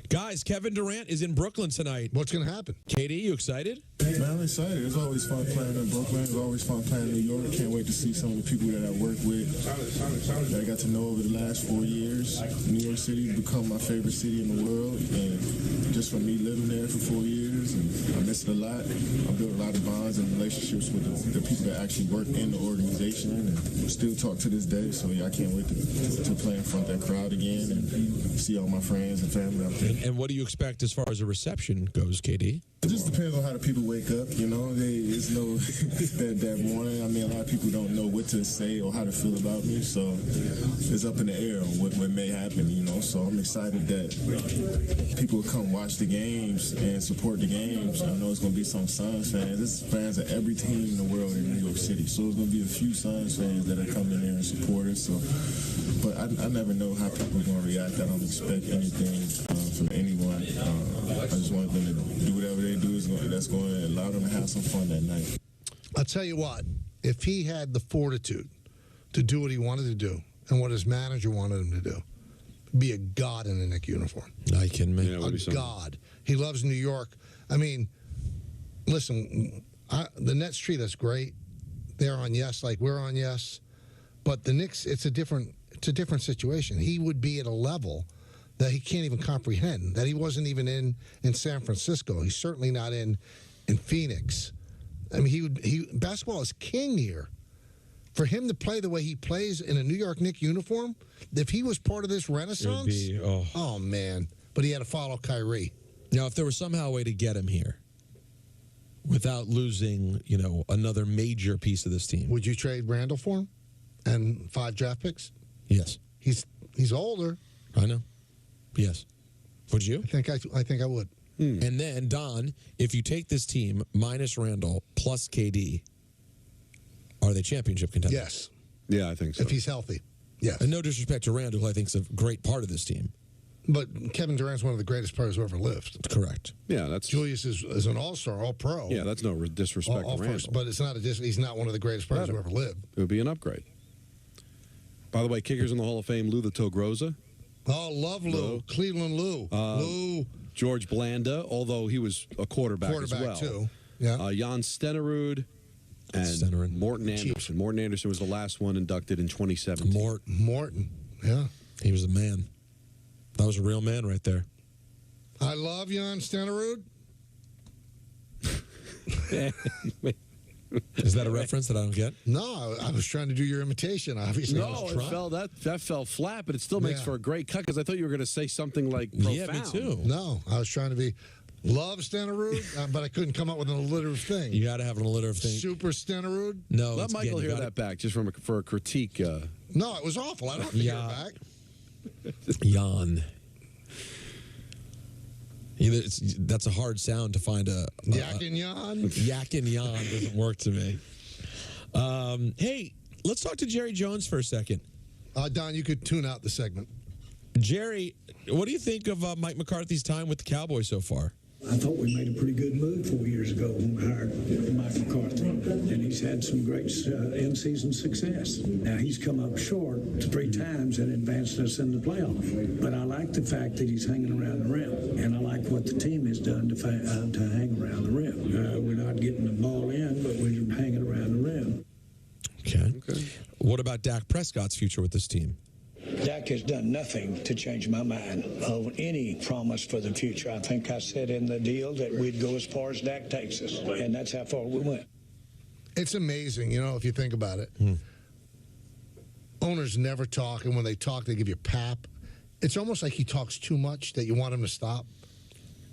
Guys, Kevin Durant is in Brooklyn tonight. What's going to happen? Katie, you excited? Man, I'm excited. It's always fun playing in Brooklyn. It's always fun playing in New York. Can't wait to see some of the people that I work with, that I got to know over the last 4 years. New York City has become my favorite city in the world. And just from me living there for 4 years, and I miss it a lot. I built a lot of bonds and relationships with the people that actually work in the organization, and still talk to this day. So yeah, I can't wait to play in front of that crowd again and see all my friends and family. And what do you expect as far as a reception goes, KD? It just depends on how the people wake up, There's no that morning. I mean, a lot of people don't know what to say or how to feel about me, so it's up in the air on what may happen, So I'm excited that people will come watch the games and support the games. I know it's going to be some Suns fans. There's fans of every team in the world in New York City, so it's going to be a few Suns fans that are coming there and support us. So, but I never know how people are going to react. I don't expect anything from anyone. I just want them to do whatever they do that's going to allow them to have some fun that night. I'll tell you what, if he had the fortitude to do what he wanted to do and what his manager wanted him to do, be a god in a Knick uniform. I can make a god. He loves New York. I mean, listen, the Nets treat us great. They're on yes like we're on yes. But the Knicks, it's a different situation. He would be at a level that he can't even comprehend, that he wasn't even in San Francisco. He's certainly not in Phoenix. I mean, basketball is king here. For him to play the way he plays in a New York Knicks uniform, if he was part of this renaissance, It would be, oh, man. But he had to follow Kyrie. Now, if there was somehow a way to get him here without losing, another major piece of this team. Would you trade Randall for him and 5 draft picks? Yes. He's older. I know. Yes. Would you? I think I would. And then, Don, if you take this team minus Randall plus KD, are they championship contenders? Yes. Yeah, I think so. If he's healthy. Yes. And no disrespect to Randall, who I think is a great part of this team. But Kevin Durant's one of the greatest players who ever lived. Correct. Yeah, that's Julius is an all-star, all-pro. Yeah, that's no disrespect to Randall. But it's not he's not one of the greatest players who ever lived. It would be an upgrade. By the way, kickers in the Hall of Fame, Lou the Togroza. Oh, love Lou. Cleveland Lou. Lou. George Blanda, although he was a quarterback as well. Too. Yeah. Jan Stenerud and Morton Anderson. Morton Anderson was the last one inducted in 2017. Morton. Yeah. He was a man. That was a real man right there. I love Jan Stenerud. Is that a reference that I don't get? No, I was trying to do your imitation, obviously. No, that fell flat, but it still makes for a great cut because I thought you were going to say something like profound. Yeah, me too. No, I was trying to be love Stenerud, but I couldn't come up with an alliterative thing. You got to have an alliterative thing. Super Stenerud? No. Let Michael hear that back just for a critique. No, it was awful. I don't have to hear it back. Jan. That's a hard sound to find Yak and Yan? Yak and Yan doesn't work to me. Hey, let's talk to Jerry Jones for a second. Don, you could tune out the segment. Jerry, what do you think of Mike McCarthy's time with the Cowboys so far? I thought we made a pretty good move 4 years ago when we hired Mike McCarthy, and he's had some great in-season success. Now, he's come up short 3 times and advanced us in the playoff, but I like the fact that he's hanging around the rim, and I like what the team has done to hang around the rim. We're not getting the ball in, but we're hanging around the rim. Okay. What about Dak Prescott's future with this team? Dak has done nothing to change my mind of any promise for the future. I think I said in the deal that we'd go as far as Dak takes us, and that's how far we went. It's amazing, if you think about it. Owners never talk, and when they talk, they give you pap. It's almost like he talks too much that you want him to stop.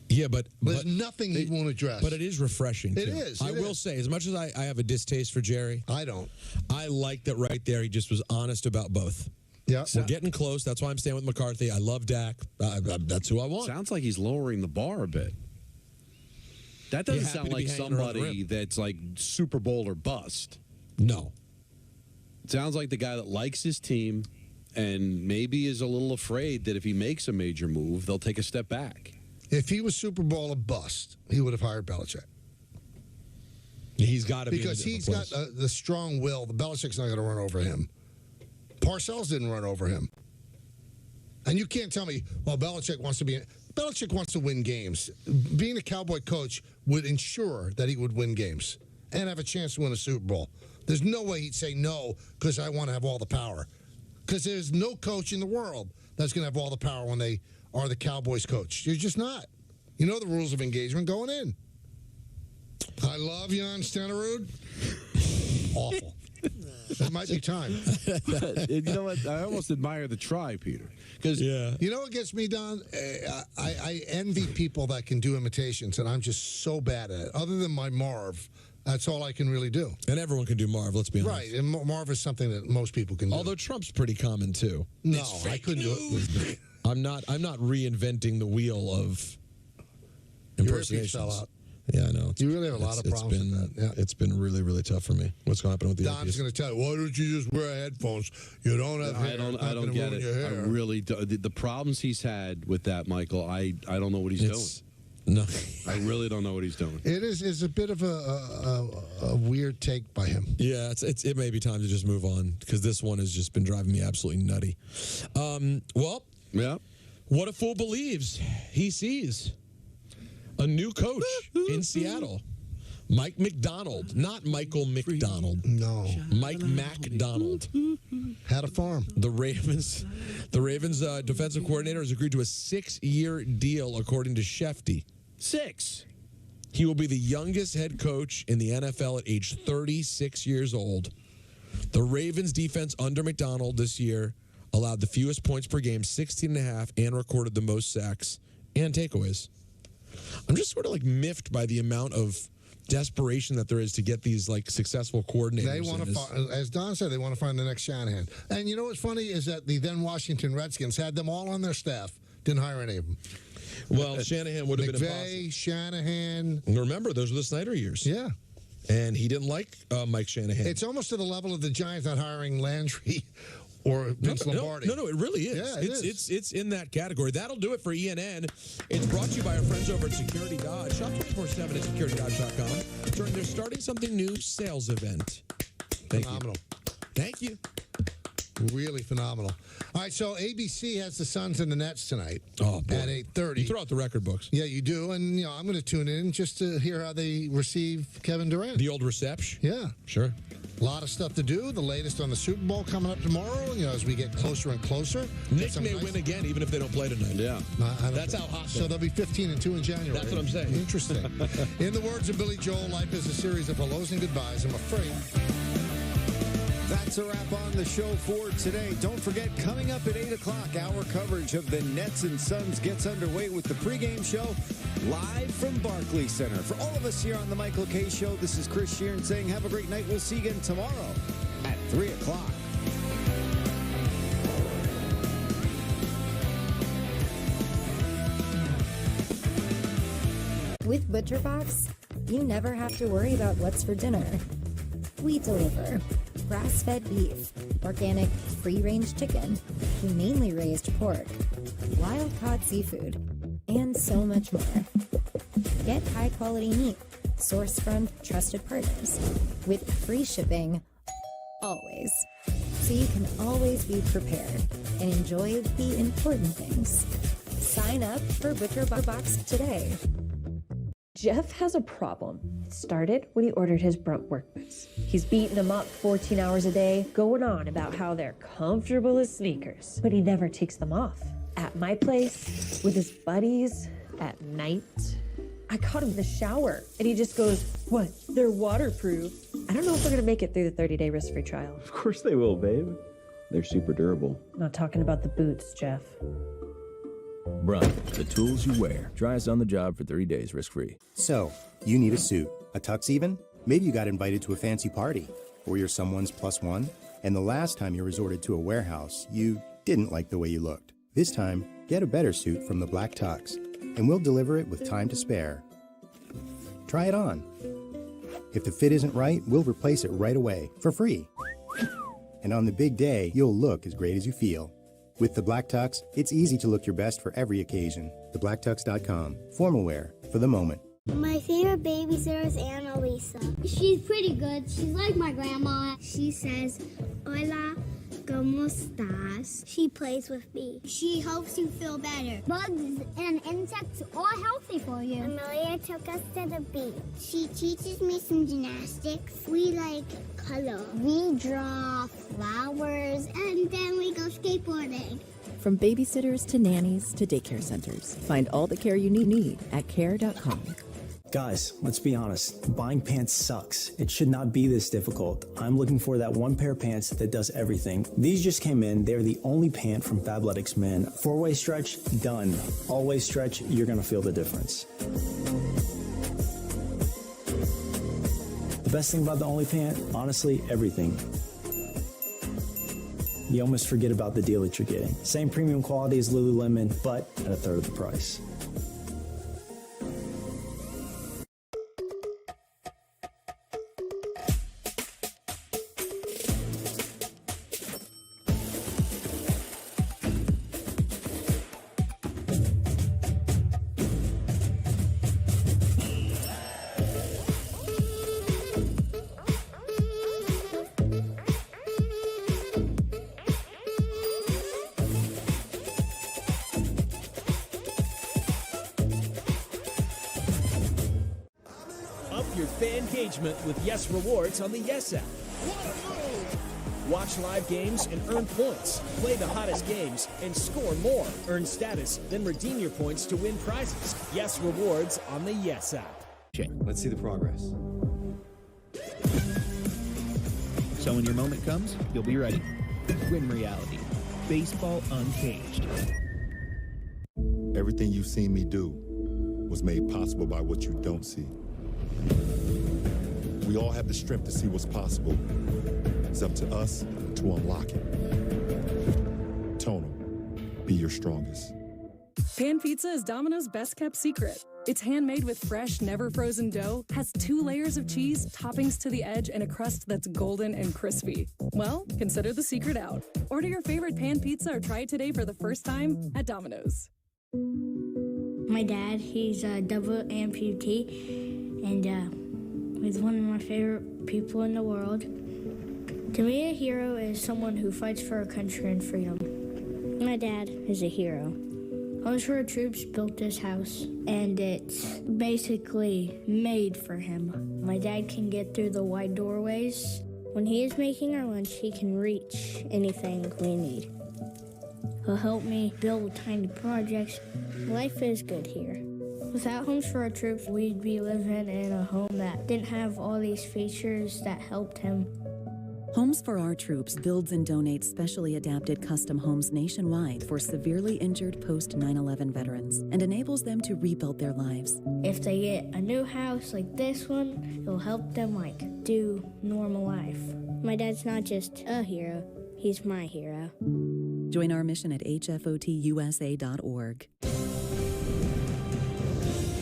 Yeah, but there's nothing he won't address. But it is refreshing, too. It is. I will say, as much as I have a distaste for Jerry, I don't. I like that right there he just was honest about both. Yeah, we're getting close. That's why I'm staying with McCarthy. I love Dak. That's who I want. Sounds like he's lowering the bar a bit. That doesn't sound like somebody that's like Super Bowl or bust. No. It sounds like the guy that likes his team and maybe is a little afraid that if he makes a major move, they'll take a step back. If he was Super Bowl or bust, he would have hired Belichick. He's got to be because he's got the strong will. The Belichick's not going to run over him. Parcells didn't run over him. And you can't tell me, well, Belichick wants to win games. Being a Cowboy coach would ensure that he would win games and have a chance to win a Super Bowl. There's no way he'd say no because I want to have all the power. Because there's no coach in the world that's going to have all the power when they are the Cowboys coach. You're just not. You know the rules of engagement going in. I love Jan Stenerud. Awful. It might be time. You know what? I almost admire the try, Peter. Because you know what gets me, Don? I envy people that can do imitations, and I'm just so bad at it. Other than my Marv, that's all I can really do. And everyone can do Marv, let's be honest. Right, and Marv is something that most people can do. Although Trump's pretty common, too. No, I couldn't do it. I'm not reinventing the wheel of impersonations. Your earpiece fell out. Yeah, I know. You really have a lot of problems with that. Yeah. It's been really, really tough for me. What's going to happen with the Don's going to tell you, why don't you just wear headphones? You don't have hair. I don't get it. I really do. The problems he's had with that, Michael, I don't know what he's doing. No. I really don't know what he's doing. It is a bit of a weird take by him. Yeah, it may be time to just move on because this one has just been driving me absolutely nutty. Well, yeah. What a fool believes he sees. A new coach in Seattle, Mike McDonald, not Michael McDonald. No, Mike MacDonald had a farm. The Ravens defensive coordinator has agreed to a 6-year deal, according to Shefty. 6. He will be the youngest head coach in the NFL at age 36 years old, The Ravens defense under McDonald this year allowed the fewest points per game, 16.5, and recorded the most sacks and takeaways. I'm just sort of like miffed by the amount of desperation that there is to get these like successful coordinators. They want to, as Don said, they want to find the next Shanahan. And you know what's funny is that the then Washington Redskins had them all on their staff, didn't hire any of them. Well, Shanahan would have been impossible. McVay, Shanahan. Remember, those were the Snyder years. Yeah. And he didn't like Mike Shanahan. It's almost to the level of the Giants not hiring Landry or Vince Lombardi. No, it really is. Yeah, It's in that category. That'll do it for ENN. It's brought to you by our friends over at Security Dodge. Shop 24/7 at securitydodge.com during their Starting Something New sales event. Phenomenal. Thank you. Really phenomenal. All right, so ABC has the Suns and the Nets tonight at 8:30. You throw out the record books. Yeah, you do. And, I'm going to tune in just to hear how they receive Kevin Durant. The old reception? Yeah. Sure. A lot of stuff to do. The latest on the Super Bowl coming up tomorrow, as we get closer and closer. Knicks may win again, even if they don't play tonight. Yeah. That's how hot. So they'll be 15-2 in January. That's what I'm saying. Interesting. In the words of Billy Joel, life is a series of hellos and goodbyes. I'm afraid. That's a wrap on the show for today. Don't forget, coming up at 8 o'clock, our coverage of the Nets and Suns gets underway with the pregame show live from Barclays Center. For all of us here on the Michael Kay Show, this is Chris Sheeran saying have a great night. We'll see you again tomorrow at 3 o'clock. With ButcherBox, you never have to worry about what's for dinner. We deliver grass-fed beef, organic free-range chicken, humanely raised pork, wild-caught seafood, and so much more. Get high-quality meat sourced from trusted partners with free shipping always, so you can always be prepared and enjoy the important things. Sign up for ButcherBox today. Jeff has a problem. It started when he ordered his Brunt work boots. He's beating them up 14 hours a day, going on about how they're comfortable as sneakers, but he never takes them off. At my place, with his buddies, at night, I caught him in the shower, and he just goes, "What? They're waterproof." I don't know if we're gonna make it through the 30-day risk-free trial. Of course they will, babe. They're super durable. I'm not talking about the boots, Jeff. Brunt, the tools you wear. Try us on the job for 30 days risk-free. So, you need a suit. A tux even? Maybe you got invited to a fancy party. Or you're someone's plus one. And the last time you resorted to a warehouse, you didn't like the way you looked. This time, get a better suit from the Black Tux. And we'll deliver it with time to spare. Try it on. If the fit isn't right, we'll replace it right away, for free. And on the big day, you'll look as great as you feel. With the Black Tux, it's easy to look your best for every occasion. TheBlackTux.com. Formal wear for the moment. My favorite babysitter is Annalisa. She's pretty good. She's like my grandma. She says, "Hola, ¿cómo estás?" She plays with me. She helps you feel better. Bugs and insects are healthy for you. Amelia took us to the beach. She teaches me some gymnastics. We color. We draw flowers, and then we go skateboarding. From babysitters to nannies to daycare centers, find all the care you need at care.com. Guys, let's be honest. Buying pants sucks. It should not be this difficult. I'm looking for that one pair of pants that does everything. These just came in. They're the only pant from Fabletics Men. 4-way stretch, done. All-way stretch, you're going to feel the difference. The best thing about the Only Pant, honestly, everything. You almost forget about the deal that you're getting. Same premium quality as Lululemon, but at a third of the price. With Yes Rewards on the Yes app. Watch live games and earn points. Play the hottest games and score more. Earn status, then redeem your points to win prizes. Yes Rewards on the Yes app. Let's see the progress. So when your moment comes, you'll be ready. Win reality. Baseball Uncaged. Everything you've seen me do was made possible by what you don't see. We all have the strength to see what's possible. It's up to us to unlock it. Tonal, be your strongest. Pan pizza is Domino's best kept secret. It's handmade with fresh, never frozen dough, has 2 layers of cheese, toppings to the edge, and a crust that's golden and crispy. Well, consider the secret out. Order your favorite pan pizza or try it today for the first time at Domino's. My dad, he's a double amputee, and he's one of my favorite people in the world. To me, a hero is someone who fights for our country and freedom. My dad is a hero. Homes for Our Troops built this house, and it's basically made for him. My dad can get through the wide doorways. When he is making our lunch, he can reach anything we need. He'll help me build tiny projects. Life is good here. Without Homes for Our Troops, we'd be living in a home that didn't have all these features that helped him. Homes for Our Troops builds and donates specially adapted custom homes nationwide for severely injured post-9/11 veterans and enables them to rebuild their lives. If they get a new house like this one, it'll help them do normal life. My dad's not just a hero, he's my hero. Join our mission at hfotusa.org.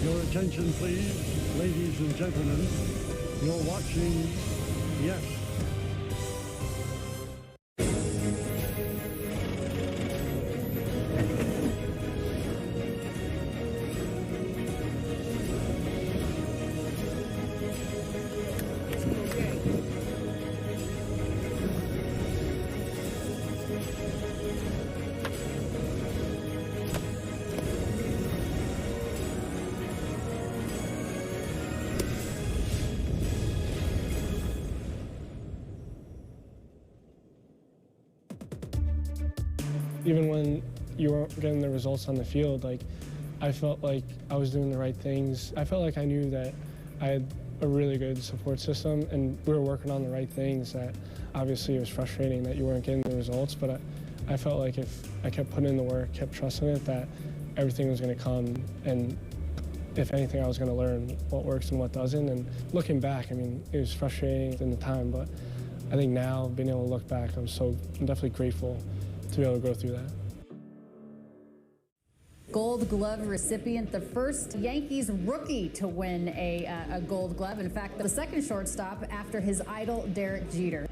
Your attention, please, ladies and gentlemen. You're watching Yes. Even when you weren't getting the results on the field, I felt like I was doing the right things. I felt like I knew that I had a really good support system and we were working on the right things. That obviously it was frustrating that you weren't getting the results, but I felt like if I kept putting in the work, kept trusting it, that everything was going to come, and if anything, I was going to learn what works and what doesn't. And looking back, it was frustrating in the time, but I think now, being able to look back, I'm definitely grateful to be able to go through that. Gold Glove recipient, the first Yankees rookie to win a Gold Glove. In fact, the second shortstop after his idol, Derek Jeter.